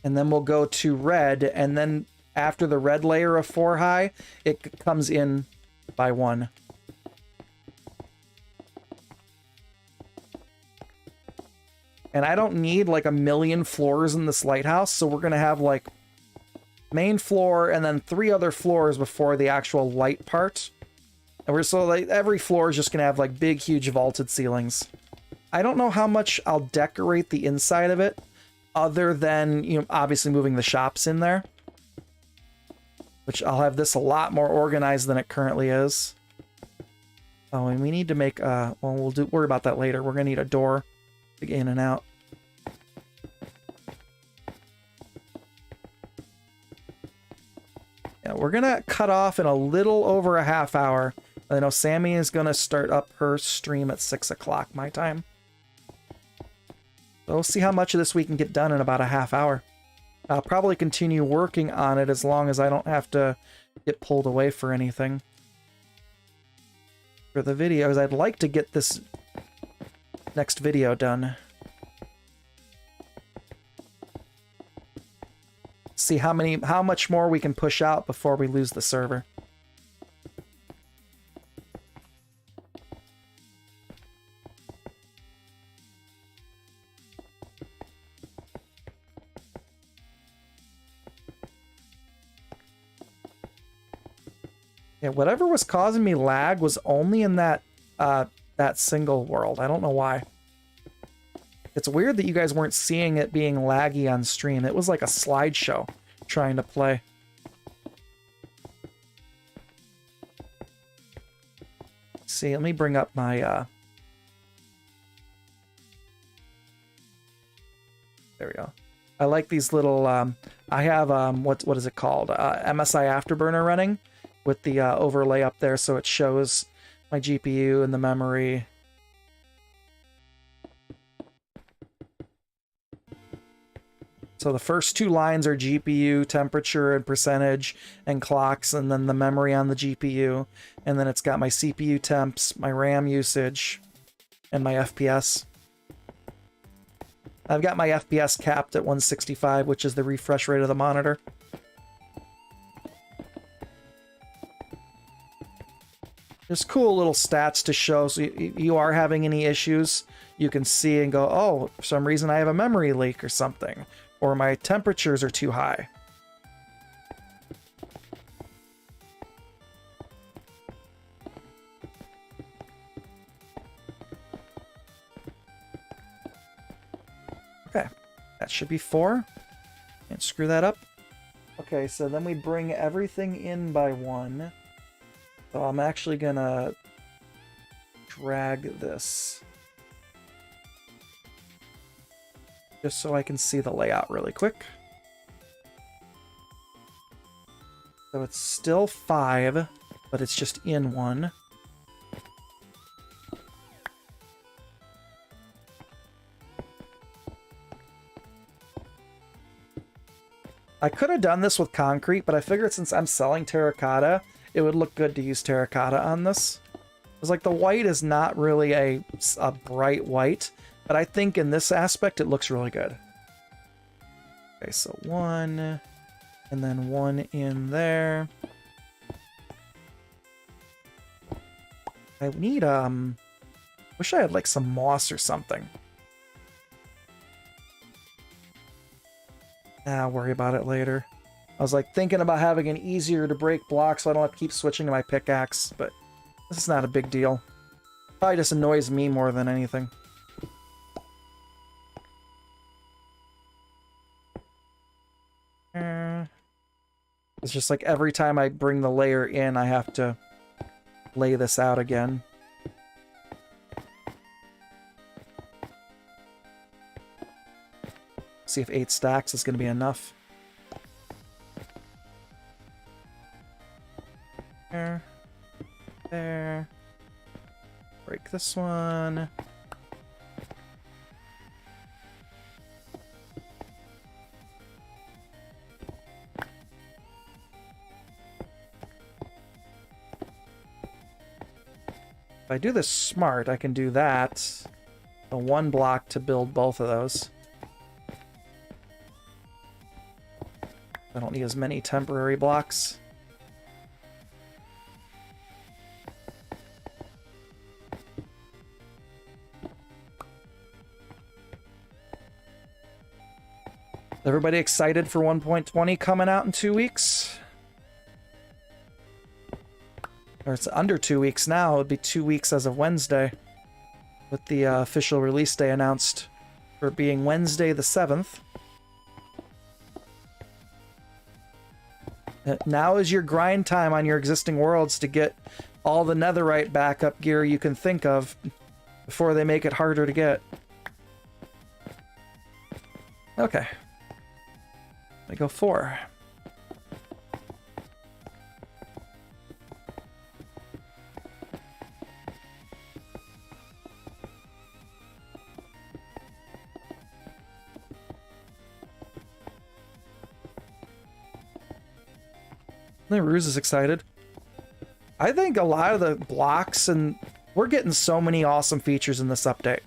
And then we'll go to red, and then after the red layer of 4 high, it comes in by 1. And I don't need like 1,000,000 floors in this lighthouse, so we're gonna have like main floor and then 3 other floors before the actual light part. And we're so like every floor is just gonna have like big, huge vaulted ceilings. I don't know how much I'll decorate the inside of it, other than, you know, obviously moving the shops in there. Which I'll have this a lot more organized than it currently is. Oh, and we need to make well, worry about that later. We're gonna need a door to get in and out. Yeah, we're gonna cut off in a little over a half hour. I know Sammy is gonna start up her stream at 6 o'clock my time. So we'll see how much of this we can get done in about a half hour. I'll probably continue working on it as long as I don't have to get pulled away for anything. For the videos, I'd like to get this next video done. See how much more we can push out before we lose the server. Yeah, whatever was causing me lag was only in that that single world. I don't know why. It's weird that you guys weren't seeing it being laggy on stream. It was like a slideshow trying to play. See, let me bring up my there we go. I like these little I have what is it called? MSI Afterburner running with the overlay up there, so it shows my GPU and the memory. So the first two lines are GPU temperature and percentage and clocks, and then the memory on the GPU. And then it's got my CPU temps, my RAM usage, and my FPS. I've got my FPS capped at 165, which is the refresh rate of the monitor. There's cool little stats to show, so you are having any issues, you can see and go, oh, for some reason I have a memory leak or something. Or my temperatures are too high. Okay, that should be 4. And screw that up. Okay, so then we bring everything in by 1. So I'm actually gonna drag this just so I can see the layout really quick. So it's still 5, but it's just in 1. I could have done this with concrete, but I figured since I'm selling terracotta, it would look good to use terracotta on this. It's like the white is not really a bright white, but I think in this aspect it looks really good. Okay, so 1, and then 1 in there. I need, wish I had like some moss or something. I'll worry about it later. I was like thinking about having an easier to break block so I don't have to keep switching to my pickaxe, but this is not a big deal. Probably just annoys me more than anything. It's just like every time I bring the layer in, I have to lay this out again. See if 8 stacks is going to be enough. There. Break this one. If I do this smart, I can do that. The 1 block to build both of those. I don't need as many temporary blocks. Everybody excited for 1.20 coming out in 2 weeks? Or it's under 2 weeks now. It would be 2 weeks as of Wednesday, with the official release day announced for being Wednesday the 7th. Now is your grind time on your existing worlds to get all the netherite backup gear you can think of before they make it harder to get. Okay. I go 4. I think Ruse is excited. I think a lot of the blocks, and we're getting so many awesome features in this update.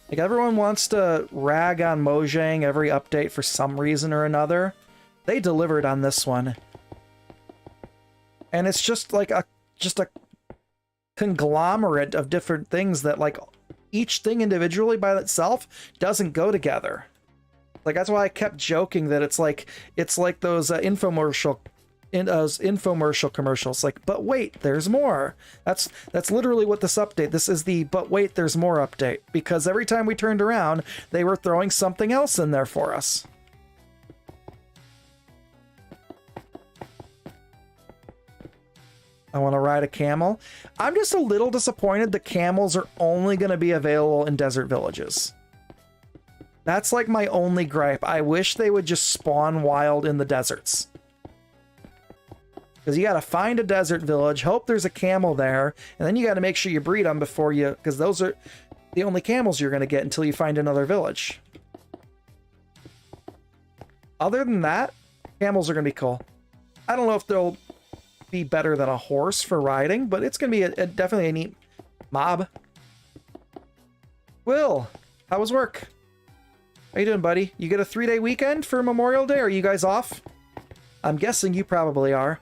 Like, everyone wants to rag on Mojang every update for some reason or another. They delivered on this one. And it's just like a conglomerate of different things that, like, each thing individually by itself doesn't go together. Like, that's why I kept joking that it's like those infomercial infomercial commercials. Like, but wait, there's more. That's literally what this update. This is the but wait, there's more update, because every time we turned around, they were throwing something else in there for us. I want to ride a camel. I'm just a little disappointed the camels are only going to be available in desert villages. That's like my only gripe. I wish they would just spawn wild in the deserts. Because you got to find a desert village, hope there's a camel there, and then you got to make sure you breed them before you... Because those are the only camels you're going to get until you find another village. Other than that, camels are going to be cool. I don't know if they'll be better than a horse for riding, but it's going to be definitely a neat mob. Will, how was work? How you doing, buddy? You get a 3-day weekend for Memorial Day? Are you guys off? I'm guessing you probably are.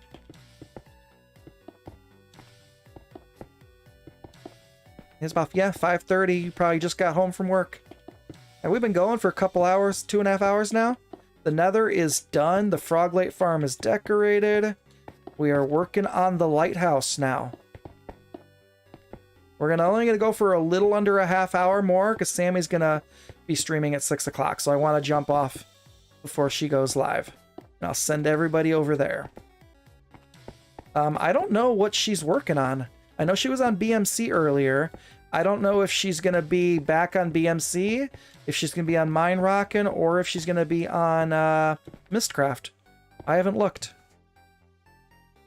It's about, yeah, 5:30. You probably just got home from work. And we've been going for a couple hours, 2.5 hours now. The nether is done. The Frog Lake farm is decorated. We are working on the lighthouse now. We're only gonna go for a little under a half hour more because Sammy's gonna be streaming at 6 o'clock. So I want to jump off before she goes live. And I'll send everybody over there. I don't know what she's working on. I know she was on BMC earlier. I don't know if she's gonna be back on BMC, if she's gonna be on Minerockin, or if she's gonna be on Mistcraft. I haven't looked.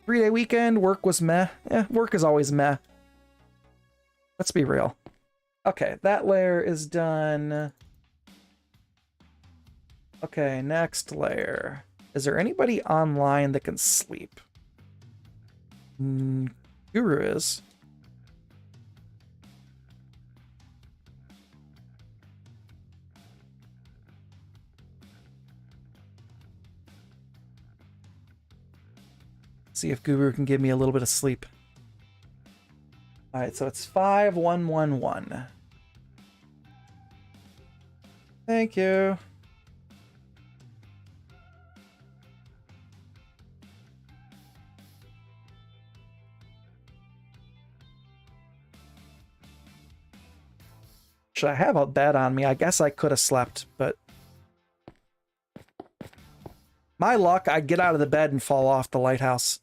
3-day weekend, work was meh. Work is always meh. Let's be real. Okay, that layer is done. Okay, next layer. Is there anybody online that can sleep? Guru is. See if Guru can give me a little bit of sleep. All right, so it's 5111. Thank you. Should I have a bed on me? I guess I could have slept, but my luck, I'd get out of the bed and fall off the lighthouse.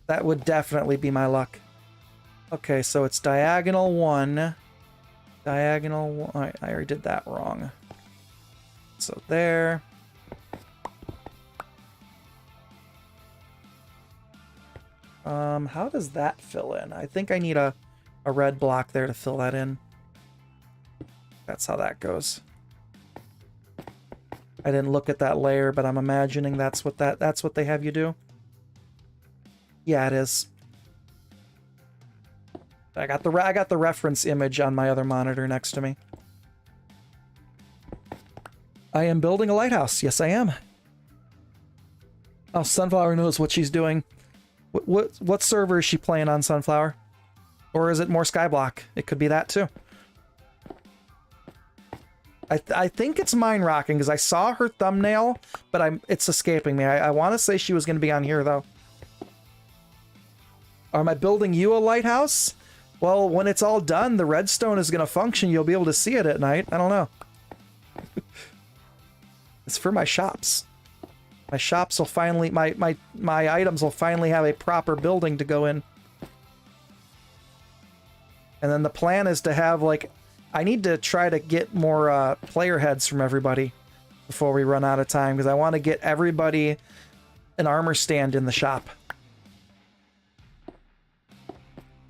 That would definitely be my luck. Okay, so it's diagonal 1. Diagonal 1. All right, I already did that wrong. So there. How does that fill in? I think I need a red block there to fill that in. That's how that goes. I didn't look at that layer, but I'm imagining that's what they have you do. Yeah, it is. I got the reference image on my other monitor next to me. I am building a lighthouse. Yes, I am. Oh, Sunflower knows what she's doing. What server is she playing on, Sunflower? Or is it more Skyblock? It could be that too. I think it's Minerockin because I saw her thumbnail, but it's escaping me. I want to say she was going to be on here though. Am I building you a lighthouse? Well, when it's all done, the redstone is going to function. You'll be able to see it at night. I don't know. It's for my shops. My shops will finally, my items will finally have a proper building to go in. And then the plan is to have, like, I need to try to get more player heads from everybody before we run out of time, because I want to get everybody an armor stand in the shop.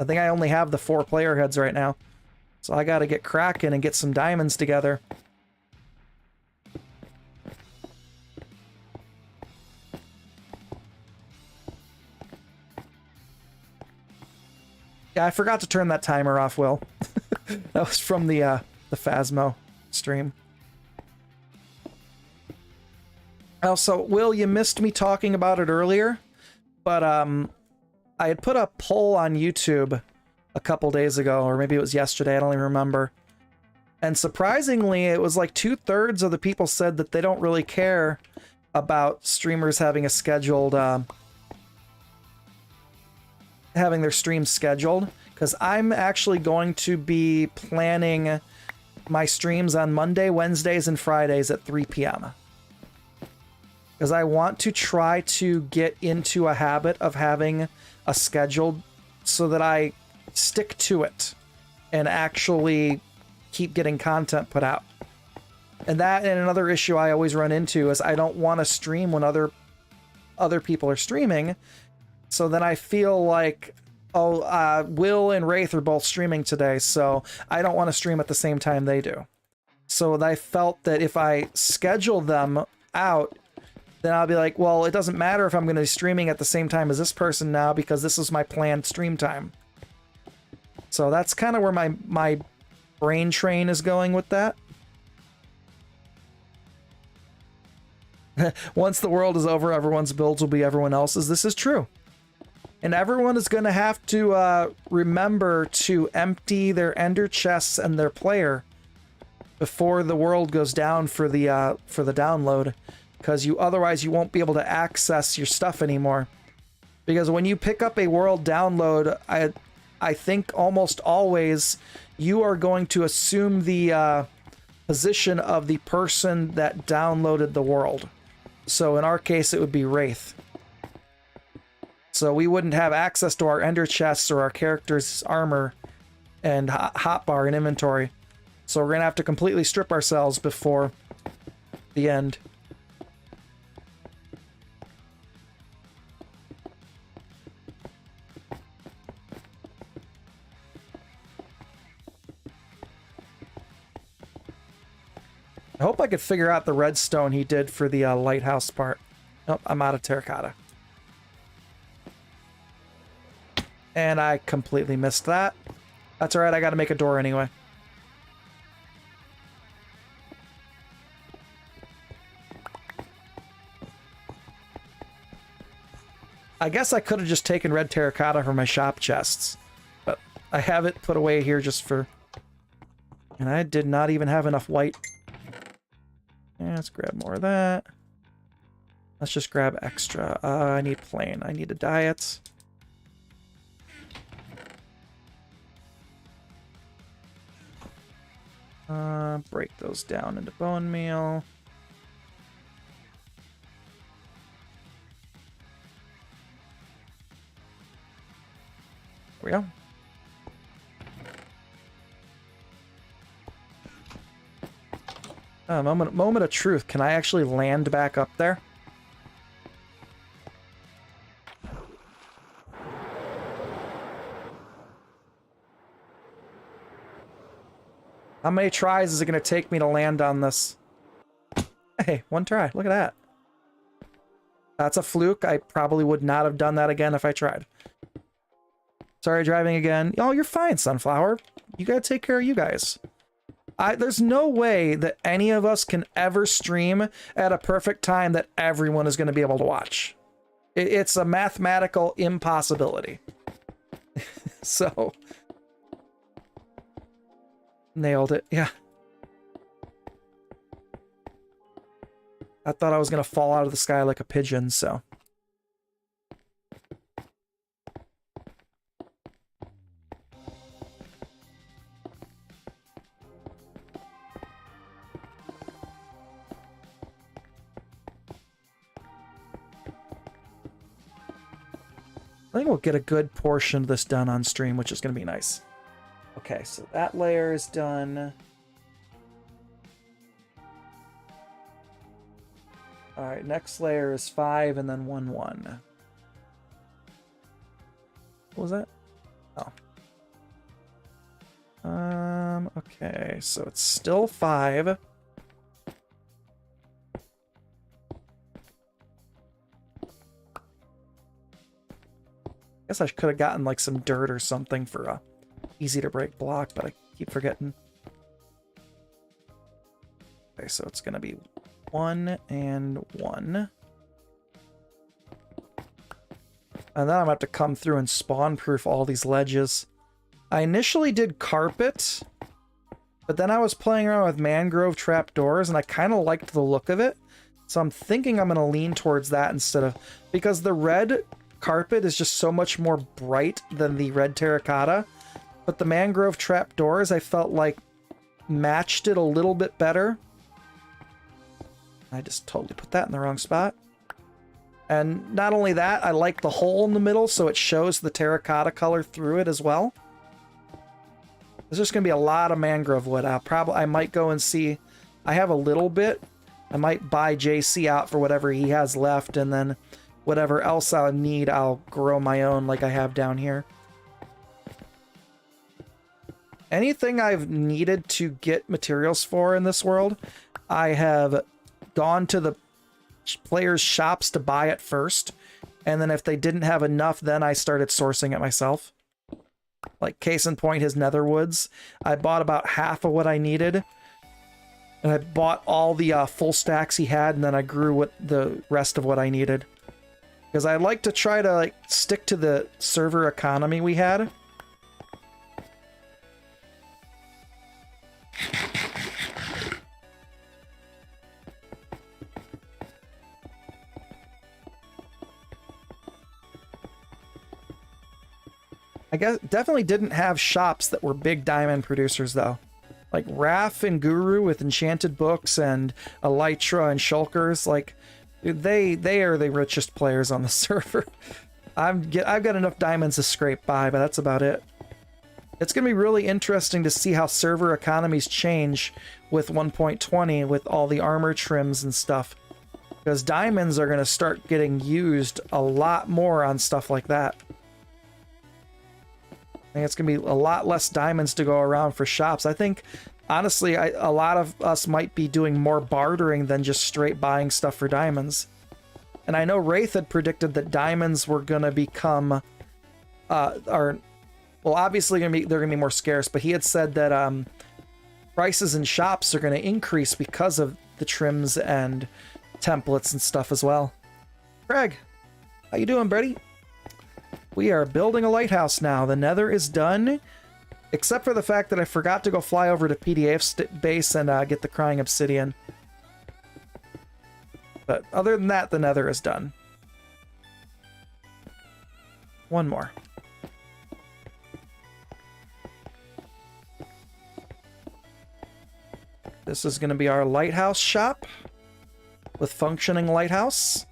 I think I only have the 4 player heads right now. So I got to get cracking and get some diamonds together. Yeah, I forgot to turn that timer off, Will. That was from the Phasmo stream. Also, Will, you missed me talking about it earlier, but I had put a poll on YouTube a couple days ago, or maybe it was yesterday, I don't even remember. And surprisingly, it was like 2/3 of the people said that they don't really care about streamers having a scheduled, having their streams scheduled. Because I'm actually going to be planning my streams on Monday, Wednesdays, and Fridays at 3 p.m. Because I want to try to get into a habit of having a schedule so that I stick to it and actually keep getting content put out. And that, and another issue I always run into is I don't want to stream when other people are streaming. So then I feel like, oh, Will and Wraith are both streaming today, so I don't want to stream at the same time they do. So I felt that if I schedule them out, then I'll be like, well, it doesn't matter if I'm going to be streaming at the same time as this person now because this is my planned stream time. So that's kind of where my brain train is going with that. Once the world is over, everyone's builds will be everyone else's. This is true. And everyone is going to have to remember to empty their ender chests and their player before the world goes down for the download, because otherwise you won't be able to access your stuff anymore. Because when you pick up a world download, I think almost always you are going to assume the position of the person that downloaded the world. So in our case, it would be Wraith. So we wouldn't have access to our ender chests or our character's armor and hotbar and inventory. So we're going to have to completely strip ourselves before the end. I hope I could figure out the redstone he did for the lighthouse part. Nope, I'm out of terracotta. And I completely missed that. That's alright, I gotta make a door anyway. I guess I could have just taken red terracotta from my shop chests. But I have it put away here just for... And I did not even have enough white. Yeah, let's grab more of that. Let's just grab extra. I need plain. I need a diet. Break those down into bone meal. There we go. Moment of truth. Can I actually land back up there? How many tries is it going to take me to land on this? Hey, one try. Look at that. That's a fluke. I probably would not have done that again if I tried. Sorry, driving again. Oh, you're fine, Sunflower. You gotta take care of you guys. There's no way that any of us can ever stream at a perfect time that everyone is going to be able to watch. It's a mathematical impossibility. So... Nailed it, yeah. I thought I was going to fall out of the sky like a pigeon, so... I think we'll get a good portion of this done on stream, which is going to be nice. Okay, so that layer is done. Alright, next layer is 5 and then 1, 1. What was that? Oh. Okay, so it's still 5. Guess I could have gotten like some dirt or something for a easy to break block, but I keep forgetting. Okay, so it's gonna be 1 and 1. And then I'm gonna have to come through and spawn proof all these ledges. I initially did carpet, But then I was playing around with mangrove trapdoors, and I kind of liked the look of it. So I'm thinking I'm going to lean towards that instead of... Because the red carpet is just so much more bright than the red terracotta. But the mangrove trapdoors, I felt like matched it a little bit better. I just totally put that in the wrong spot. And not only that, I like the hole in the middle so it shows the terracotta color through it as well. There's just going to be a lot of mangrove wood. I might go and see. I have a little bit. I might buy JC out for whatever he has left, and then whatever else I'll need, I'll grow my own like I have down here. Anything I've needed to get materials for in this world, I have gone to the players' shops to buy it first, and then if they didn't have enough, then I started sourcing it myself. Like, case in point, his nether woods. I bought about half of what I needed, and I bought all the full stacks he had, and then I grew the rest of what I needed. Because I like to try to like stick to the server economy we had. I guess definitely didn't have shops that were big diamond producers though. Like Raph and Guru with enchanted books and Elytra and Shulkers, like they are the richest players on the server. I've got enough diamonds to scrape by, but that's about it. It's going to be really interesting to see how server economies change with 1.20 with all the armor trims and stuff. Because diamonds are going to start getting used a lot more on stuff like that. I think it's going to be a lot less diamonds to go around for shops. I think, honestly, a lot of us might be doing more bartering than just straight buying stuff for diamonds. And I know Wraith had predicted that diamonds were going to become, well, obviously they're going to be more scarce, but he had said that prices in shops are going to increase because of the trims and templates and stuff as well. Craig, how you doing, buddy? We are building a lighthouse now. The nether is done, except for the fact that I forgot to go fly over to PDA's base and get the crying obsidian. But other than that, the nether is done. One more. This is going to be our lighthouse shop with functioning lighthouse.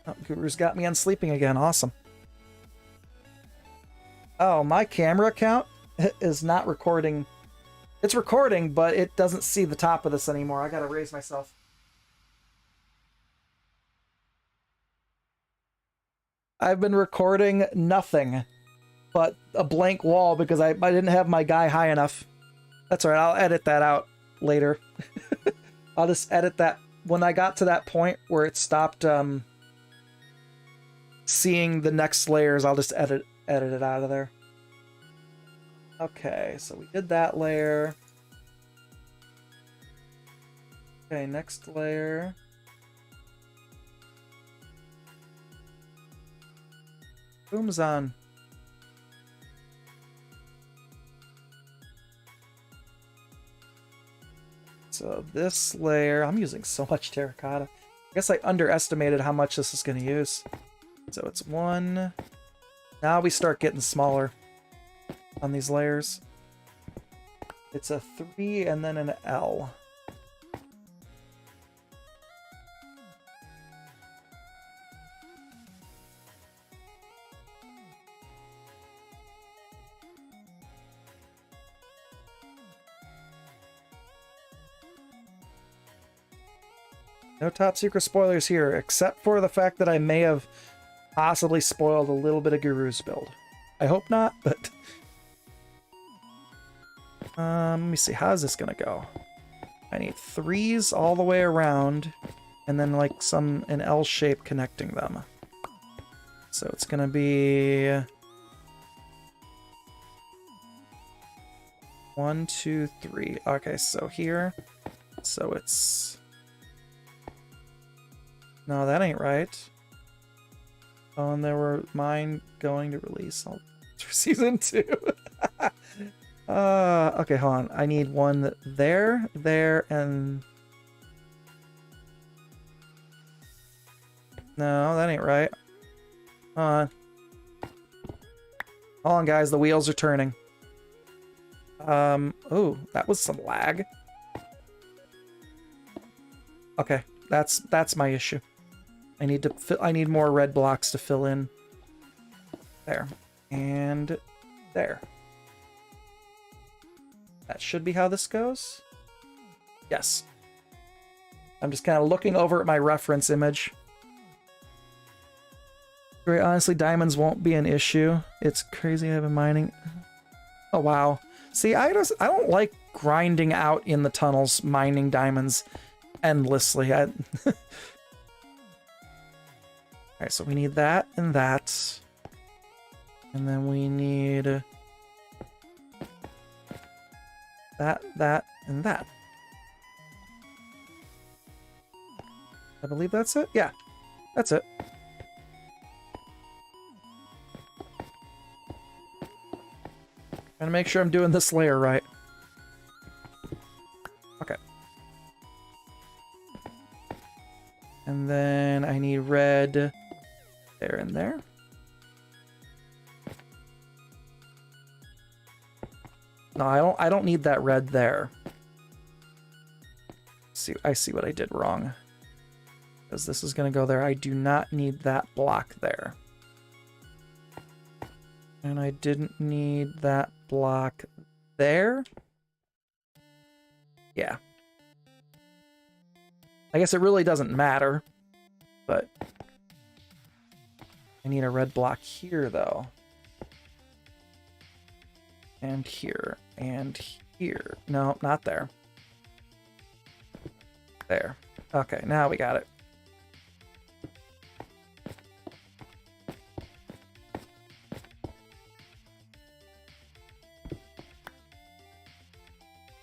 Oh, Guru's got me on sleeping again. Awesome. Oh, my camera account is not recording. It's recording, but it doesn't see the top of this anymore. I gotta raise myself. I've been recording nothing but a blank wall because I didn't have my guy high enough. That's all right. I'll edit that out later. I'll just edit that. When I got to that point where it stopped seeing the next layers, I'll just edit it out of there. Okay, so we did that layer. Okay, next layer. Boom's on. So this layer, I'm using so much terracotta. I guess I underestimated how much this is going to use. So it's 1. Now we start getting smaller on these layers. It's a 3 and then an L. No top secret spoilers here, except for the fact that I may have possibly spoiled a little bit of Guru's build. I hope not, but... let me see, how's this gonna go? I need 3s all the way around, and then like an L shape connecting them. So it's gonna be... 1, 2, 3. Okay, so here. So it's... No, that ain't right. Oh, and there were mine going to release for season 2. Okay, hold on. I need one there, and... No, that ain't right. Hold on. Hold on, guys. The wheels are turning. Oh, that was some lag. Okay, that's my issue. I need more red blocks to fill in. There. And there. That should be how this goes. Yes. I'm just kind of looking over at my reference image. Very honestly, diamonds won't be an issue. It's crazy I've been mining. Oh wow. See, I don't like grinding out in the tunnels, mining diamonds endlessly. Alright, so we need that and that. And then we need that, and that. I believe that's it? Yeah, that's it. Trying to make sure I'm doing this layer right. Okay. And then I need red there and there. No, I don't need that red there. See, I see what I did wrong. Because this is going to go there. I do not need that block there. And I didn't need that block there. Yeah. I guess it really doesn't matter. But I need a red block here, though. And here. And here. No, not there. There. Okay, now we got it.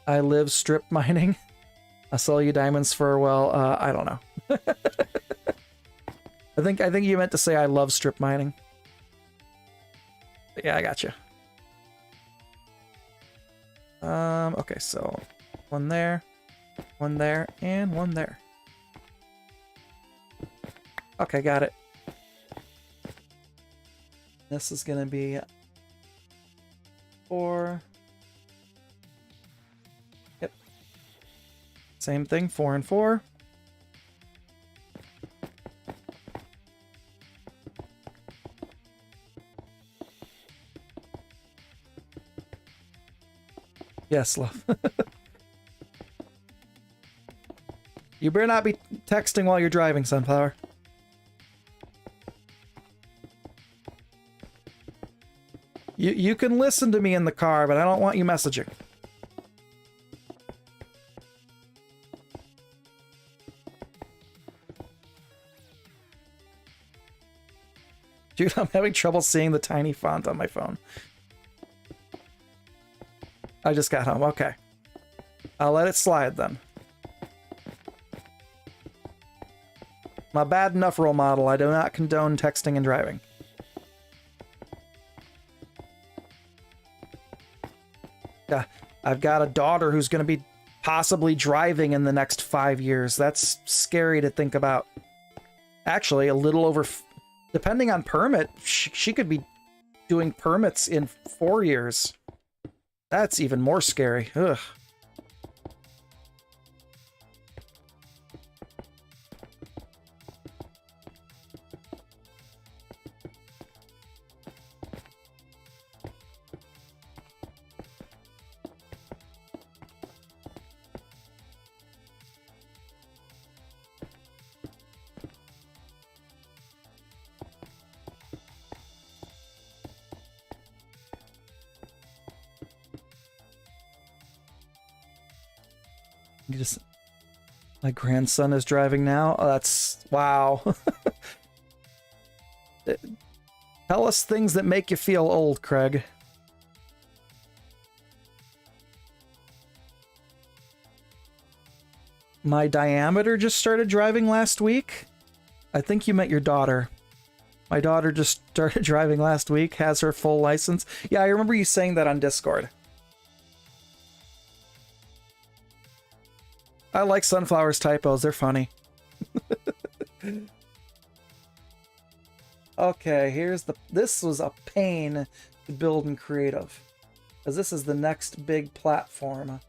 I live strip mining. I'll sell you diamonds for, well, I don't know. I think you meant to say I love strip mining. But yeah, I got you. Okay, so one there, and one there. Okay, got it. This is gonna be 4. Yep. Same thing, 4 and 4. Yes, love. You better not be texting while you're driving, Sunflower. You can listen to me in the car, but I don't want you messaging. Dude, I'm having trouble seeing the tiny font on my phone. I just got home. Okay. I'll let it slide then. I'm a bad enough role model. I do not condone texting and driving. Yeah, I've got a daughter who's going to be possibly driving in the next 5 years. That's scary to think about. Actually, a little over... Depending on permit, she could be doing permits in 4 years. That's even more scary. Ugh. My grandson is driving now. Oh, that's... Wow. Tell us things that make you feel old, Craig. My diameter just started driving last week. I think you meant your daughter. My daughter just started driving last week, has her full license. Yeah, I remember you saying that on Discord. I like Sunflower's typos, they're funny. Okay, here's the... This was a pain to build in creative, because this is the next big platform.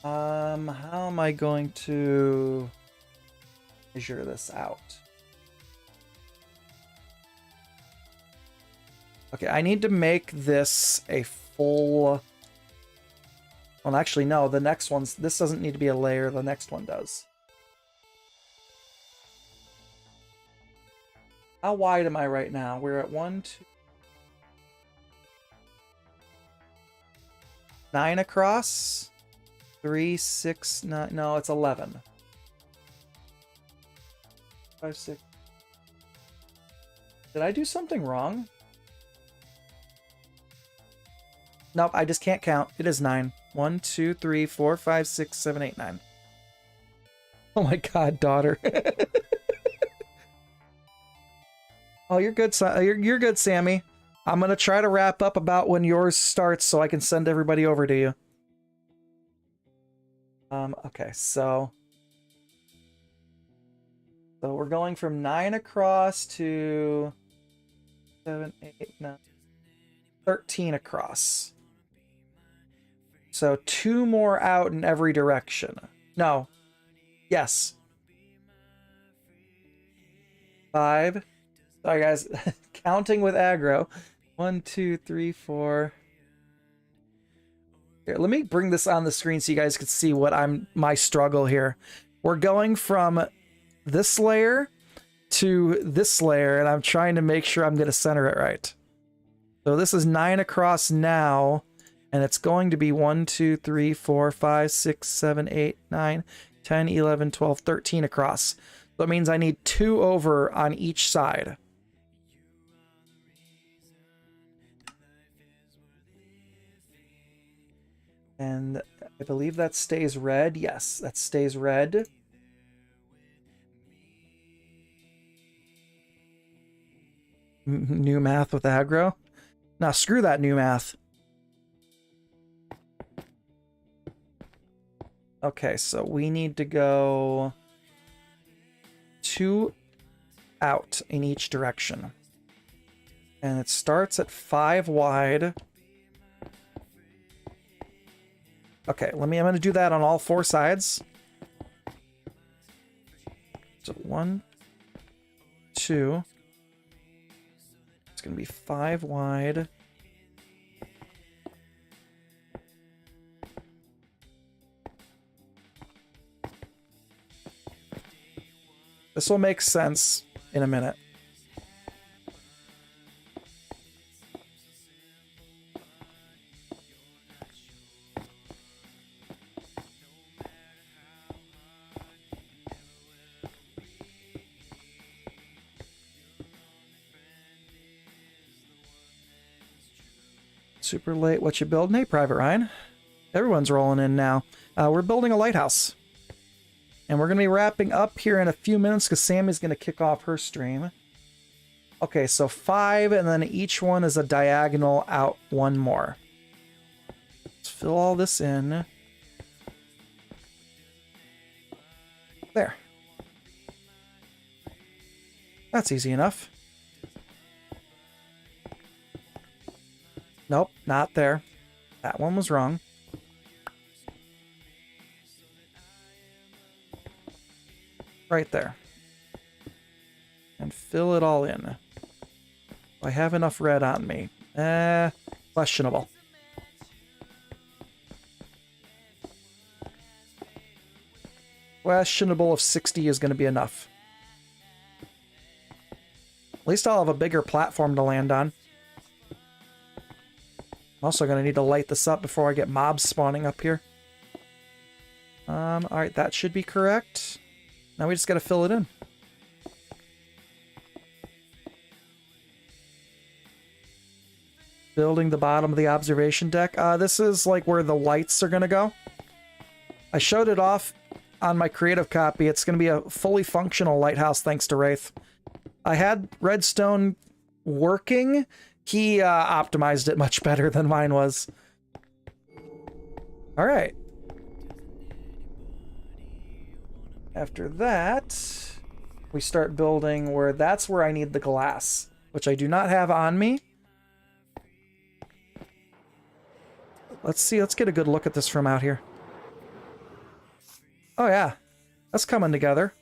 How am I going to measure this out? Okay, I need to make this a full... Well, actually, no, the next one's... This doesn't need to be a layer, the next one does. How wide am I right now? We're at 1, 2... 9 across? 3, 6, 9... No, it's 11. 5, 6... Did I do something wrong? Nope, I just can't count. It is 9. 1, 2, 3, 4, 5, 6, 7, 8, 9. Oh my god, daughter. Oh, you're good, you're good, Sammy. I'm gonna try to wrap up about when yours starts so I can send everybody over to you. Okay, so we're going from 9 across to 7, 8, 9, 13 across. So 2 more out in every direction. No. Yes. 5. Sorry, guys. Counting with aggro. 1, 2, 3, 4. Here, let me bring this on the screen so you guys can see what my struggle here. We're going from this layer to this layer, and I'm trying to make sure I'm going to center it right. So this is 9 across now, and it's going to be 1, 2, 3, 4, 5, 6, 7, 8, 9, 10, 11, 12, 13 across. So that means I need 2 over on each side. And I believe that stays red. Yes, that stays red. New math with aggro. Now screw that new math. Okay, so we need to go 2 out in each direction. And it starts at 5 wide. Okay, I'm going to do that on all 4 sides. So 1, 2. It's going to be 5 wide. This will make sense in a minute. Super late. What you building? Hey, Private Ryan. Everyone's rolling in now. We're building a lighthouse. And we're going to be wrapping up here in a few minutes because Sammy's going to kick off her stream. Okay, so 5, and then each one is a diagonal out 1 more. Let's fill all this in. There. That's easy enough. Nope, not there. That one was wrong. Right there. And fill it all in. Do I have enough red on me? Questionable. Questionable if 60 is going to be enough. At least I'll have a bigger platform to land on. I'm also going to need to light this up before I get mobs spawning up here. Alright, that should be correct. Now we just got to fill it in. Building the bottom of the observation deck. This is like where the lights are going to go. I showed it off on my creative copy. It's going to be a fully functional lighthouse thanks to Wraith. I had redstone working. He optimized it much better than mine was. All right. After that, we start building where that's where I need the glass, which I do not have on me. Let's see. Let's get a good look at this from out here. Oh yeah, that's coming together.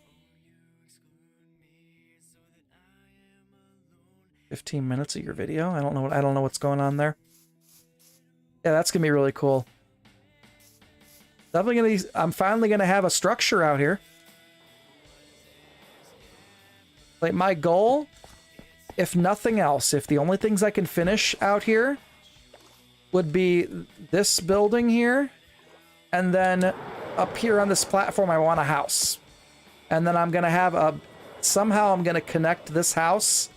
15 minutes of your video. I don't know what's going on there. Yeah, that's gonna be really cool. I'm finally gonna have a structure out here. Like my goal, if nothing else, if the only things I can finish out here would be this building here, and then up here on this platform I want a house. And then I'm gonna have somehow I'm gonna connect this house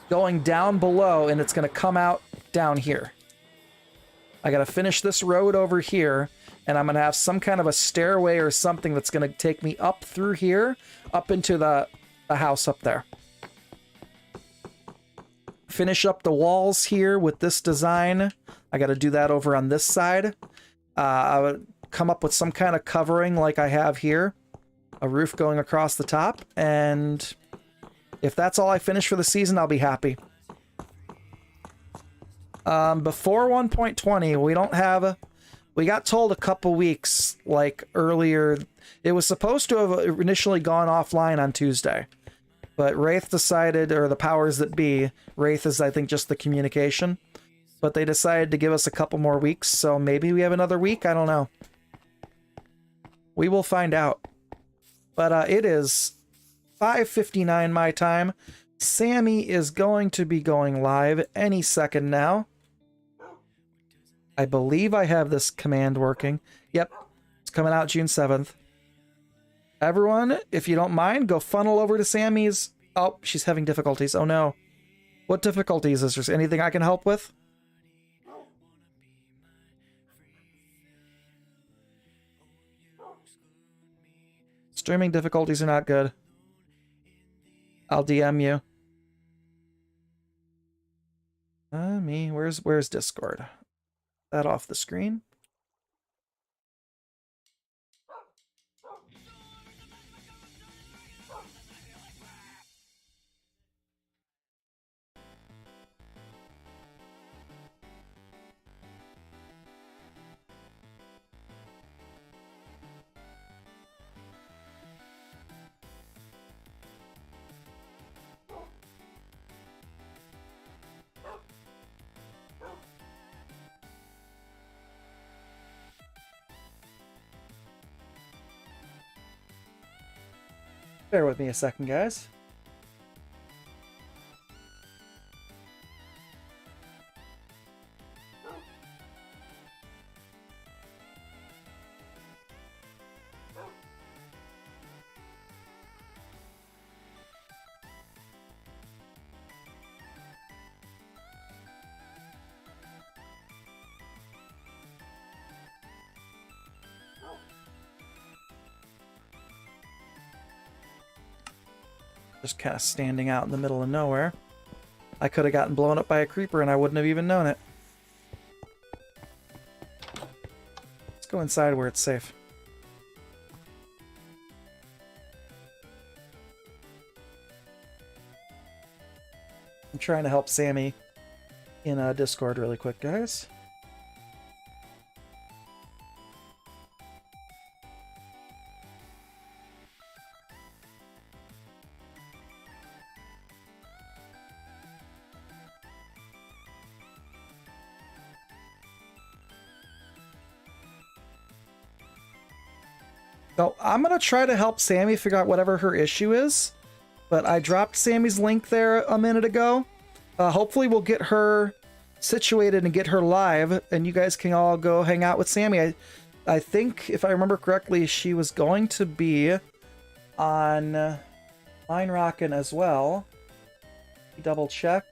going down below, and it's gonna come out down here. I gotta finish this road over here, and I'm gonna have some kind of a stairway or something that's gonna take me up through here, up into the house up there. Finish up the walls here with this design. I gotta do that over on this side. I would come up with some kind of covering like I have here. A roof going across the top, and if that's all I finish for the season, I'll be happy. Before 1.20, we got told a couple weeks, like earlier, it was supposed to have initially gone offline on Tuesday, but Wraith decided, or the powers that be, Wraith is I think just the communication, but they decided to give us a couple more weeks, so maybe we have another week, I don't know. We will find out. But it is 5:59 my time. Sammy is going to be going live any second now. I believe I have this command working. Yep, it's coming out June 7th. Everyone, if you don't mind, go funnel over to Sammy's... Oh, she's having difficulties. Oh no. What difficulties? Is there anything I can help with? Streaming difficulties are not good. I'll DM you. Where's Discord? That off the screen. Bear with me a second, guys. Just kind of standing out in the middle of nowhere. I could have gotten blown up by a creeper and I wouldn't have even known it. Let's go inside where it's safe. I'm trying to help Sammy in Discord really quick, guys. So I'm going to try to help Sammy figure out whatever her issue is, but I dropped Sammy's link there a minute ago. Hopefully we'll get her situated and get her live, and you guys can all go hang out with Sammy. I think, if I remember correctly, she was going to be on Minerockin as well. Double check.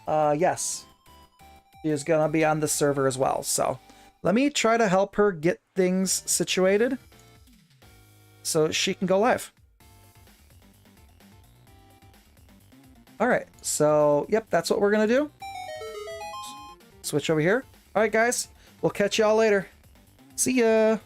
Yes. She is going to be on the server as well, so... Let me try to help her get things situated so she can go live. All right, so yep, that's what we're gonna do. Switch over here. All right, guys, we'll catch y'all later. See ya.